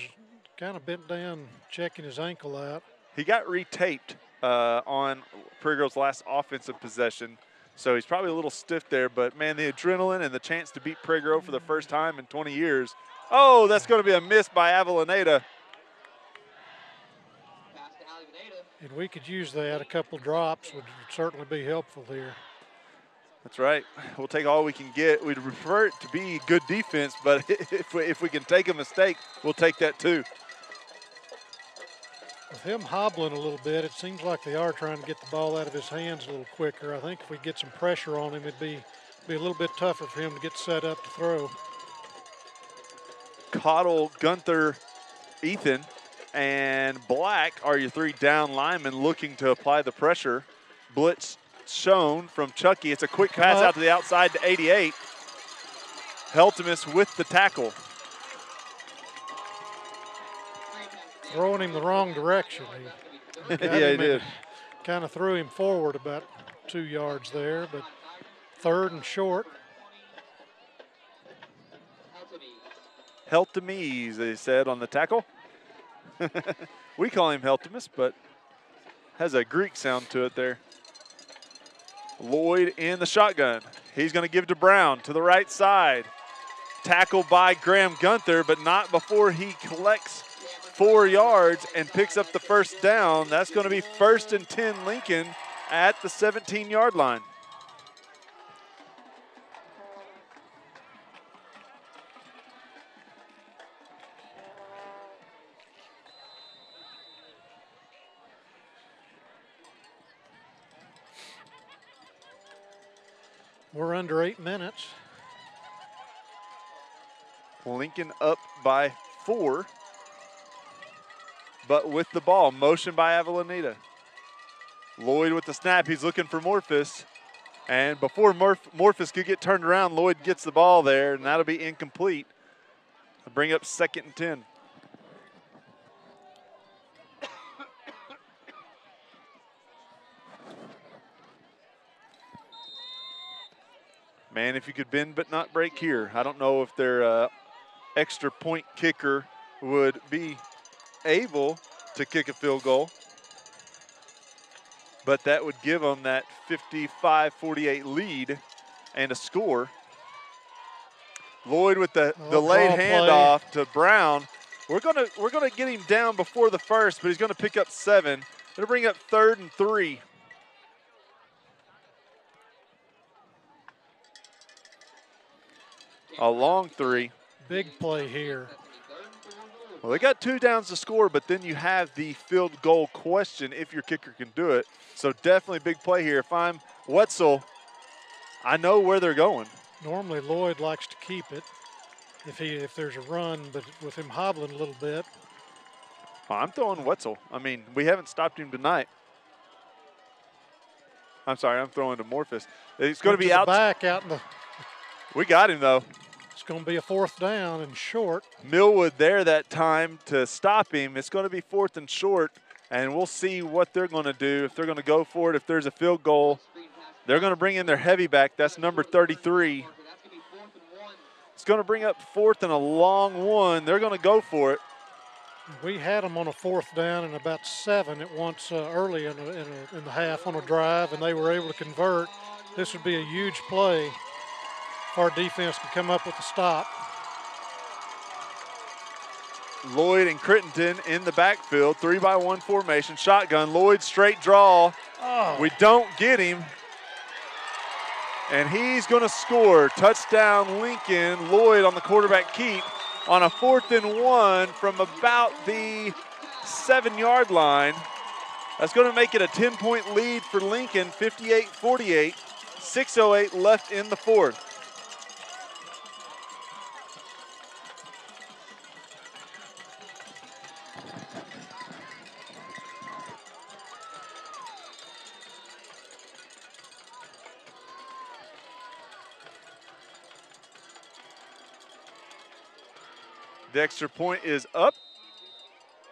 kind of bent down, checking his ankle out. He got retaped on Prairie Grove's last offensive possession, so he's probably a little stiff there. But, man, the adrenaline and the chance to beat Prairie Grove for the first time in 20 years. Oh, that's going to be a miss by Avellaneda. And we could use that. A couple drops would certainly be helpful here. That's right. We'll take all we can get. We'd prefer it to be good defense, but if we can take a mistake, we'll take that too. With him hobbling a little bit, it seems like they are trying to get the ball out of his hands a little quicker. I think if we get some pressure on him, it'd be a little bit tougher for him to get set up to throw. Cottle, Gunther, Ethan, and Black are your 3 down linemen looking to apply the pressure. Blitz shown from Chucky. It's a quick pass out to the outside to 88. Heltemus with the tackle. Throwing him the wrong direction. Yeah, he did. Kind of threw him forward about 2 yards there, but 3rd and short. Heltemes, they said on the tackle. We call him Heltemus, but has a Greek sound to it there. Lloyd in the shotgun. He's going to give to Brown to the right side. Tackled by Graham Gunther, but not before he collects 4 yards and picks up the first down. That's going to be 1st and 10 Lincoln at the 17-yard line. We're under 8 minutes. Lincoln up by 4, but with the ball. Motion by Avellaneda. Lloyd with the snap. He's looking for Morphus. And before Morphus could get turned around, Lloyd gets the ball there, and that'll be incomplete. They'll bring up 2nd and 10. Man, if you could bend but not break here. I don't know if their extra point kicker would be able to kick a field goal, but that would give them that 55-48 lead and a score. Lloyd with the delayed handoff to Brown. We're gonna get him down before the first, but he's gonna pick up 7. It'll bring up 3rd and 3. A long three. Big play here. Well, they got 2 downs to score, but then you have the field goal question if your kicker can do it. So definitely big play here. If I'm Wetzel, I know where they're going. Normally Lloyd likes to keep it if there's a run, but with him hobbling a little bit. Oh, I'm throwing Wetzel. I mean, we haven't stopped him tonight. I'm sorry, I'm throwing to Morphus. It's going to be out. Back out in the. We got him, though. It's going to be a 4th down and short. Millwood there that time to stop him. It's going to be 4th and short, and we'll see what they're going to do. If they're going to go for it, if there's a field goal, they're going to bring in their heavy back. That's number 33. It's going to bring up 4th and a long one. They're going to go for it. We had them on a 4th down and about 7 at once early in the half on a drive, and they were able to convert. This would be a huge play if our defense can come up with a stop. Lloyd and Crittenton in the backfield, 3-by-1 formation, shotgun. Lloyd straight draw. Oh. We don't get him. And he's going to score. Touchdown Lincoln. Lloyd on the quarterback keep on a 4th and 1 from about the 7-yard line. That's going to make it a 10-point lead for Lincoln, 58-48. 6:08 left in the 4th. The extra point is up,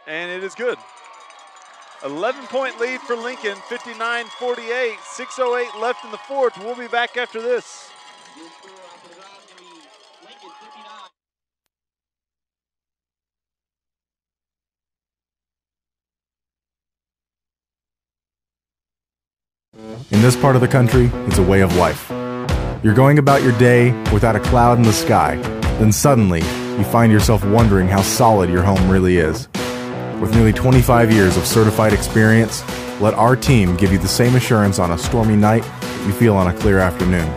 and it is good. 11-point lead for Lincoln, 59-48, 6:08 left in the 4th. We'll be back after this. In this part of the country, it's a way of life. You're going about your day without a cloud in the sky. Then suddenly, you find yourself wondering how solid your home really is. With nearly 25 years of certified experience, let our team give you the same assurance on a stormy night that you feel on a clear afternoon.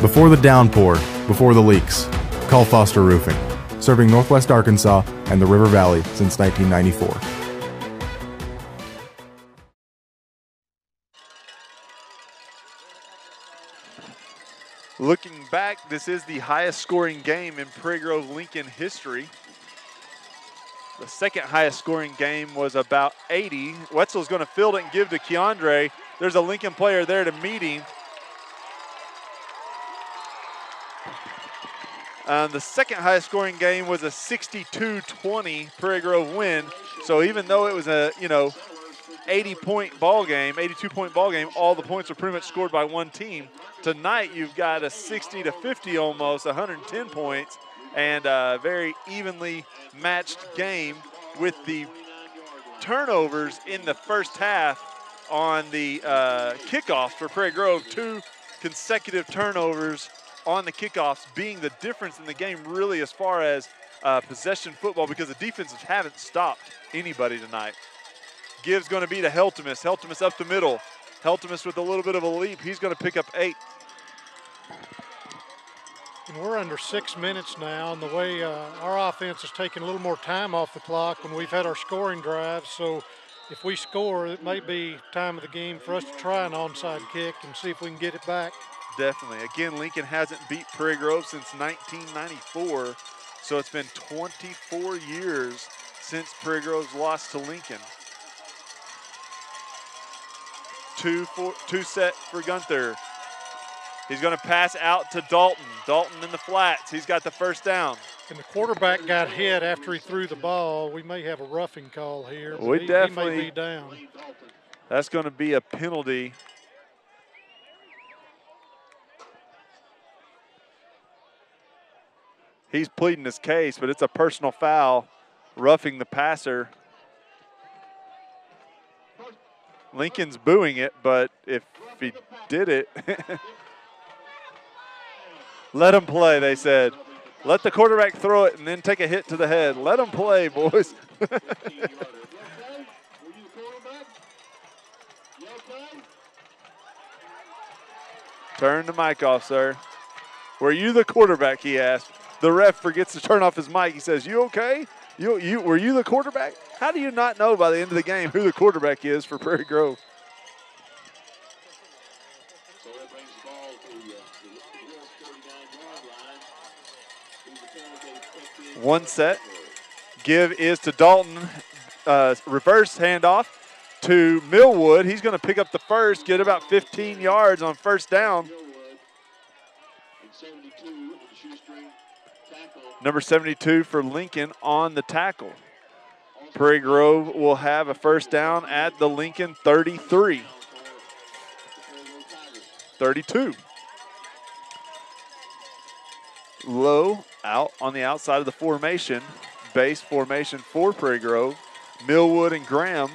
Before the downpour, before the leaks, call Foster Roofing, serving Northwest Arkansas and the River Valley since 1994. Looking back, this is the highest scoring game in Prairie Grove Lincoln history. The second highest scoring game was about 80. Wetzel's going to field it and give to Keandre. There's a Lincoln player there to meet him. The second highest scoring game was a 62-20 Prairie Grove win. So even though it was a, 80-point ball game, 82-point ball game, all the points were pretty much scored by one team. Tonight you've got a 60-50 almost, 110 points, and a very evenly matched game with the turnovers in the first half on the kickoffs for Prairie Grove. 2 consecutive turnovers on the kickoffs being the difference in the game really as far as possession football, because the defenses haven't stopped anybody tonight. Give's going to be to Heltemus. Heltemus up the middle. Heltemus with a little bit of a leap. He's going to pick up 8. And we're under 6 minutes now, and the way our offense is taking a little more time off the clock when we've had our scoring drives. So if we score, it may be time of the game for us to try an onside kick and see if we can get it back. Definitely. Again, Lincoln hasn't beat Prairie Grove since 1994, so it's been 24 years since Prairie Grove's lost to Lincoln. 2 set for Gunther. He's going to pass out to Dalton. Dalton in the flats. He's got the first down. And the quarterback got hit after he threw the ball. We may have a roughing call here. We he definitely. may be down. That's going to be a penalty. He's pleading his case, but it's a personal foul, roughing the passer. Lincoln's booing it, but if he did it, let him play, they said. Let the quarterback throw it and then take a hit to the head. Let him play, boys. Turn the mic off, sir. Were you the quarterback, he asked. The ref forgets to turn off his mic. He says, you okay? Were you the quarterback? How do you not know by the end of the game who the quarterback is for Prairie Grove? So that brings the ball to the 39-yard line. One set. Give is to Dalton. Reverse handoff to Millwood. He's going to pick up the first, get about 15 yards on first down. Number 72 for Lincoln on the tackle. Prairie Grove will have a first down at the Lincoln 33. 32. Low out on the outside of the formation. Base formation for Prairie Grove. Millwood and Graham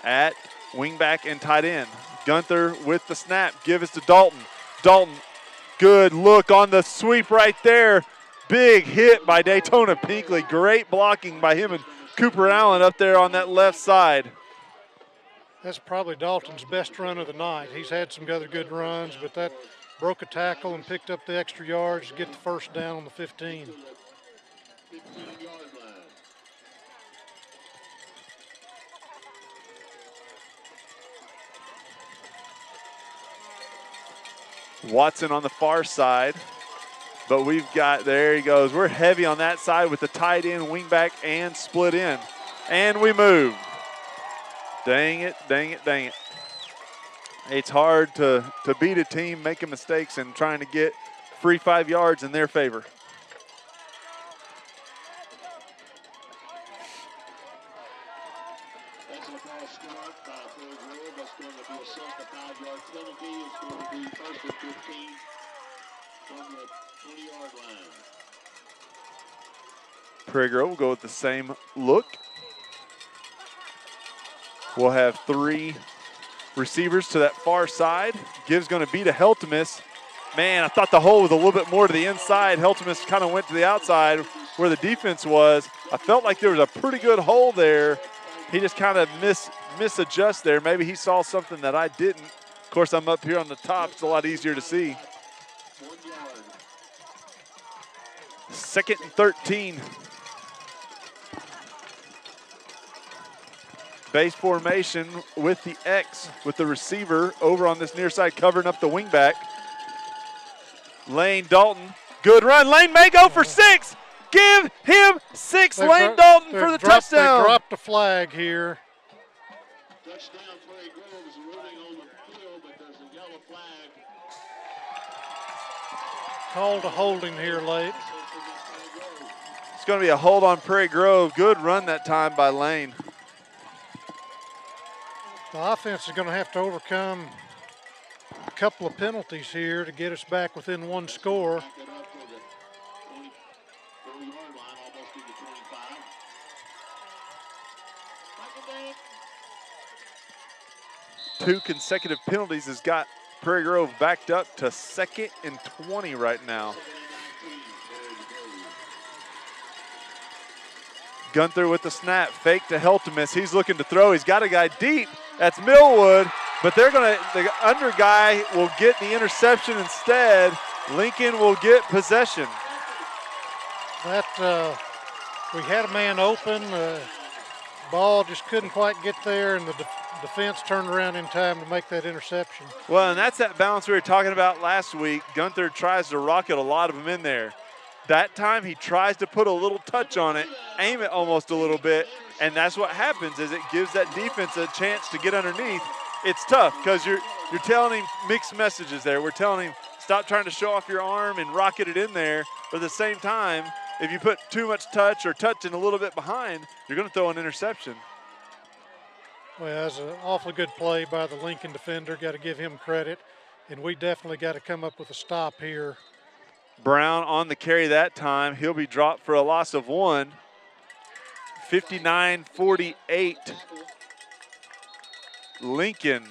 at wingback and tight end. Gunther with the snap. Give us to Dalton. Dalton, good look on the sweep right there. Big hit by Daytona Pinkley. Great blocking by him and Cooper Allen up there on that left side. That's probably Dalton's best run of the night. He's had some other good runs, but that broke a tackle and picked up the extra yards to get the first down on the 15. Watson on the far side. But we've got, there he goes. We're heavy on that side with the tight end, wingback, and split in. And we move. Dang it, dang it, dang it. It's hard to beat a team making mistakes and trying to get free 5 yards in their favor. That's a ball start by Prairie Grove. That's going to be a set, the 5-yard penalty. It's going to be first and 15 from the 20-yard line. Prairie Grove will go with the same look. We'll have 3 receivers to that far side. Give's going to beat a Heltemus. Man, I thought the hole was a little bit more to the inside. Heltemus kind of went to the outside where the defense was. I felt like there was a pretty good hole there. He just kind of misadjust there. Maybe he saw something that I didn't. Of course, I'm up here on the top. It's a lot easier to see. 2nd and 13. Base formation with the X, with the receiver over on this near side covering up the wingback. Lane Dalton, good run. Lane may go for 6. Give him 6. Lane Dalton for the touchdown. They dropped the flag here. Touchdown, Prairie Grove is running on the field, but there's a yellow flag. Called a holding here late. It's going to be a hold on Prairie Grove. Good run that time by Lane. The offense is going to have to overcome a couple of penalties here to get us back within one score. 2 consecutive penalties has got Prairie Grove backed up to 2nd and 20 right now. Gunther with the snap, fake to Heltemus. He's looking to throw. He's got a guy deep. That's Millwood, but the under guy will get the interception instead. Lincoln will get possession. We had a man open. Ball just couldn't quite get there, and the defense turned around in time to make that interception. Well, and that's that balance we were talking about last week. Gunther tries to rocket a lot of them in there. That time he tries to put a little touch on it, aim it almost a little bit, and that's what happens is it gives that defense a chance to get underneath. It's tough because you're telling him mixed messages there. We're telling him stop trying to show off your arm and rocket it in there, but at the same time, if you put too much touch or touching a little bit behind, you're going to throw an interception. Well, that's an awfully good play by the Lincoln defender. Got to give him credit, and we definitely got to come up with a stop here. Brown on the carry that time. He'll be dropped for a loss of 1. 59-48. Lincoln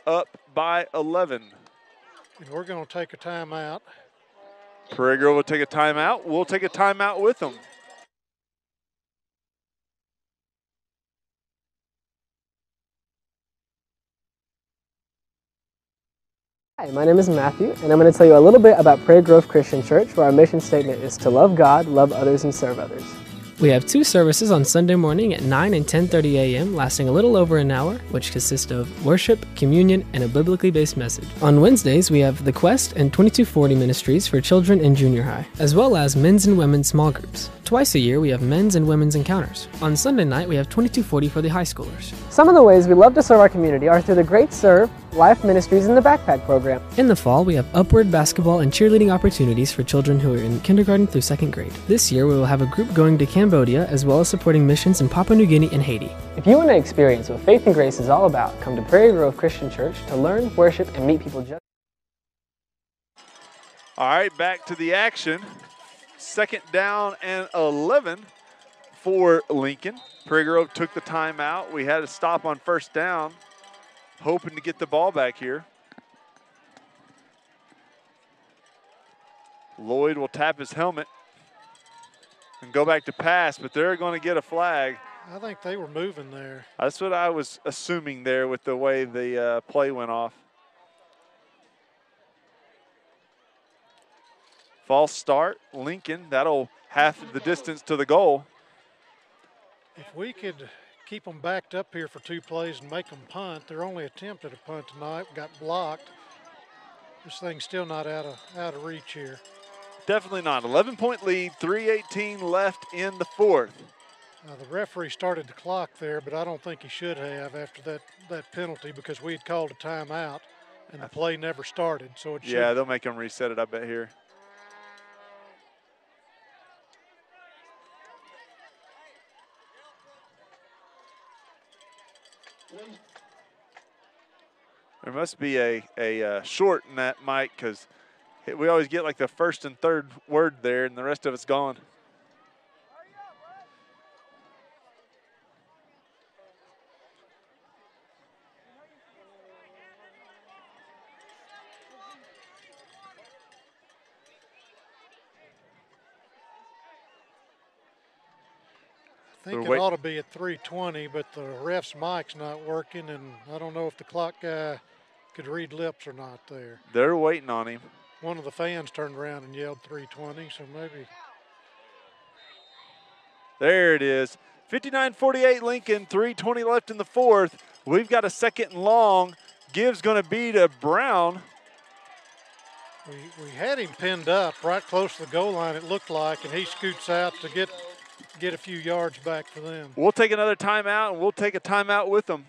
up by 11. And we're going to take a timeout. Prairie Grove will take a timeout. We'll take a timeout with them. Hi, my name is Matthew, and I'm going to tell you a little bit about Prairie Grove Christian Church, where our mission statement is to love God, love others, and serve others. We have two services on Sunday morning at 9 and 10:30 a.m., lasting a little over an hour, which consist of worship, communion, and a biblically based message. On Wednesdays, we have The Quest and 2240 Ministries for children in junior high, as well as men's and women's small groups. Twice a year, we have men's and women's encounters. On Sunday night, we have 2240 for the high schoolers. Some of the ways we love to serve our community are through the Great Serve, Life Ministries, and the Backpack Program. In the fall, we have Upward basketball and cheerleading opportunities for children who are in kindergarten through second grade. This year, we will have a group going to Cambodia, as well as supporting missions in Papua New Guinea and Haiti. If you want to experience what faith and grace is all about, come to Prairie Grove Christian Church to learn, worship, and meet people just. All right, back to the action. 2nd down and 11 for Lincoln. Prairie Grove took the timeout. We had a stop on 1st down, hoping to get the ball back here. Lloyd will tap his helmet and go back to pass, but they're going to get a flag. I think they were moving there. That's what I was assuming there with the way the play went off. False start, Lincoln. That'll half the distance to the goal. If we could keep them backed up here for 2 plays and make them punt, their only attempt at a punt tonight got blocked. This thing's still not out of reach here. Definitely not. 11-point lead, 3:18 left in the 4th. The referee started the clock there, but I don't think he should have after that penalty, because we had called a timeout and the play never started. So it should. Yeah, they'll make him reset it, I bet, here. There must be a short in that, Mike, because we always get like the 1st and 3rd word there, and the rest of it's gone. I think it ought to be at 3:20, but the ref's mic's not working, and I don't know if the clock guy could read lips or not there. They're waiting on him. One of the fans turned around and yelled 3:20, so maybe. There it is. 59-48 Lincoln, 3:20 left in the 4th. We've got a 2nd and long. Gibbs going to be to Brown. We had him pinned up right close to the goal line, it looked like, and he scoots out to get a few yards back for them. We'll take another timeout, and we'll take a timeout with them.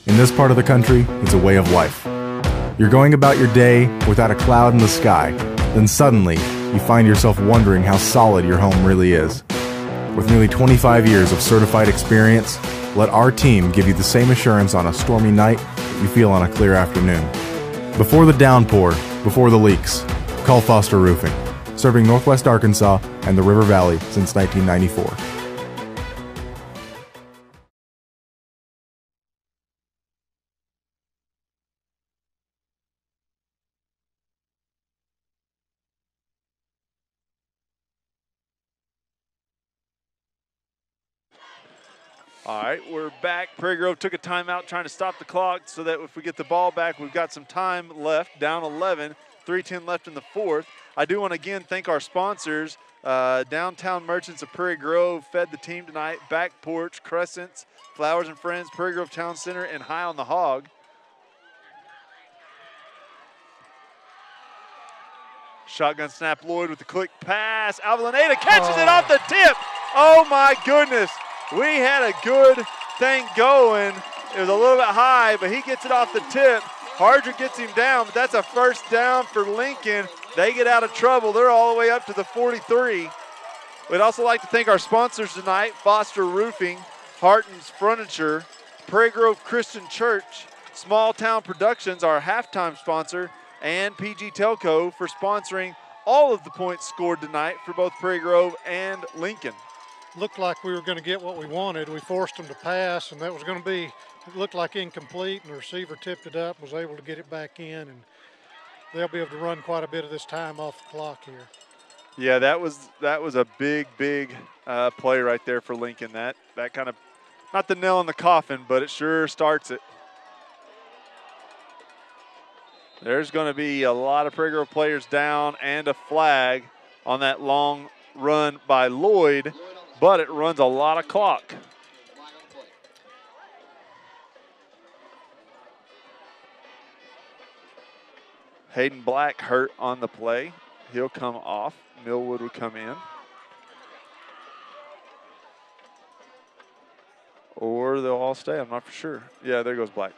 In this part of the country, it's a way of life. You're going about your day without a cloud in the sky. Then suddenly, you find yourself wondering how solid your home really is. With nearly 25 years of certified experience, let our team give you the same assurance on a stormy night that you feel on a clear afternoon. Before the downpour, before the leaks, call Foster Roofing, serving Northwest Arkansas and the River Valley since 1994. All right, we're back. Prairie Grove took a timeout trying to stop the clock so that if we get the ball back, we've got some time left, down 11, 3:10 left in the 4th. I do want to again thank our sponsors, Downtown Merchants of Prairie Grove fed the team tonight, Back Porch, Crescents, Flowers and Friends, Prairie Grove Town Center, and High on the Hog. Shotgun snap, Lloyd with the quick pass. Avellaneda catches it off the tip. Oh my goodness. We had a good thing going. It was a little bit high, but he gets it off the tip. Hardrick gets him down, but that's a 1st down for Lincoln. They get out of trouble. They're all the way up to the 43. We'd also like to thank our sponsors tonight, Foster Roofing, Harton's Furniture, Prairie Grove Christian Church, Small Town Productions, our halftime sponsor, and PG Telco for sponsoring all of the points scored tonight for both Prairie Grove and Lincoln. Looked like we were going to get what we wanted. We forced them to pass, and that was going to be, it looked like incomplete, and the receiver tipped it up, was able to get it back in, and they'll be able to run quite a bit of this time off the clock here. Yeah, that was a big play right there for Lincoln. That kind of, not the nail in the coffin, but it sure starts it. There's going to be a lot of Prairie Grove players down and a flag on that long run by Lloyd, but it runs a lot of clock. Hayden Black hurt on the play. He'll come off. Millwood would come in. Or they'll all stay, I'm not for sure. Yeah, there goes Black.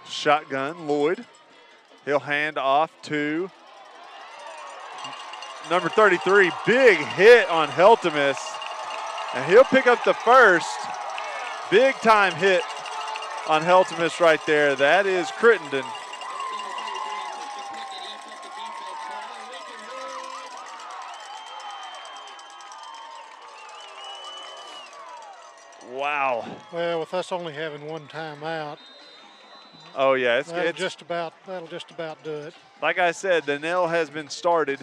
Shotgun, Lloyd. He'll hand off to number 33. Big hit on Heltemus. And he'll pick up the first. Big time hit on Heltemus right there. That is Crittenden. Wow. Well, with us only having one timeout, oh yeah, that'll just about do it. Like I said, the nail has been started.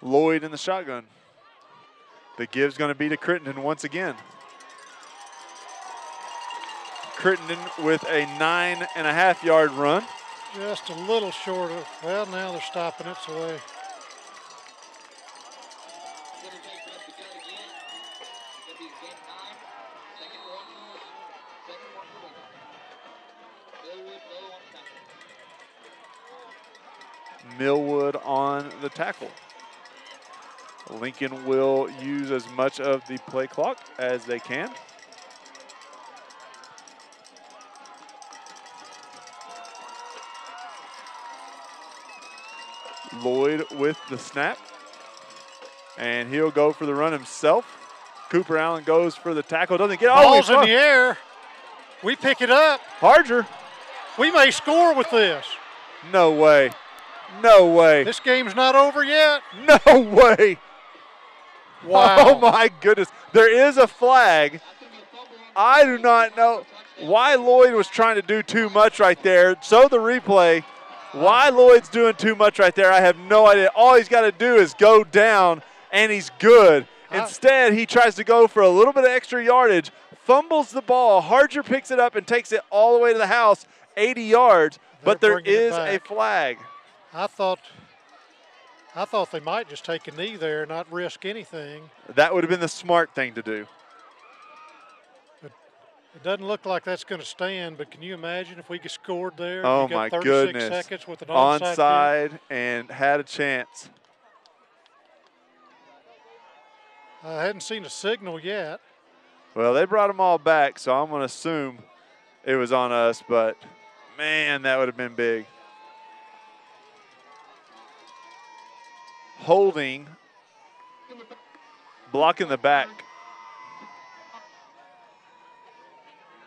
Lloyd in the shotgun. The give's going to be to Crittenden once again. Crittenden with a 9.5-yard run. Just a little short of, well, now they're stopping it, so they. Millwood on the tackle. Lincoln will use as much of the play clock as they can. Lloyd with the snap. And he'll go for the run himself. Cooper Allen goes for the tackle. Doesn't get all the way Ball's in the air. We pick it up. Harger. We may score with this. No way. No way. This game's not over yet. No way. Wow. Oh, my goodness. There is a flag. I do not know why Lloyd was trying to do too much right there. So the replay. Why Lloyd's doing too much right there, I have no idea. All he's got to do is go down, and he's good. Instead, he tries to go for a little bit of extra yardage, fumbles the ball. Harger picks it up and takes it all the way to the house, 80 yards, but there is a flag. I thought they might just take a knee there and not risk anything. That would have been the smart thing to do. It doesn't look like that's going to stand, but can you imagine if we get scored there? Oh, you got my 36 goodness. seconds with an onside and had a chance. I hadn't seen a signal yet. Well, they brought them all back, so I'm going to assume it was on us, but, man, that would have been big. Holding, blocking the back.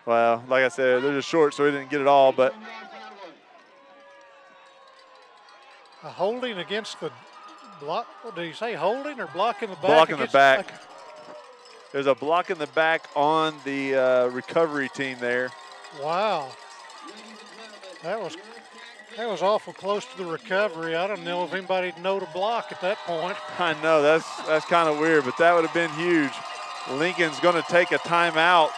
Well, like I said, they're just short, so we didn't get it all, but. A holding against the block. What did you say, holding or blocking the back? Blocking the back. There's a block in the back on the recovery team there. Wow. That was awful close to the recovery. I don't know if anybody'd know to block at that point. I know, that's kind of weird, but that would have been huge. Lincoln's going to take a timeout.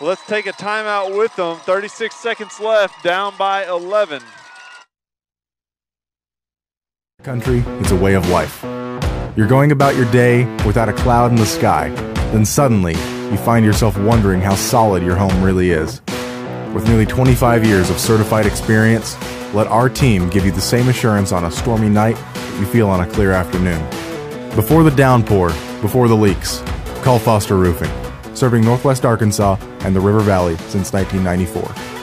Let's take a timeout with them. 36 seconds left, down by 11. Country is a way of life. You're going about your day without a cloud in the sky. Then suddenly, you find yourself wondering how solid your home really is. With nearly 25 years of certified experience, let our team give you the same assurance on a stormy night that you feel on a clear afternoon. Before the downpour, before the leaks, Call Foster Roofing, serving Northwest Arkansas and the River Valley since 1994.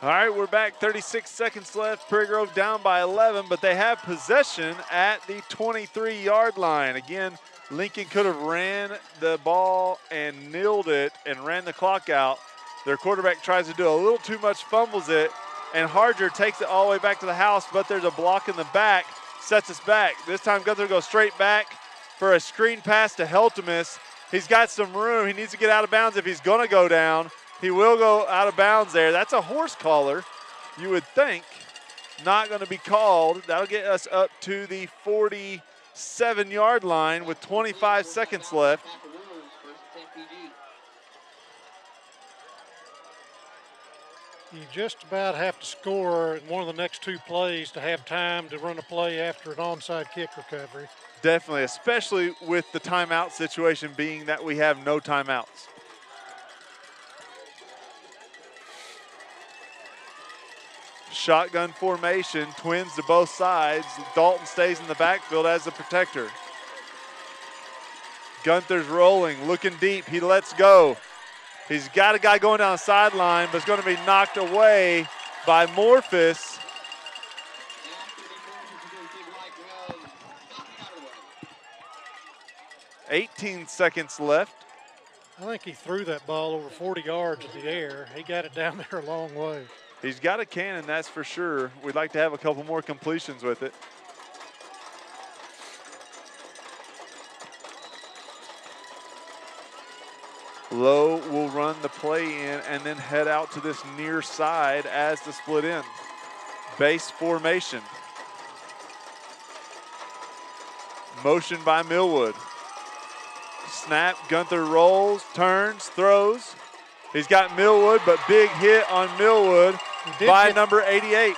All right, we're back. 36 seconds left. Prairie Grove down by 11, but they have possession at the 23-yard line. Again, Lincoln could have ran the ball and nilled it and ran the clock out. Their quarterback tries to do a little too much, fumbles it, and Harger takes it all the way back to the house, but there's a block in the back, sets us back. This time Gunther goes straight back for a screen pass to Heltemus. He's got some room. He needs to get out of bounds if he's going to go down. He will go out of bounds there. That's a horse collar, you would think. Not going to be called. That'll get us up to the 47-yard line with 25 seconds left. You just about have to score in one of the next two plays to have time to run a play after an onside kick recovery. Definitely, especially with the timeout situation being that we have no timeouts. Shotgun formation, twins to both sides. Dalton stays in the backfield as the protector. Gunther's rolling, looking deep. He lets go. He's got a guy going down the sideline, but it's going to be knocked away by Morphus. $18 seconds left. I think he threw that ball over 40 yards in the air. He got it down there a long way. He's got a cannon, that's for sure. We'd like to have a couple more completions with it. Lowe will run the play in and then head out to this near side as the split end. Base formation. Motion by Millwood. Snap, Gunther rolls, turns, throws. He's got Millwood, but big hit on Millwood by number 88.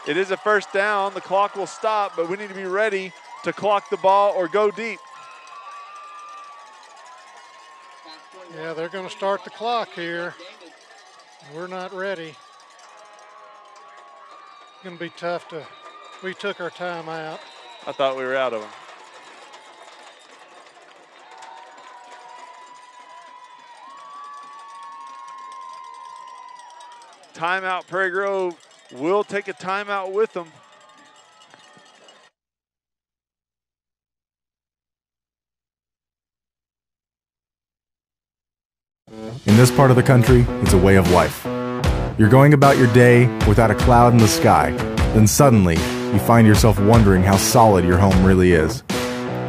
It is a first down. The clock will stop, but we need to be ready to clock the ball or go deep. Yeah, they're going to start the clock here. We're not ready. It's going to be tough to, we took our time out. I thought we were out of them. Timeout, Prairie Grove will take a timeout with them. In this part of the country, it's a way of life. You're going about your day without a cloud in the sky. Then suddenly, you find yourself wondering how solid your home really is.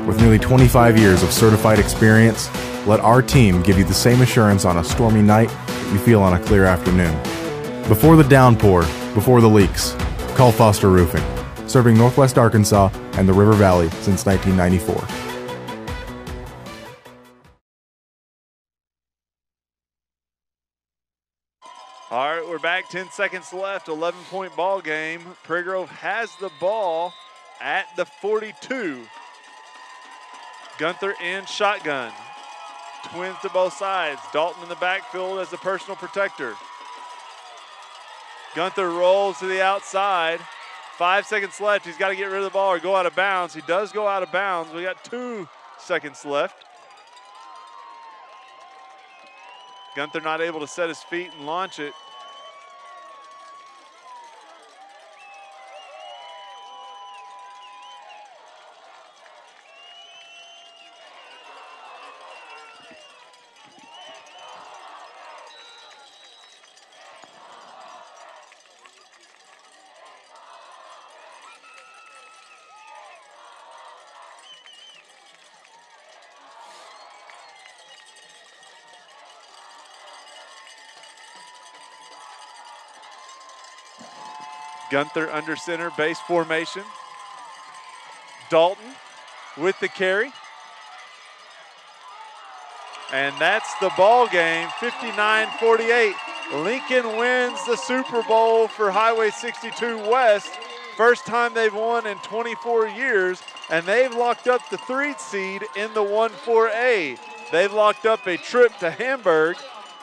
With nearly 25 years of certified experience, let our team give you the same assurance on a stormy night that you feel on a clear afternoon. Before the downpour, before the leaks, call Foster Roofing, serving Northwest Arkansas and the River Valley since 1994. All right, we're back. 10 seconds left. 11-point ball game. Prairie Grove has the ball at the 42. Gunther in shotgun. Twins to both sides. Dalton in the backfield as the personal protector. Gunther rolls to the outside. 5 seconds left. He's got to get rid of the ball or go out of bounds. He does go out of bounds. We got 2 seconds left. Gunther not able to set his feet and launch it. Gunther under center, base formation. Dalton with the carry. And that's the ball game, 59-48. Lincoln wins the Super Bowl for Highway 62 West. First time they've won in 24 years, and they've locked up the 3rd seed in the 1-4A. They've locked up a trip to Hamburg,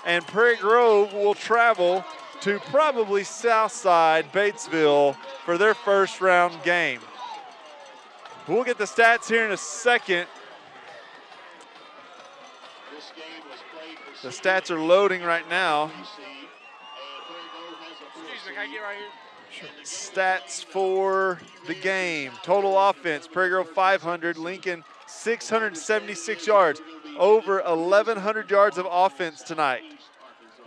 and Prairie Grove will travel to probably Southside Batesville for their first round game. We'll get the stats here in a second. The stats are loading right now. Excuse me, can I get right here? Sure. Stats for the game. Total offense, Prairie Grove 500, Lincoln 676 yards. Over 1,100 yards of offense tonight.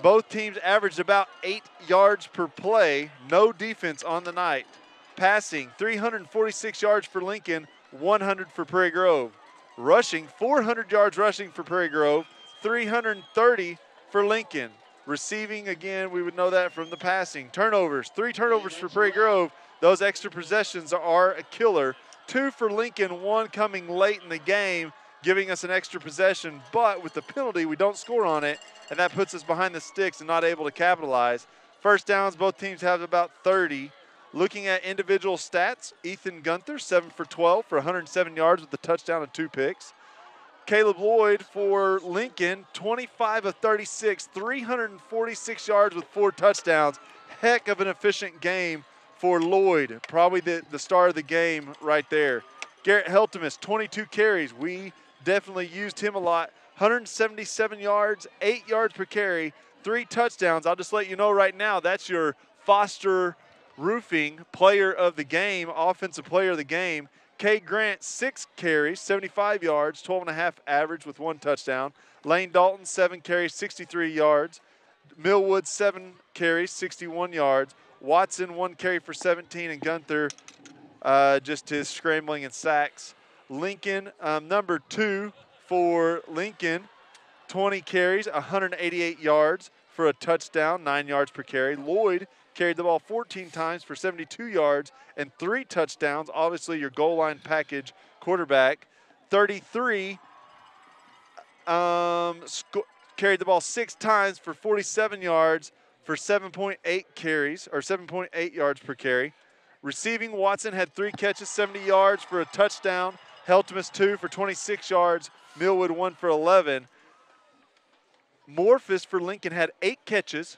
Both teams averaged about 8 yards per play. No defense on the night. Passing, 346 yards for Lincoln, 100 for Prairie Grove. Rushing, 400 yards rushing for Prairie Grove, 330 for Lincoln. Receiving, again, we would know that from the passing. Turnovers, 3 turnovers for Prairie Grove. Those extra possessions are a killer. 2 for Lincoln, 1 coming late in the game, giving us an extra possession. But with the penalty, we don't score on it, and that puts us behind the sticks and not able to capitalize. First downs, both teams have about 30. Looking at individual stats, Ethan Gunther, 7 for 12 for 107 yards with a touchdown and 2 picks. Caleb Lloyd for Lincoln, 25 of 36, 346 yards with 4 touchdowns. Heck of an efficient game for Lloyd. Probably the star of the game right there. Garrett Heltemus, 22 carries. We definitely used him a lot. 177 yards, 8 yards per carry, 3 touchdowns. I'll just let you know right now, that's your Foster Roofing player of the game, offensive player of the game. Cade Grant, 6 carries, 75 yards, 12.5 average with 1 touchdown. Lane Dalton, 7 carries, 63 yards. Millwood, 7 carries, 61 yards. Watson, 1 carry for 17, and Gunther, just his scrambling and sacks. Lincoln, number 2 for Lincoln, 20 carries, 188 yards for a touchdown, 9 yards per carry. Lloyd carried the ball 14 times for 72 yards and 3 touchdowns. Obviously, your goal line package quarterback. 33 carried the ball 6 times for 47 yards for 7.8 carries, or 7.8 yards per carry. Receiving, Watson had 3 catches, 70 yards for a touchdown. Heltemus 2 for 26 yards. Millwood 1 for 11. Morphus for Lincoln had 8 catches,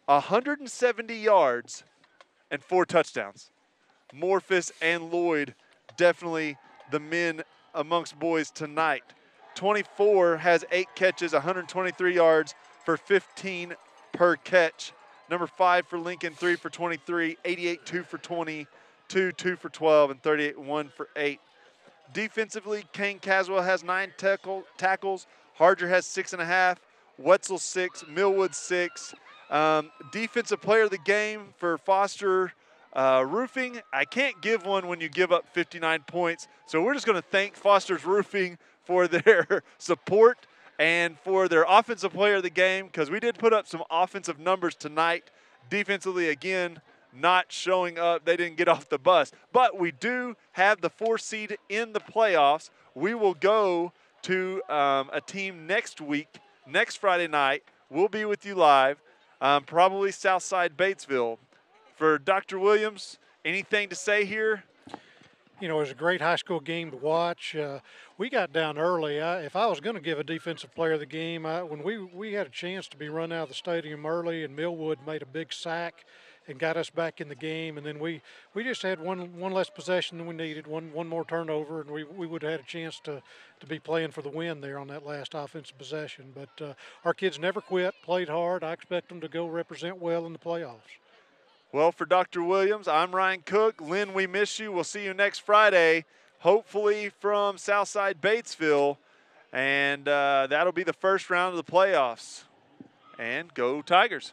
170 yards, and 4 touchdowns. Morphus and Lloyd, definitely the men amongst boys tonight. 24 has 8 catches, 123 yards for 15 per catch. Number 5 for Lincoln, 3 for 23, 88, 2 for 20, 2 for 12, and 38, 1 for 8. Defensively, Kane Caswell has 9 tackles. Harger has 6.5. Wetzel 6. Millwood 6. Defensive player of the game for Foster Roofing. I can't give one when you give up 59 points. So we're just going to thank Foster's Roofing for their support and for their offensive player of the game, because we did put up some offensive numbers tonight. Defensively, again, not showing up. They didn't get off the bus. But we do have the 4 seed in the playoffs. We will go to a team next week, next Friday night. We'll be with you live, probably Southside Batesville. For Dr. Williams, anything to say here? You know, it was a great high school game to watch. We got down early. If I was going to give a defensive player of the game, when we had a chance to be run out of the stadium early, and Millwood made a big sack and got us back in the game, and then we just had one less possession than we needed, one more turnover, and we would have had a chance to be playing for the win there on that last offensive possession. But our kids never quit, played hard. I expect them to go represent well in the playoffs. Well, for Dr. Williams, I'm Ryan Cook. Lynn, we miss you. We'll see you next Friday, hopefully from Southside Batesville, and that'll be the first round of the playoffs. And go Tigers.